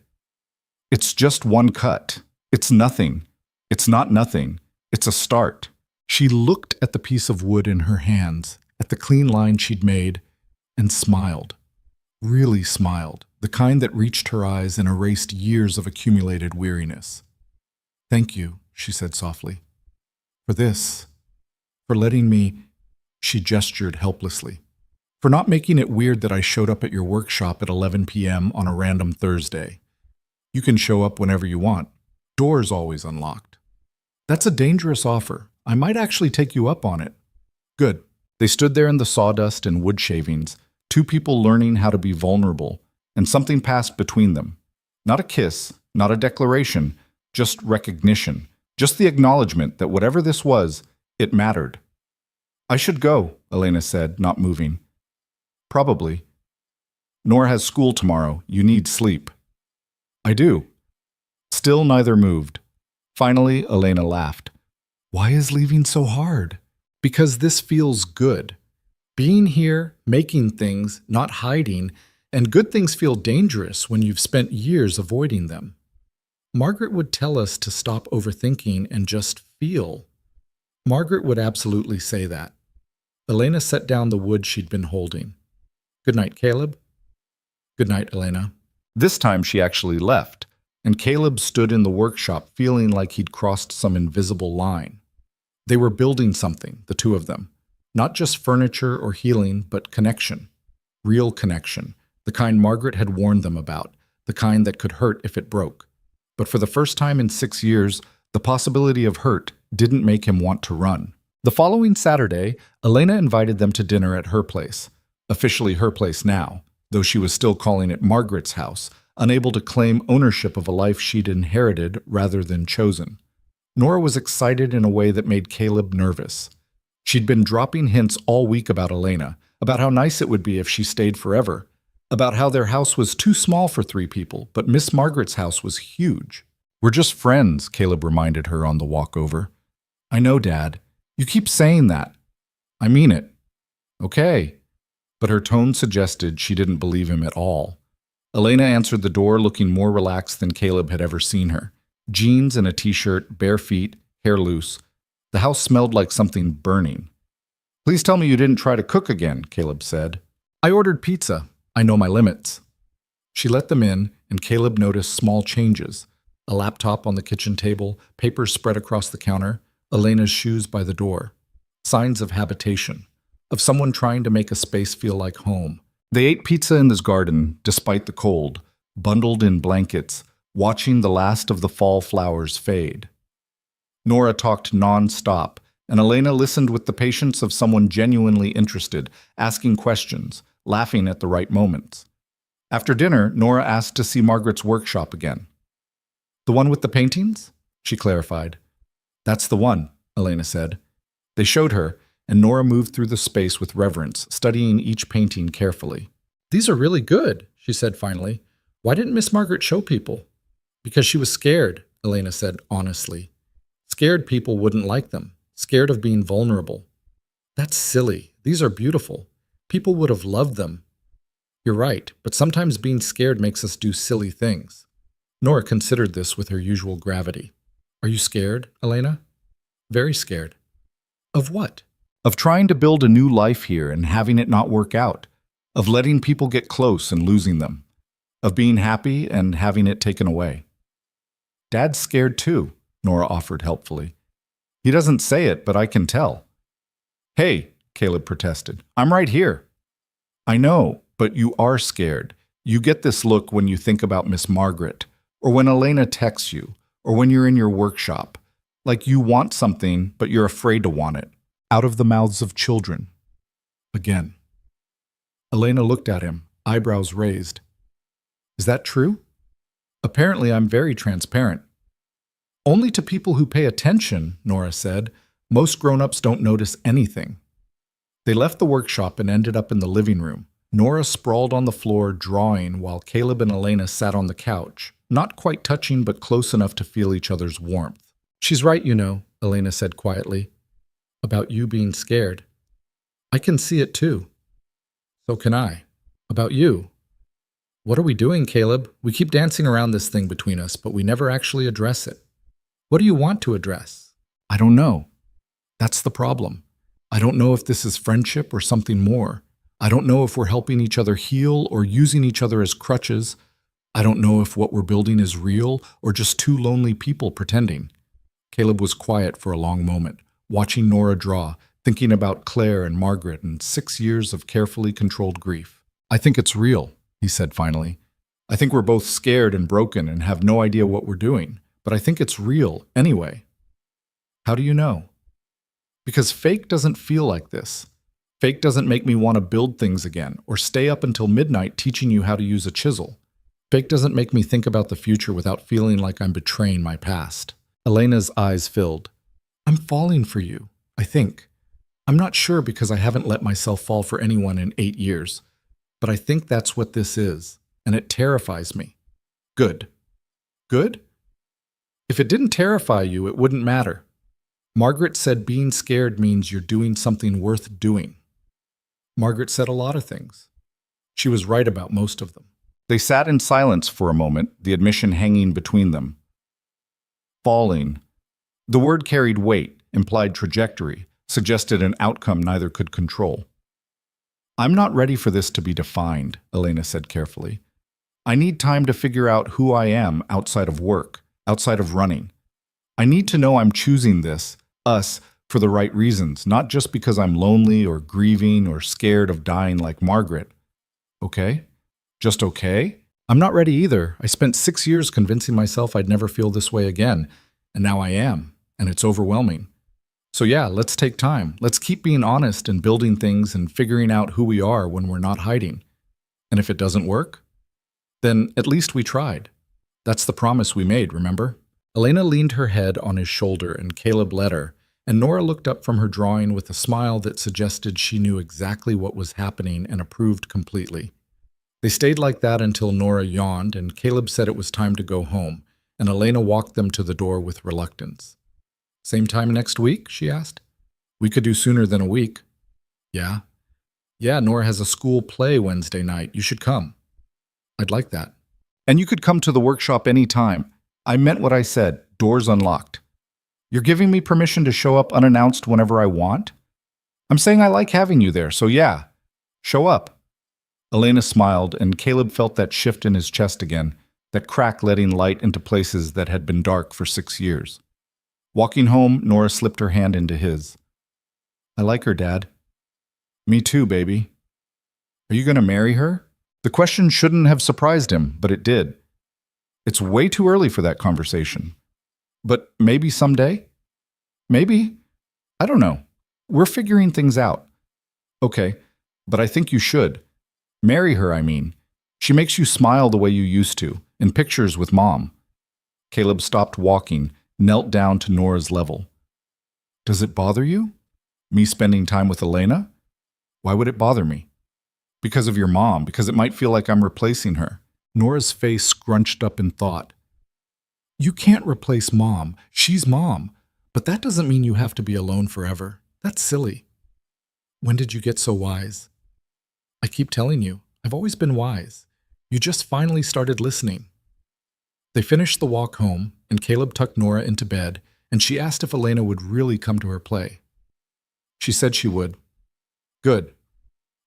It's just one cut. It's nothing. It's not nothing. It's a start. She looked at the piece of wood in her hands, at the clean line she'd made, and smiled. Really smiled, the kind that reached her eyes and erased years of accumulated weariness. Thank you, she said softly. For this. For letting me, she gestured helplessly. For not making it weird that I showed up at your workshop at 11 p.m. on a random Thursday. You can show up whenever you want. Door's always unlocked. That's a dangerous offer. I might actually take you up on it. Good. They stood there in the sawdust and wood shavings, two people learning how to be vulnerable, and something passed between them. Not a kiss, not a declaration, just recognition, just the acknowledgement that whatever this was, it mattered. I should go, Elena said, not moving. Probably. Nora has school tomorrow. You need sleep. I do. Still neither moved. Finally, Elena laughed. Why is leaving so hard? Because this feels good. Being here, making things, not hiding, and good things feel dangerous when you've spent years avoiding them. Margaret would tell us to stop overthinking and just feel. Margaret would absolutely say that. Elena set down the wood she'd been holding. Good night, Caleb. Good night, Elena. This time she actually left, and Caleb stood in the workshop feeling like he'd crossed some invisible line. They were building something, the two of them. Not just furniture or healing, but connection. Real connection. The kind Margaret had warned them about. The kind that could hurt if it broke. But for the first time in 6 years, the possibility of hurt didn't make him want to run. The following Saturday, Elena invited them to dinner at her place. Officially her place now, though she was still calling it Margaret's house, unable to claim ownership of a life she'd inherited rather than chosen. Nora was excited in a way that made Caleb nervous. She'd been dropping hints all week about Elena, about how nice it would be if she stayed forever, about how their house was too small for 3 people, but Miss Margaret's house was huge. "We're just friends," Caleb reminded her on the walk over. "I know, Dad. You keep saying that." "I mean it." "Okay." But her tone suggested she didn't believe him at all. Elena answered the door looking more relaxed than Caleb had ever seen her. Jeans and a t-shirt, bare feet, hair loose. The house smelled like something burning. "Please tell me you didn't try to cook again," Caleb said. "I ordered pizza. I know my limits." She let them in, and Caleb noticed small changes. A laptop on the kitchen table, papers spread across the counter, Elena's shoes by the door. Signs of habitation, of someone trying to make a space feel like home. They ate pizza in this garden, despite the cold, bundled in blankets, watching the last of the fall flowers fade. Nora talked non-stop, and Elena listened with the patience of someone genuinely interested, asking questions, laughing at the right moments. After dinner, Nora asked to see Margaret's workshop again. "The one with the paintings?" she clarified. "That's the one," Elena said. They showed her, and Nora moved through the space with reverence, studying each painting carefully. "These are really good," she said finally. "Why didn't Miss Margaret show people?" "Because she was scared," Elena said honestly. "Scared people wouldn't like them, scared of being vulnerable." "That's silly. These are beautiful. People would have loved them." "You're right, but sometimes being scared makes us do silly things." Nora considered this with her usual gravity. "Are you scared, Elena?" "Very scared." "Of what?" "Of trying to build a new life here and having it not work out. Of letting people get close and losing them. Of being happy and having it taken away." "Dad's scared too," Nora offered helpfully. "He doesn't say it, but I can tell." "Hey," Caleb protested, "I'm right here." "I know, but you are scared. You get this look when you think about Miss Margaret, or when Elena texts you, or when you're in your workshop. Like you want something, but you're afraid to want it. Out of the mouths of children." Again. Elena looked at him, eyebrows raised. "Is that true?" "Apparently I'm very transparent." "Only to people who pay attention," Nora said. "Most grown-ups don't notice anything." They left the workshop and ended up in the living room. Nora sprawled on the floor drawing while Caleb and Elena sat on the couch, not quite touching but close enough to feel each other's warmth. "She's right, you know," Elena said quietly, "about you being scared. I can see it too." "So can I. About you." "What are we doing, Caleb? We keep dancing around this thing between us, but we never actually address it." "What do you want to address?" "I don't know. That's the problem. I don't know if this is friendship or something more. I don't know if we're helping each other heal or using each other as crutches. I don't know if what we're building is real or just two lonely people pretending." Caleb was quiet for a long moment, watching Nora draw, thinking about Claire and Margaret and 6 years of carefully controlled grief. "I think it's real," he said finally. "I think we're both scared and broken and have no idea what we're doing, but I think it's real anyway." "How do you know?" "Because fake doesn't feel like this. Fake doesn't make me want to build things again or stay up until midnight teaching you how to use a chisel. Fake doesn't make me think about the future without feeling like I'm betraying my past." Elena's eyes filled. "I'm falling for you, I think. I'm not sure because I haven't let myself fall for anyone in 8 years. But I think that's what this is, and it terrifies me." "Good." "Good? If it didn't terrify you, it wouldn't matter. Margaret said being scared means you're doing something worth doing." Margaret said a lot of things. She was right about most of them. They sat in silence for a moment, the admission hanging between them. Falling. The word carried weight, implied trajectory, suggested an outcome neither could control. "I'm not ready for this to be defined," Elena said carefully. "I need time to figure out who I am outside of work, outside of running. I need to know I'm choosing this, us, for the right reasons, not just because I'm lonely or grieving or scared of dying like Margaret." "Okay? Just okay?" "I'm not ready either. I spent 6 years convincing myself I'd never feel this way again, and now I am, and it's overwhelming. So yeah, let's take time. Let's keep being honest and building things and figuring out who we are when we're not hiding. And if it doesn't work, then at least we tried. That's the promise we made, remember? Elena leaned her head on his shoulder and Caleb led her, and Nora looked up from her drawing with a smile that suggested she knew exactly what was happening and approved completely. They stayed like that until Nora yawned and Caleb said it was time to go home, and Elena walked them to the door with reluctance. Same time next week? She asked. We could do sooner than a week. Yeah. Yeah, Nora has a school play Wednesday night. You should come. I'd like that. And you could come to the workshop any time. I meant what I said. Doors unlocked. You're giving me permission to show up unannounced whenever I want? I'm saying I like having you there, so yeah. Show up. Elena smiled, and Caleb felt that shift in his chest again, that crack letting light into places that had been dark for 6 years. Walking home, Nora slipped her hand into his. I like her, Dad. Me too, baby. Are you going to marry her? The question shouldn't have surprised him, but it did. It's way too early for that conversation. But maybe someday? Maybe. I don't know. We're figuring things out. Okay, but I think you should. Marry her, I mean. She makes you smile the way you used to, in pictures with Mom. Caleb stopped walking, knelt down to Nora's level. Does it bother you? Me spending time with Elena? Why would it bother me? Because of your mom, because it might feel like I'm replacing her. Nora's face scrunched up in thought. You can't replace Mom. She's Mom. But that doesn't mean you have to be alone forever. That's silly. When did you get so wise? I keep telling you, I've always been wise. You just finally started listening. They finished the walk home, and Caleb tucked Nora into bed, and she asked if Elena would really come to her play. She said she would. Good.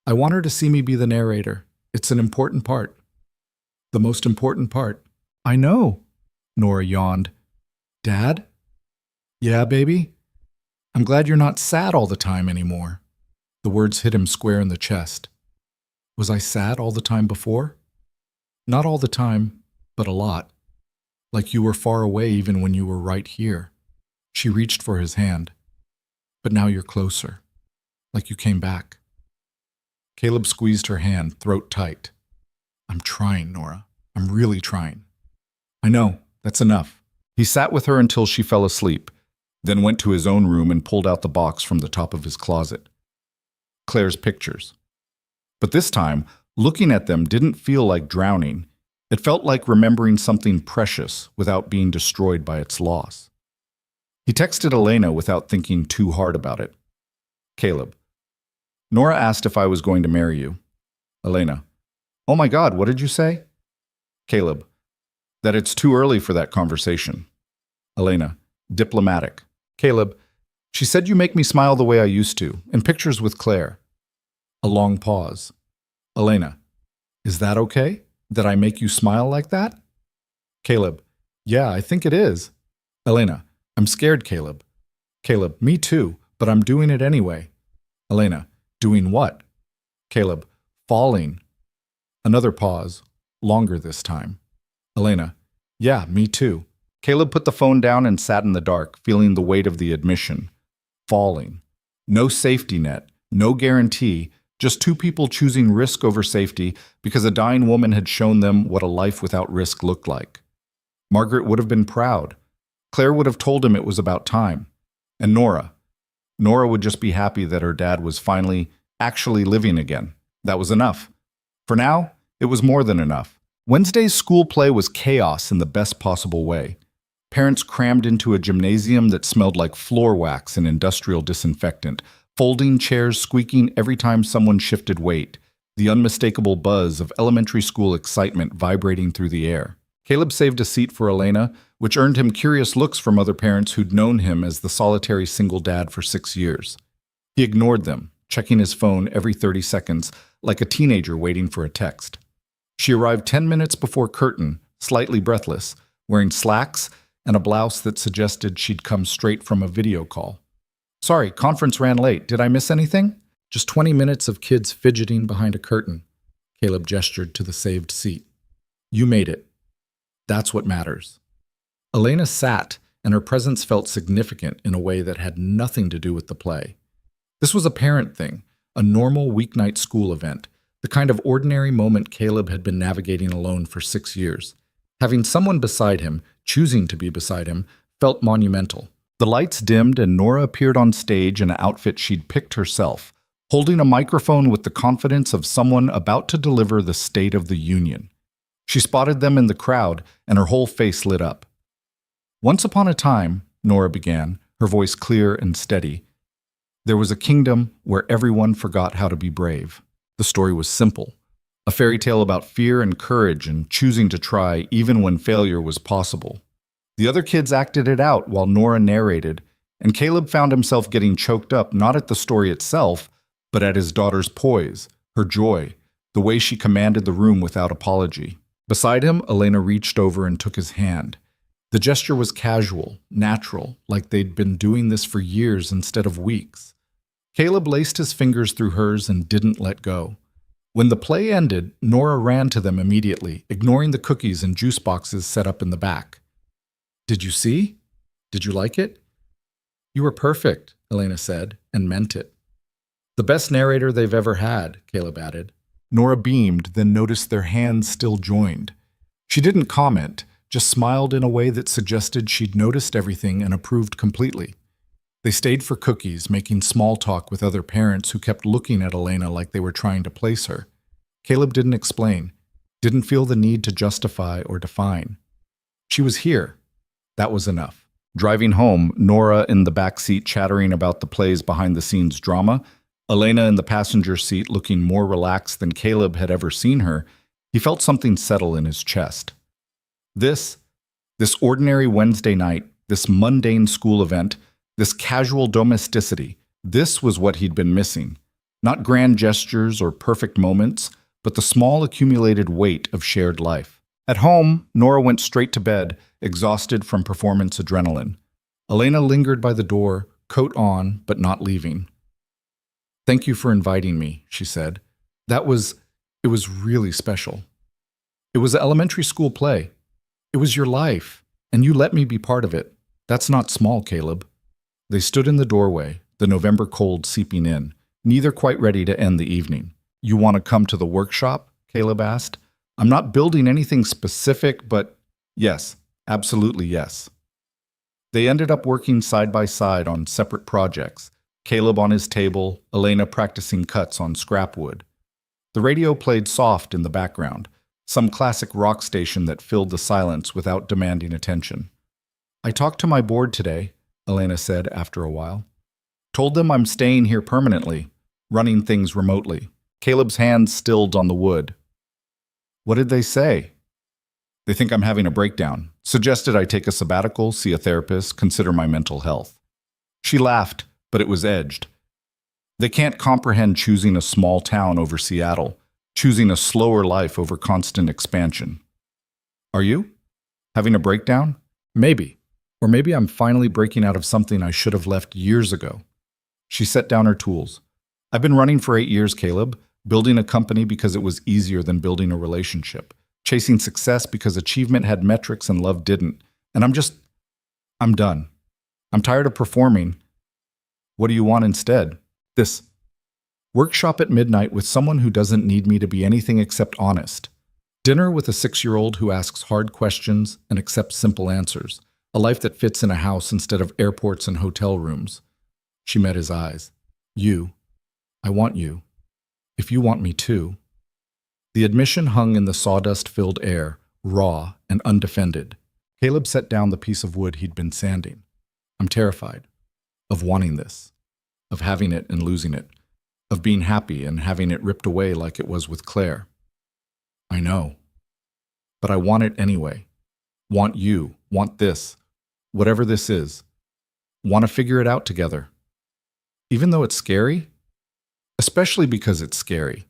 I want her to see me be the narrator. It's an important part. The most important part. I know, Nora yawned. Dad? Yeah, baby? I'm glad you're not sad all the time anymore. The words hit him square in the chest. Was I sad all the time before? Not all the time, but a lot. Like you were far away even when you were right here. She reached for his hand. But now you're closer. Like you came back. Caleb squeezed her hand, throat tight. I'm trying, Nora. I'm really trying. I know, that's enough. He sat with her until she fell asleep, then went to his own room and pulled out the box from the top of his closet. Claire's pictures. But this time, looking at them didn't feel like drowning. It felt like remembering something precious without being destroyed by its loss. He texted Elena without thinking too hard about it. Caleb. Nora asked if I was going to marry you. Elena. Oh my God, what did you say? Caleb. That it's too early for that conversation. Elena. Diplomatic. Caleb. She said you make me smile the way I used to, in pictures with Claire. A long pause. Elena. Is that okay? That I make you smile like that? Caleb. Yeah, I think it is. Elena. I'm scared, Caleb. Caleb. Me too, but I'm doing it anyway. Elena. Doing what? Caleb. Falling. Another pause, longer this time. Elena. Yeah, me too. Caleb put the phone down and sat in the dark, feeling the weight of the admission. Falling. No safety net, no guarantee, just two people choosing risk over safety because a dying woman had shown them what a life without risk looked like. Margaret would have been proud. Claire would have told him it was about time. And Nora. Nora would just be happy that her dad was finally actually living again. That was enough. For now, it was more than enough. Wednesday's school play was chaos in the best possible way. Parents crammed into a gymnasium that smelled like floor wax and industrial disinfectant, folding chairs squeaking every time someone shifted weight, the unmistakable buzz of elementary school excitement vibrating through the air. Caleb saved a seat for Elena, which earned him curious looks from other parents who'd known him as the solitary single dad for 6 years. He ignored them, checking his phone every 30 seconds, like a teenager waiting for a text. She arrived 10 minutes before curtain, slightly breathless, wearing slacks and a blouse that suggested she'd come straight from a video call. Sorry, conference ran late. Did I miss anything? Just 20 minutes of kids fidgeting behind a curtain. Caleb gestured to the saved seat. You made it. That's what matters. Elena sat, and her presence felt significant in a way that had nothing to do with the play. This was a parent thing, a normal weeknight school event, the kind of ordinary moment Caleb had been navigating alone for 6 years. Having someone beside him, choosing to be beside him, felt monumental. The lights dimmed and Nora appeared on stage in an outfit she'd picked herself, holding a microphone with the confidence of someone about to deliver the State of the Union. She spotted them in the crowd, and her whole face lit up. "Once upon a time," Nora began, her voice clear and steady, "there was a kingdom where everyone forgot how to be brave." The story was simple, a fairy tale about fear and courage and choosing to try even when failure was possible. The other kids acted it out while Nora narrated, and Caleb found himself getting choked up not at the story itself, but at his daughter's poise, her joy, the way she commanded the room without apology. Beside him, Elena reached over and took his hand. The gesture was casual, natural, like they'd been doing this for years instead of weeks. Caleb laced his fingers through hers and didn't let go. When the play ended, Nora ran to them immediately, ignoring the cookies and juice boxes set up in the back. "Did you see? Did you like it?" "You were perfect," Elena said, and meant it. "The best narrator they've ever had," Caleb added. Nora beamed, then noticed their hands still joined. She didn't comment, just smiled in a way that suggested she'd noticed everything and approved completely. They stayed for cookies, making small talk with other parents who kept looking at Elena like they were trying to place her. Caleb didn't explain, didn't feel the need to justify or define. She was here. That was enough. Driving home, Nora in the back seat chattering about the play's behind-the-scenes drama, Elena in the passenger seat looking more relaxed than Caleb had ever seen her, he felt something settle in his chest. This ordinary Wednesday night, this mundane school event, this casual domesticity, this was what he'd been missing. Not grand gestures or perfect moments, but the small accumulated weight of shared life. At home, Nora went straight to bed, exhausted from performance adrenaline. Elena lingered by the door, coat on, but not leaving. "Thank you for inviting me," she said. It was really special. It was an elementary school play. It was your life, and you let me be part of it. That's not small, Caleb." They stood in the doorway, the November cold seeping in, neither quite ready to end the evening. "You want to come to the workshop?" Caleb asked. "I'm not building anything specific, but yes, absolutely yes." They ended up working side by side on separate projects, Caleb on his table, Elena practicing cuts on scrap wood. The radio played soft in the background, some classic rock station that filled the silence without demanding attention. "I talked to my board today," Elena said after a while. "Told them I'm staying here permanently, running things remotely." Caleb's hands stilled on the wood. "What did they say?" "They think I'm having a breakdown. Suggested I take a sabbatical, see a therapist, consider my mental health." She laughed, but it was edged. "They can't comprehend choosing a small town over Seattle, choosing a slower life over constant expansion." "Are you? Having a breakdown?" "Maybe. Or maybe I'm finally breaking out of something I should have left years ago." She set down her tools. "I've been running for 8 years, Caleb, building a company because it was easier than building a relationship, chasing success because achievement had metrics and love didn't. And I'm done. I'm tired of performing. What do you want instead?" "This. Workshop at midnight with someone who doesn't need me to be anything except honest. Dinner with a 6-year-old who asks hard questions and accepts simple answers. A life that fits in a house instead of airports and hotel rooms." She met his eyes. "You. I want you. If you want me too." The admission hung in the sawdust-filled air, raw and undefended. Caleb set down the piece of wood he'd been sanding. "I'm terrified. Of wanting this. Of having it and losing it. Of being happy and having it ripped away like it was with Claire." "I know. But I want it anyway. Want you. Want this. Whatever this is. Want to figure it out together. Even though it's scary? Especially because it's scary.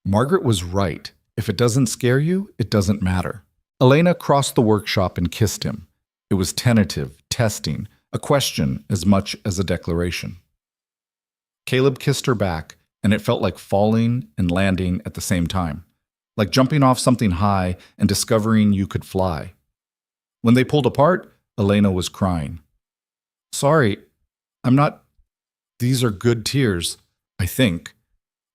Margaret was right. If it doesn't scare you, it doesn't matter." Elena crossed the workshop and kissed him. It was tentative, testing, a question as much as a declaration. Caleb kissed her back, and it felt like falling and landing at the same time, like jumping off something high and discovering you could fly. When they pulled apart, Elena was crying. Sorry, I'm not. These are good tears, I think.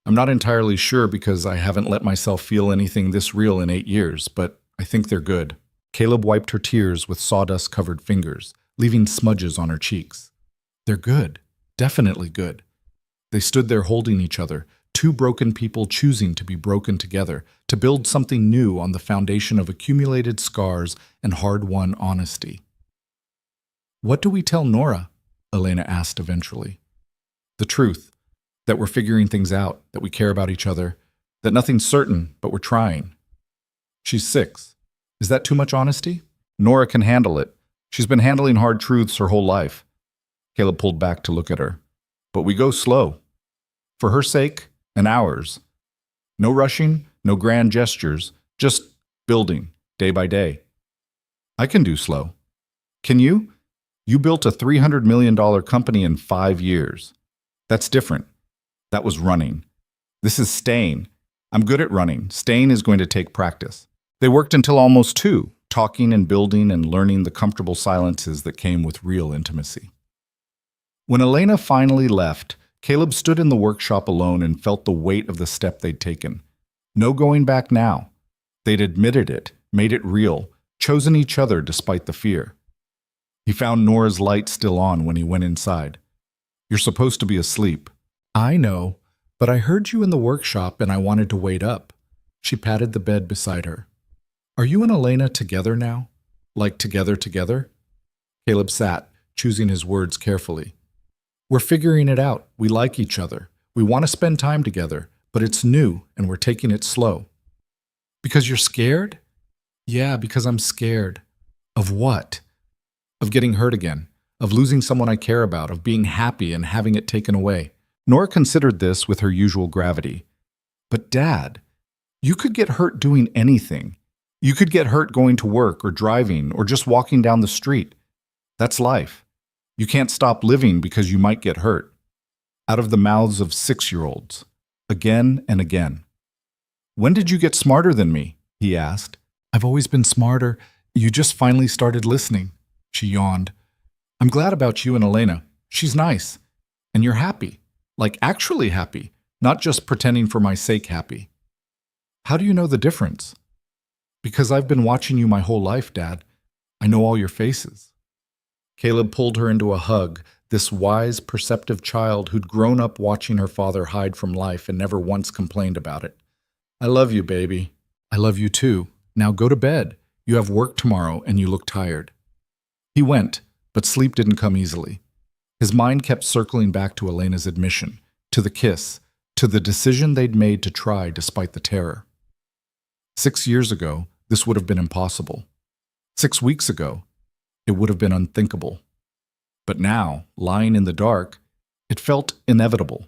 I'm not entirely sure because I haven't let myself feel anything this real in 8 years, but I think they're good. Caleb wiped her tears with sawdust-covered fingers, leaving smudges on her cheeks. They're good. Definitely good. They stood there holding each other, two broken people choosing to be broken together, to build something new on the foundation of accumulated scars and hard-won honesty. What do we tell Nora? Elena asked eventually. The truth, that we're figuring things out, that we care about each other, that nothing's certain, but we're trying. She's 6. Is that too much honesty? Nora can handle it. She's been handling hard truths her whole life. Caleb pulled back to look at her. But we go slow. For her sake and ours. No rushing, no grand gestures, just building, day by day. I can do slow. Can you? You built a $300 million company in 5 years. That's different. That was running. This is staying. I'm good at running. Staying is going to take practice. They worked until almost 2, talking and building and learning the comfortable silences that came with real intimacy. When Elena finally left, Caleb stood in the workshop alone and felt the weight of the step they'd taken. No going back now. They'd admitted it, made it real, chosen each other despite the fear. He found Nora's light still on when he went inside. You're supposed to be asleep. I know, but I heard you in the workshop and I wanted to wait up. She patted the bed beside her. Are you and Elena together now? Like together? Caleb sat, choosing his words carefully. We're figuring it out. We like each other. We want to spend time together, but it's new and we're taking it slow. Because you're scared? Yeah, because I'm scared. Of what? Of getting hurt again. Of losing someone I care about. Of being happy and having it taken away. Nora considered this with her usual gravity. But Dad, you could get hurt doing anything. You could get hurt going to work or driving or just walking down the street. That's life. You can't stop living because you might get hurt. Out of the mouths of 6-year-olds. Again and again. When did you get smarter than me? He asked. I've always been smarter. You just finally started listening. She yawned. I'm glad about you and Elena. She's nice. And you're happy. Like actually happy. Not just pretending for my sake happy. How do you know the difference? Because I've been watching you my whole life, Dad. I know all your faces. Caleb pulled her into a hug, this wise, perceptive child who'd grown up watching her father hide from life and never once complained about it. I love you, baby. I love you too. Now go to bed. You have work tomorrow and you look tired. He went, but sleep didn't come easily. His mind kept circling back to Elena's admission, to the kiss, to the decision they'd made to try despite the terror. 6 years ago, this would have been impossible. 6 weeks ago, it would have been unthinkable. But now, lying in the dark, it felt inevitable.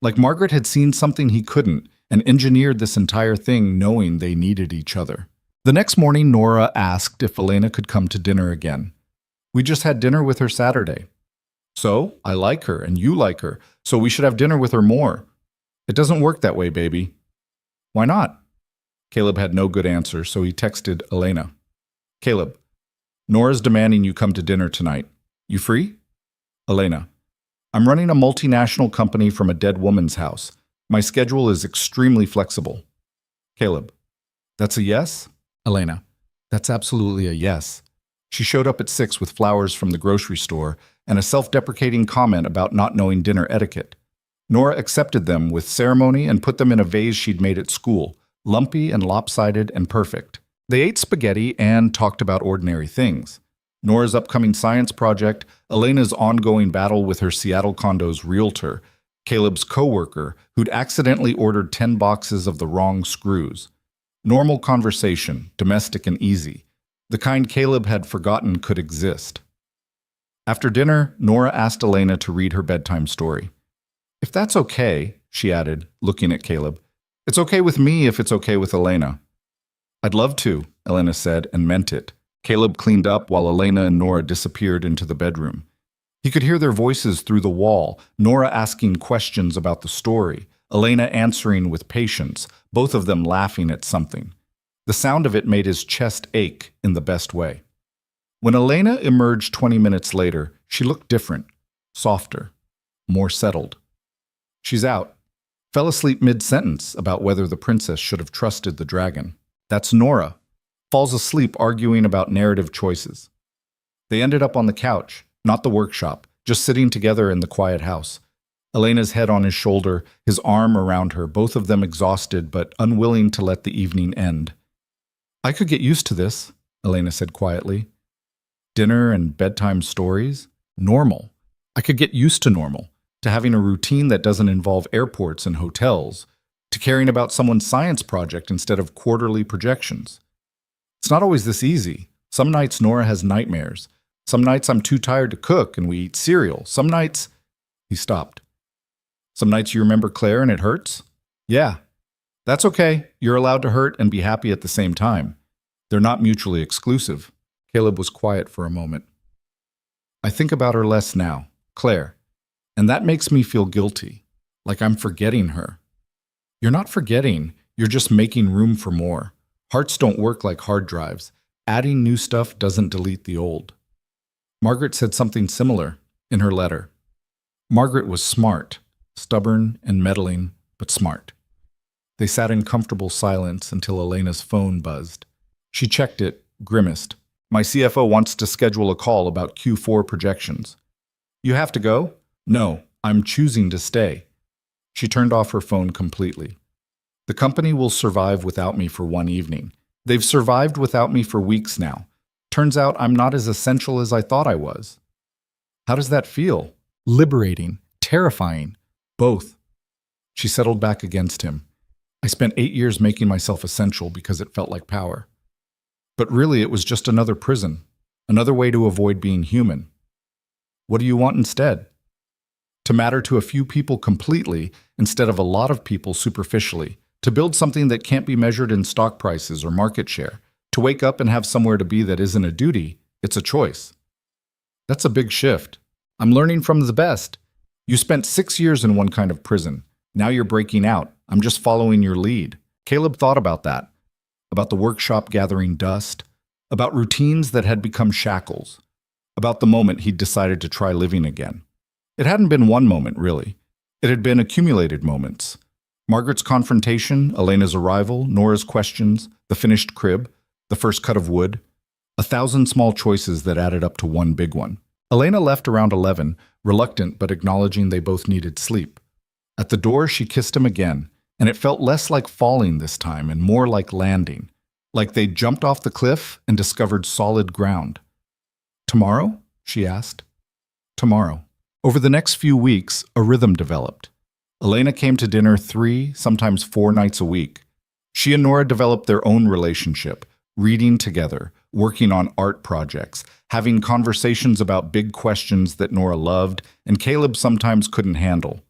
Like Margaret had seen something he couldn't and engineered this entire thing knowing they needed each other. The next morning, Nora asked if Elena could come to dinner again. We just had dinner with her Saturday. So, I like her and you like her, so we should have dinner with her more. It doesn't work that way, baby. Why not? Caleb had no good answer, so he texted Elena. Caleb, Nora's demanding you come to dinner tonight. You free? Elena, I'm running a multinational company from a dead woman's house. My schedule is extremely flexible. Caleb, that's a yes? Elena, that's absolutely a yes. She showed up at 6 with flowers from the grocery store and a self-deprecating comment about not knowing dinner etiquette. Nora accepted them with ceremony and put them in a vase she'd made at school, lumpy and lopsided and perfect. They ate spaghetti and talked about ordinary things. Nora's upcoming science project, Elena's ongoing battle with her Seattle condo's realtor, Caleb's coworker who'd accidentally ordered 10 boxes of the wrong screws. Normal conversation, domestic and easy, the kind Caleb had forgotten could exist. After dinner, Nora asked Elena to read her bedtime story. If that's okay, she added, looking at Caleb, it's okay with me if it's okay with Elena. I'd love to, Elena said, and meant it. Caleb cleaned up while Elena and Nora disappeared into the bedroom. He could hear their voices through the wall, Nora asking questions about the story, Elena answering with patience, both of them laughing at something. The sound of it made his chest ache in the best way. When Elena emerged 20 minutes later, she looked different, softer, more settled. She's out. Fell asleep mid-sentence about whether the princess should have trusted the dragon. That's Nora. Falls asleep arguing about narrative choices. They ended up on the couch, not the workshop, just sitting together in the quiet house. Elena's head on his shoulder, his arm around her, both of them exhausted but unwilling to let the evening end. I could get used to this, Elena said quietly. Dinner and bedtime stories? Normal. I could get used to normal, to having a routine that doesn't involve airports and hotels, to caring about someone's science project instead of quarterly projections. It's not always this easy. Some nights Nora has nightmares. Some nights I'm too tired to cook and we eat cereal. Some nights... He stopped. Some nights you remember Claire and it hurts? Yeah. That's okay. You're allowed to hurt and be happy at the same time. They're not mutually exclusive. Caleb was quiet for a moment. I think about her less now, Claire, and that makes me feel guilty, like I'm forgetting her. You're not forgetting, you're just making room for more. Hearts don't work like hard drives. Adding new stuff doesn't delete the old. Margaret said something similar in her letter. Margaret was smart, stubborn and meddling, but smart. They sat in comfortable silence until Elena's phone buzzed. She checked it, grimaced. My CFO wants to schedule a call about Q4 projections. You have to go? No, I'm choosing to stay. She turned off her phone completely. The company will survive without me for one evening. They've survived without me for weeks now. Turns out I'm not as essential as I thought I was. How does that feel? Liberating, terrifying, both. She settled back against him. I spent 8 years making myself essential because it felt like power. But really it was just another prison, another way to avoid being human. What do you want instead? To matter to a few people completely instead of a lot of people superficially, to build something that can't be measured in stock prices or market share, to wake up and have somewhere to be that isn't a duty, it's a choice. That's a big shift. I'm learning from the best. You spent 6 years in one kind of prison. Now you're breaking out. I'm just following your lead. Caleb thought about that, about the workshop gathering dust, about routines that had become shackles, about the moment he'd decided to try living again. It hadn't been one moment, really. It had been accumulated moments. Margaret's confrontation, Elena's arrival, Nora's questions, the finished crib, the first cut of wood, 1,000 small choices that added up to one big one. Elena left around 11, reluctant but acknowledging they both needed sleep. At the door, she kissed him again, and it felt less like falling this time and more like landing, like they'd jumped off the cliff and discovered solid ground. Tomorrow? She asked. Tomorrow. Over the next few weeks, a rhythm developed. Elena came to dinner 3, sometimes 4 nights a week. She and Nora developed their own relationship, reading together, working on art projects, having conversations about big questions that Nora loved and Caleb sometimes couldn't handle.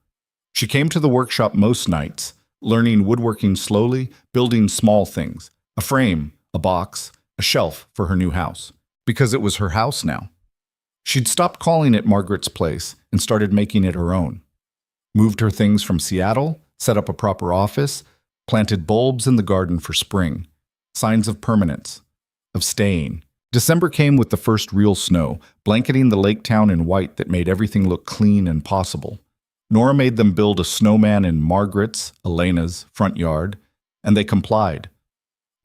She came to the workshop most nights, learning woodworking slowly, building small things, a frame, a box, a shelf for her new house, because it was her house now. She'd stopped calling it Margaret's place and started making it her own. Moved her things from Seattle, set up a proper office, planted bulbs in the garden for spring, signs of permanence, of staying. December came with the first real snow, blanketing the lake town in white that made everything look clean and possible. Nora made them build a snowman in Margaret's, Elena's, front yard, and they complied.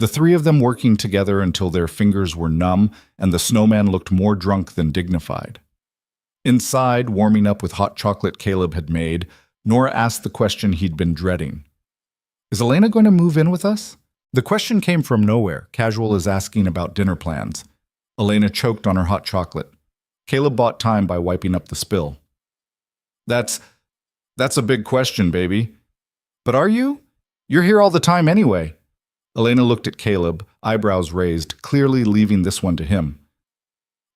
The 3 of them working together until their fingers were numb and the snowman looked more drunk than dignified. Inside, warming up with hot chocolate Caleb had made, Nora asked the question he'd been dreading. Is Elena going to move in with us? The question came from nowhere, casual as asking about dinner plans. Elena choked on her hot chocolate. Caleb bought time by wiping up the spill. That's a big question, baby. But are you? You're here all the time anyway. Elena looked at Caleb, eyebrows raised, clearly leaving this one to him.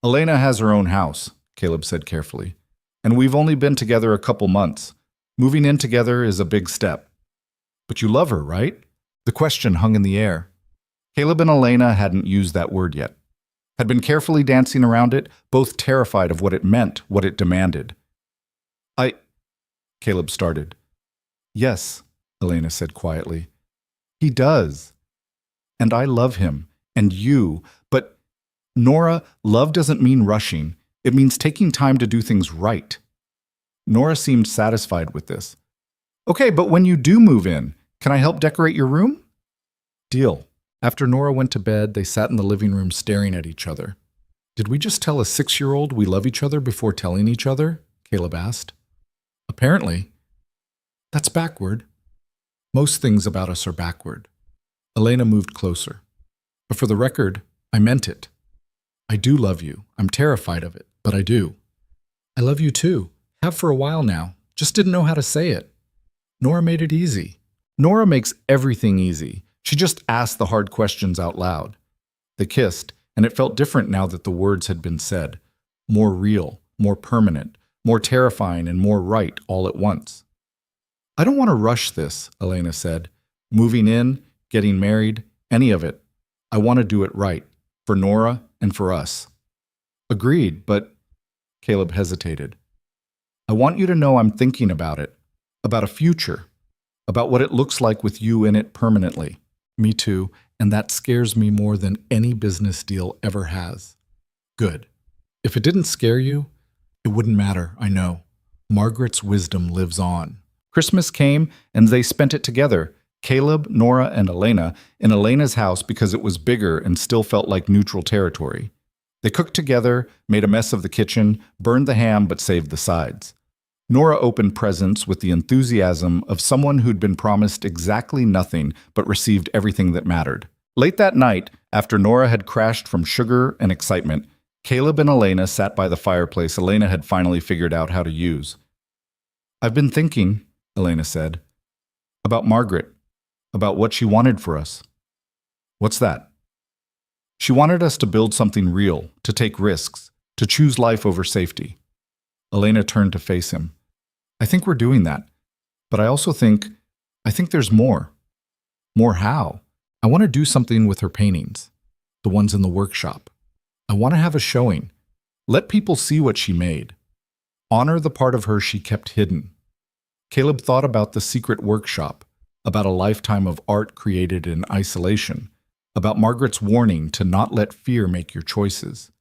Elena has her own house, Caleb said carefully, and we've only been together a couple months. Moving in together is a big step. But you love her, right? The question hung in the air. Caleb and Elena hadn't used that word yet, had been carefully dancing around it, both terrified of what it meant, what it demanded. Caleb started. Yes, Elena said quietly. He does. And I love him, and you, but Nora, love doesn't mean rushing. It means taking time to do things right. Nora seemed satisfied with this. Okay, but when you do move in, can I help decorate your room? Deal. After Nora went to bed, they sat in the living room staring at each other. Did we just tell a 6-year-old we love each other before telling each other? Caleb asked. Apparently. That's backward. Most things about us are backward. Elena moved closer. But for the record, I meant it. I do love you. I'm terrified of it, but I do. I love you too. Have for a while now. Just didn't know how to say it. Nora made it easy. Nora makes everything easy. She just asked the hard questions out loud. They kissed, and it felt different now that the words had been said. More real, more permanent, more terrifying, and more right all at once. I don't want to rush this, Elena said. Moving in, getting married, any of it. I want to do it right, for Nora and for us. Agreed, but Caleb hesitated. I want you to know I'm thinking about it, about a future, about what it looks like with you in it permanently. Me too, and that scares me more than any business deal ever has. Good. If it didn't scare you, it wouldn't matter, I know. Margaret's wisdom lives on. Christmas came, and they spent it together, Caleb, Nora, and Elena, in Elena's house because it was bigger and still felt like neutral territory. They cooked together, made a mess of the kitchen, burned the ham but saved the sides. Nora opened presents with the enthusiasm of someone who'd been promised exactly nothing but received everything that mattered. Late that night, after Nora had crashed from sugar and excitement, Caleb and Elena sat by the fireplace Elena had finally figured out how to use. I've been thinking, Elena said, about Margaret, about what she wanted for us. What's that? She wanted us to build something real, to take risks, to choose life over safety. Elena turned to face him. I think we're doing that, but I also think there's more. More how? I want to do something with her paintings, the ones in the workshop. I want to have a showing. Let people see what she made. Honor the part of her she kept hidden. Caleb thought about the secret workshop, about a lifetime of art created in isolation, about Margaret's warning to not let fear make your choices.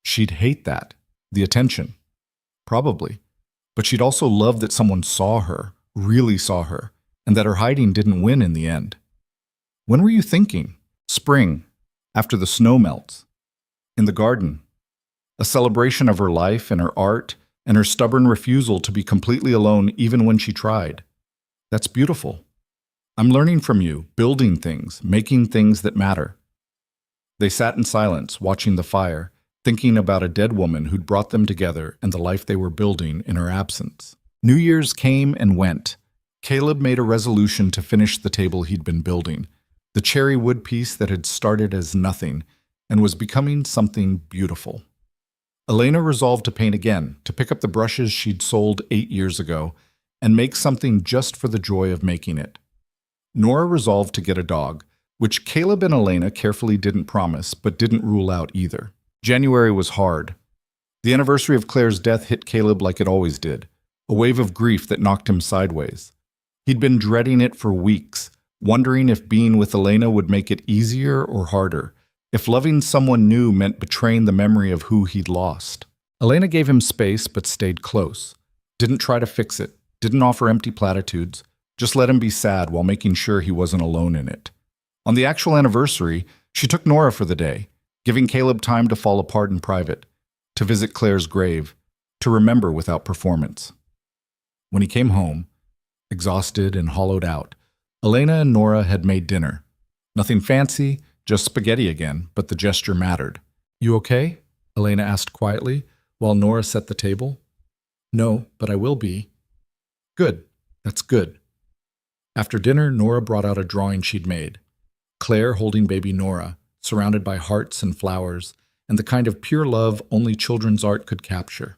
She'd hate that, the attention. Probably. But she'd also love that someone saw her, really saw her, and that her hiding didn't win in the end. When were you thinking? Spring, after the snow melts. In the garden. A celebration of her life and her art and her stubborn refusal to be completely alone even when she tried. That's beautiful. I'm learning from you, building things, making things that matter. They sat in silence, watching the fire, thinking about a dead woman who'd brought them together and the life they were building in her absence. New Year's came and went. Caleb made a resolution to finish the table he'd been building, the cherry wood piece that had started as nothing and was becoming something beautiful. Elena resolved to paint again, to pick up the brushes she'd sold 8 years ago and make something just for the joy of making it. Nora resolved to get a dog, which Caleb and Elena carefully didn't promise but didn't rule out either. January was hard. The anniversary of Claire's death hit Caleb like it always did, a wave of grief that knocked him sideways. He'd been dreading it for weeks, wondering if being with Elena would make it easier or harder, if loving someone new meant betraying the memory of who he'd lost. Elena gave him space but stayed close, didn't try to fix it, didn't offer empty platitudes, just let him be sad while making sure he wasn't alone in it. On the actual anniversary, she took Nora for the day, giving Caleb time to fall apart in private, to visit Claire's grave, to remember without performance. When he came home, exhausted and hollowed out, Elena and Nora had made dinner. Nothing fancy, just spaghetti again, but the gesture mattered. You okay? Elena asked quietly, while Nora set the table. No, but I will be. Good. That's good. After dinner, Nora brought out a drawing she'd made. Claire holding baby Nora, surrounded by hearts and flowers, and the kind of pure love only children's art could capture.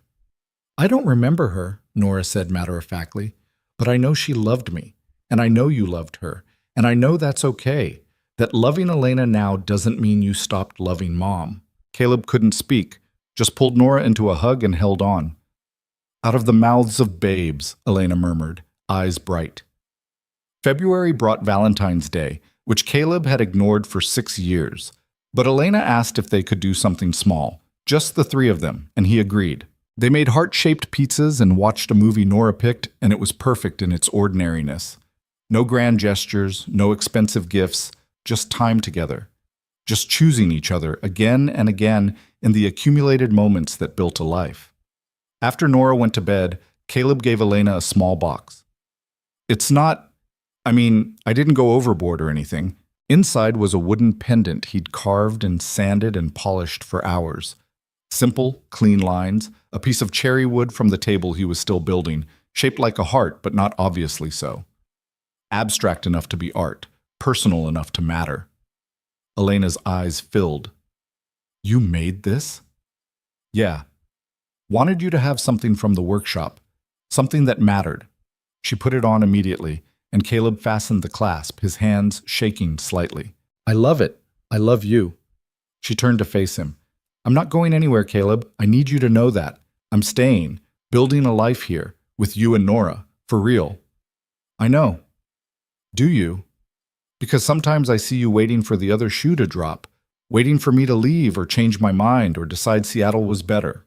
I don't remember her, Nora said matter-of-factly, but I know she loved me, and I know you loved her, and I know that's okay, that loving Elena now doesn't mean you stopped loving Mom. Caleb couldn't speak, just pulled Nora into a hug and held on. Out of the mouths of babes, Elena murmured, eyes bright. February brought Valentine's Day, which Caleb had ignored for 6 years. But Elena asked if they could do something small, just the three of them, and he agreed. They made heart-shaped pizzas and watched a movie Nora picked, and it was perfect in its ordinariness. No grand gestures, no expensive gifts, just time together. Just choosing each other again and again in the accumulated moments that built a life. After Nora went to bed, Caleb gave Elena a small box. It's not, I didn't go overboard or anything. Inside was a wooden pendant he'd carved and sanded and polished for hours. Simple, clean lines, a piece of cherry wood from the table he was still building, shaped like a heart but not obviously so. Abstract enough to be art, personal enough to matter. Elena's eyes filled. You made this? Yeah. Wanted you to have something from the workshop, something that mattered. She put it on immediately, and Caleb fastened the clasp, his hands shaking slightly. I love it. I love you. She turned to face him. I'm not going anywhere, Caleb. I need you to know that. I'm staying, building a life here, with you and Nora, for real. I know. Do you? Because sometimes I see you waiting for the other shoe to drop, waiting for me to leave or change my mind or decide Seattle was better.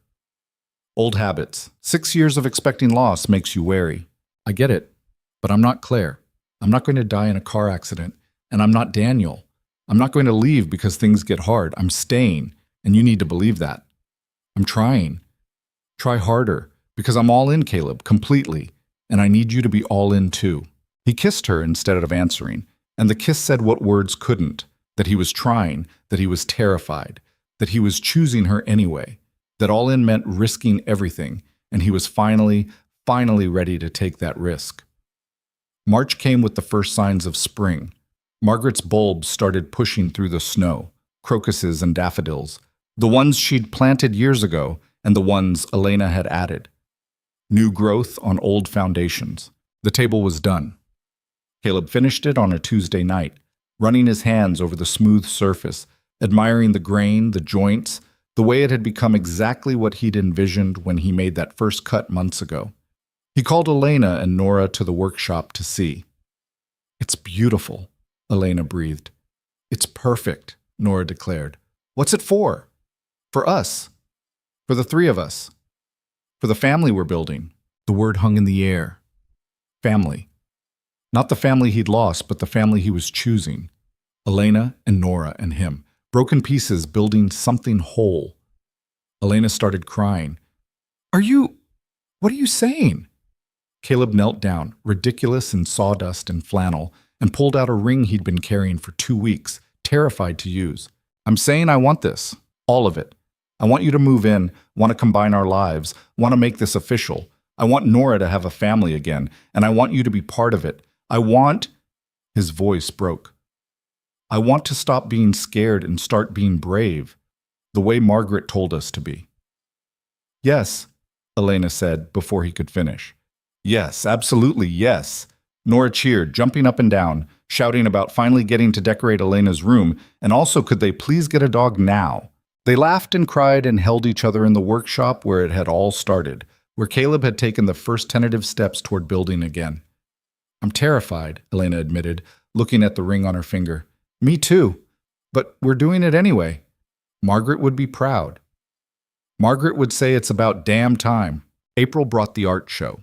Old habits. 6 years of expecting loss makes you wary. I get it, but I'm not Claire. I'm not going to die in a car accident, and I'm not Daniel. I'm not going to leave because things get hard. I'm staying, and you need to believe that. I'm trying. Try harder, because I'm all in, Caleb, completely, and I need you to be all in too. He kissed her instead of answering, and the kiss said what words couldn't, that he was trying, that he was terrified, that he was choosing her anyway, that all in meant risking everything, and he was finally ready to take that risk. March came with the first signs of spring. Margaret's bulbs started pushing through the snow, crocuses and daffodils, the ones she'd planted years ago and the ones Elena had added. New growth on old foundations. The table was done. Caleb finished it on a Tuesday night, running his hands over the smooth surface, admiring the grain, the joints, the way it had become exactly what he'd envisioned when he made that first cut months ago. He called Elena and Nora to the workshop to see. It's beautiful, Elena breathed. It's perfect, Nora declared. What's it for? For us. For the three of us. For the family we're building. The word hung in the air. Family. Not the family he'd lost, but the family he was choosing. Elena and Nora and him. Broken pieces building something whole. Elena started crying. What are you saying? Caleb knelt down, ridiculous in sawdust and flannel, and pulled out a ring he'd been carrying for 2 weeks, terrified to use. I'm saying I want this. All of it. I want you to move in, want to combine our lives, want to make this official. I want Nora to have a family again, and I want you to be part of it. I want... His voice broke. I want to stop being scared and start being brave, the way Margaret told us to be. Yes, Elena said before he could finish. Yes, absolutely yes. Nora cheered, jumping up and down, shouting about finally getting to decorate Elena's room, and also could they please get a dog now. They laughed and cried and held each other in the workshop where it had all started, where Caleb had taken the first tentative steps toward building again. I'm terrified, Elena admitted, looking at the ring on her finger. Me too, but we're doing it anyway. Margaret would be proud. Margaret would say it's about damn time. April brought the art show.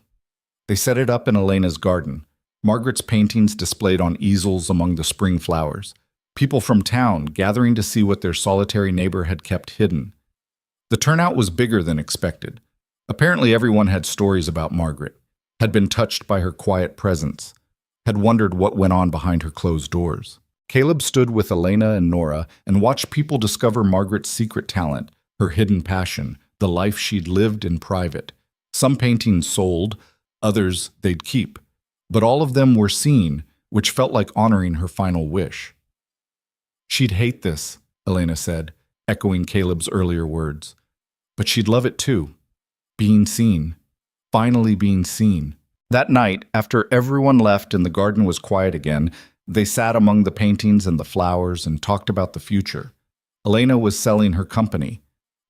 They set it up in Elena's garden. Margaret's paintings displayed on easels among the spring flowers. People from town gathering to see what their solitary neighbor had kept hidden. The turnout was bigger than expected. Apparently everyone had stories about Margaret, had been touched by her quiet presence, had wondered what went on behind her closed doors. Caleb stood with Elena and Nora and watched people discover Margaret's secret talent, her hidden passion, the life she'd lived in private. Some paintings sold, others they'd keep. But all of them were seen, which felt like honoring her final wish. She'd hate this, Elena said, echoing Caleb's earlier words. But she'd love it too. Being seen. Finally being seen. That night, after everyone left and the garden was quiet again, they sat among the paintings and the flowers and talked about the future. Elena was selling her company.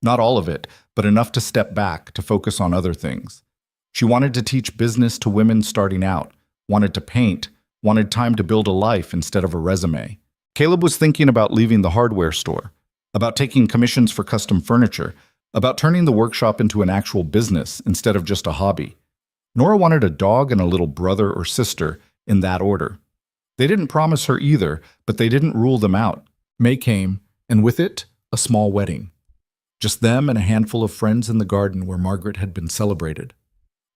Not all of it, but enough to step back, to focus on other things. She wanted to teach business to women starting out, wanted to paint, wanted time to build a life instead of a resume. Caleb was thinking about leaving the hardware store, about taking commissions for custom furniture, about turning the workshop into an actual business instead of just a hobby. Nora wanted a dog and a little brother or sister in that order. They didn't promise her either, but they didn't rule them out. May came, and with it, a small wedding. Just them and a handful of friends in the garden where Margaret had been celebrated.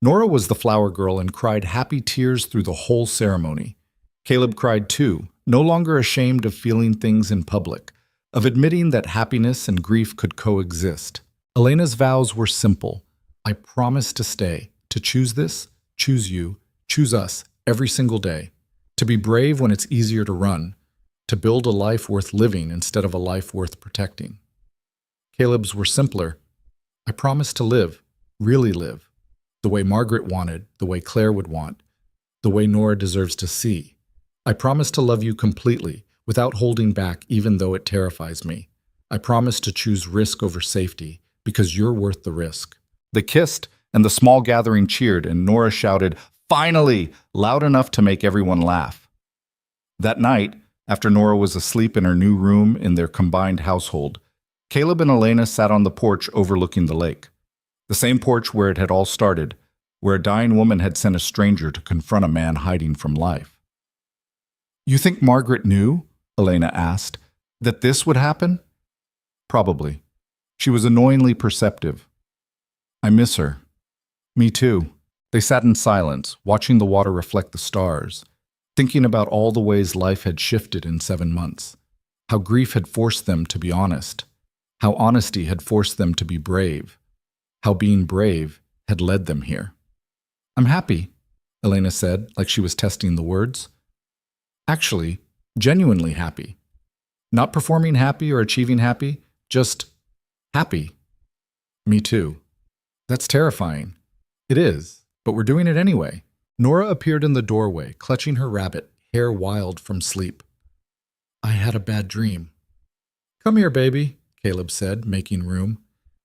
Nora was the flower girl and cried happy tears through the whole ceremony. Caleb cried too, no longer ashamed of feeling things in public, of admitting that happiness and grief could coexist. Elena's vows were simple. I promise to stay, to choose this, choose you, choose us every single day, to be brave when it's easier to run, to build a life worth living instead of a life worth protecting. Caleb's were simpler. I promise to live, really live, the way Margaret wanted, the way Claire would want, the way Nora deserves to see. I promise to love you completely, without holding back even though it terrifies me. I promise to choose risk over safety, because you're worth the risk. They kissed, and the small gathering cheered, and Nora shouted, "Finally!" loud enough to make everyone laugh. That night, after Nora was asleep in her new room in their combined household, Caleb and Elena sat on the porch overlooking the lake. The same porch where it had all started, where a dying woman had sent a stranger to confront a man hiding from life. "You think Margaret knew," Elena asked, "that this would happen?" "Probably. She was annoyingly perceptive. I miss her." "Me too." They sat in silence, watching the water reflect the stars, thinking about all the ways life had shifted in 7 months, how grief had forced them to be honest, how honesty had forced them to be brave, how being brave had led them here. "I'm happy," Elena said, like she was testing the words. Actually, genuinely happy. Not performing happy or achieving happy, just happy. "Me too." "That's terrifying." "It is, but we're doing it anyway." Nora appeared in the doorway, clutching her rabbit, hair wild from sleep. "I had a bad dream." "Come here, baby," Caleb said, making room.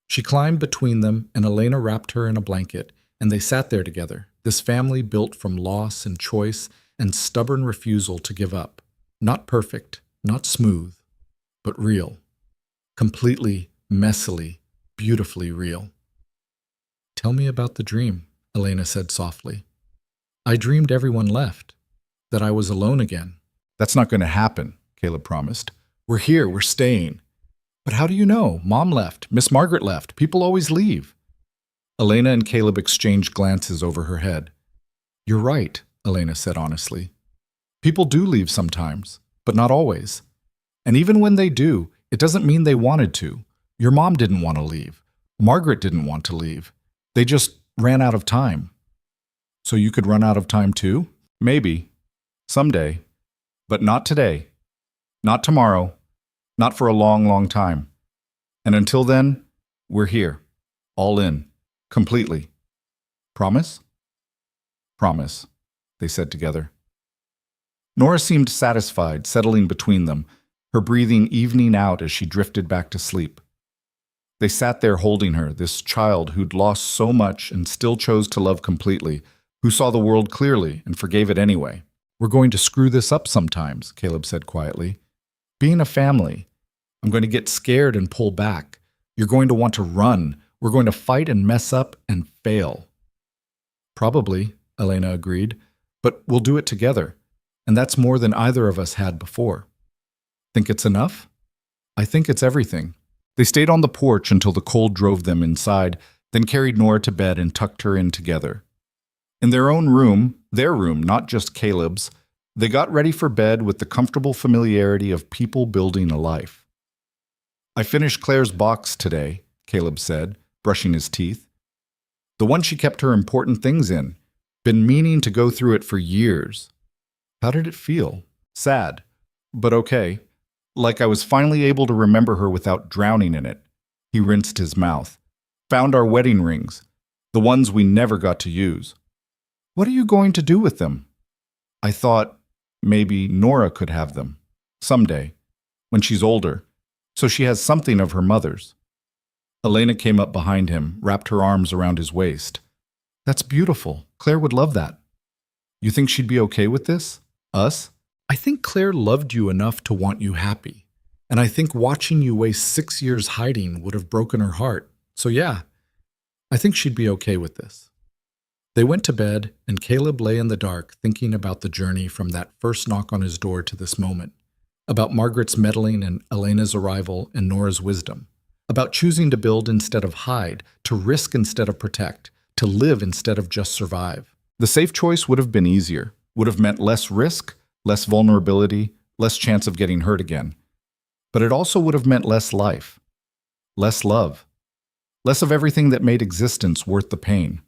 She climbed between them, and Elena wrapped her in a blanket, and they sat there together, this family built from loss and choice and stubborn refusal to give up. Not perfect, not smooth, but real. Completely, messily, beautifully real. "Tell me about the dream," Elena said softly. "I dreamed everyone left, that I was alone again." "That's not going to happen," Caleb promised. "We're here, we're staying." "But how do you know? Mom left, Miss Margaret left, people always leave." Elena and Caleb exchanged glances over her head. "You're right," Elena said honestly. "People do leave sometimes, but not always. And even when they do, it doesn't mean they wanted to. Your mom didn't want to leave. Margaret didn't want to leave. They just ran out of time." "So you could run out of time too?" "Maybe. Someday. But not today. Not tomorrow. Not for a long, long time. And until then, we're here. All in. Completely. Promise?" "Promise," they said together. Nora seemed satisfied, settling between them, her breathing evening out as she drifted back to sleep. They sat there holding her, this child who'd lost so much and still chose to love completely, who saw the world clearly and forgave it anyway. "We're going to screw this up sometimes," Caleb said quietly. "Being a family. I'm going to get scared and pull back. You're going to want to run. We're going to fight and mess up and fail." "Probably," Elena agreed, "but we'll do it together. And that's more than either of us had before." "Think it's enough?" "I think it's everything." They stayed on the porch until the cold drove them inside, then carried Nora to bed and tucked her in together. In their own room, their room, not just Caleb's, they got ready for bed with the comfortable familiarity of people building a life. "I finished Claire's box today," Caleb said, brushing his teeth. "The one she kept her important things in. Been meaning to go through it for years." "How did it feel?" "Sad, but okay. Like I was finally able to remember her without drowning in it." He rinsed his mouth. "Found our wedding rings, the ones we never got to use." "What are you going to do with them?" "I thought maybe Nora could have them. Someday, when she's older, so she has something of her mother's." Elena came up behind him, wrapped her arms around his waist. "That's beautiful. Claire would love that." "You think she'd be okay with this? Us?" "I think Claire loved you enough to want you happy. And I think watching you waste 6 years hiding would have broken her heart. So yeah, I think she'd be okay with this." They went to bed, and Caleb lay in the dark thinking about the journey from that first knock on his door to this moment, about Margaret's meddling and Elena's arrival and Nora's wisdom, about choosing to build instead of hide, to risk instead of protect, to live instead of just survive. The safe choice would have been easier, would have meant less risk, less vulnerability, less chance of getting hurt again. But it also would have meant less life, less love, less of everything that made existence worth the pain.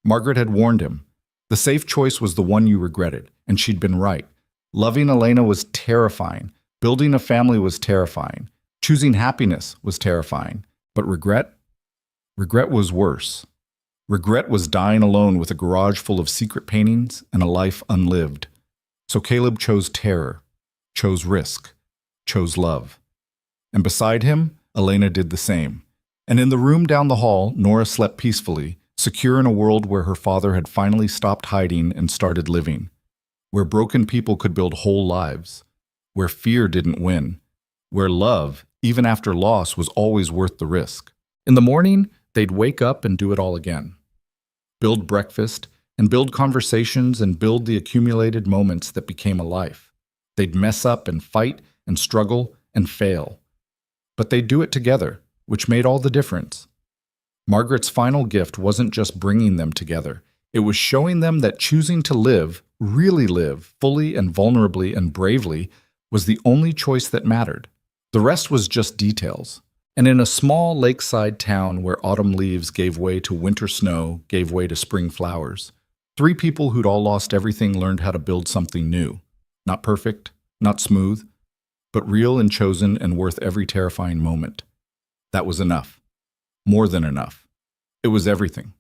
Margaret had warned him. The safe choice was the one you regretted, and she'd been right. Loving Elena was terrifying. Building a family was terrifying. Choosing happiness was terrifying. But regret? Regret was worse. Regret was dying alone with a garage full of secret paintings and a life unlived. So Caleb chose terror, chose risk, chose love. And beside him, Elena did the same. And in the room down the hall, Nora slept peacefully, secure in a world where her father had finally stopped hiding and started living, where broken people could build whole lives, where fear didn't win, where love, even after loss, was always worth the risk. In the morning, they'd wake up and do it all again. Build breakfast, and build conversations, and build the accumulated moments that became a life. They'd mess up and fight and struggle and fail. But they'd do it together, which made all the difference. Margaret's final gift wasn't just bringing them together. It was showing them that choosing to live, really live, fully and vulnerably and bravely, was the only choice that mattered. The rest was just details. And in a small lakeside town where autumn leaves gave way to winter snow, gave way to spring flowers, 3 people who'd all lost everything learned how to build something new. Not perfect, not smooth, but real and chosen and worth every terrifying moment. That was enough. More than enough. It was everything.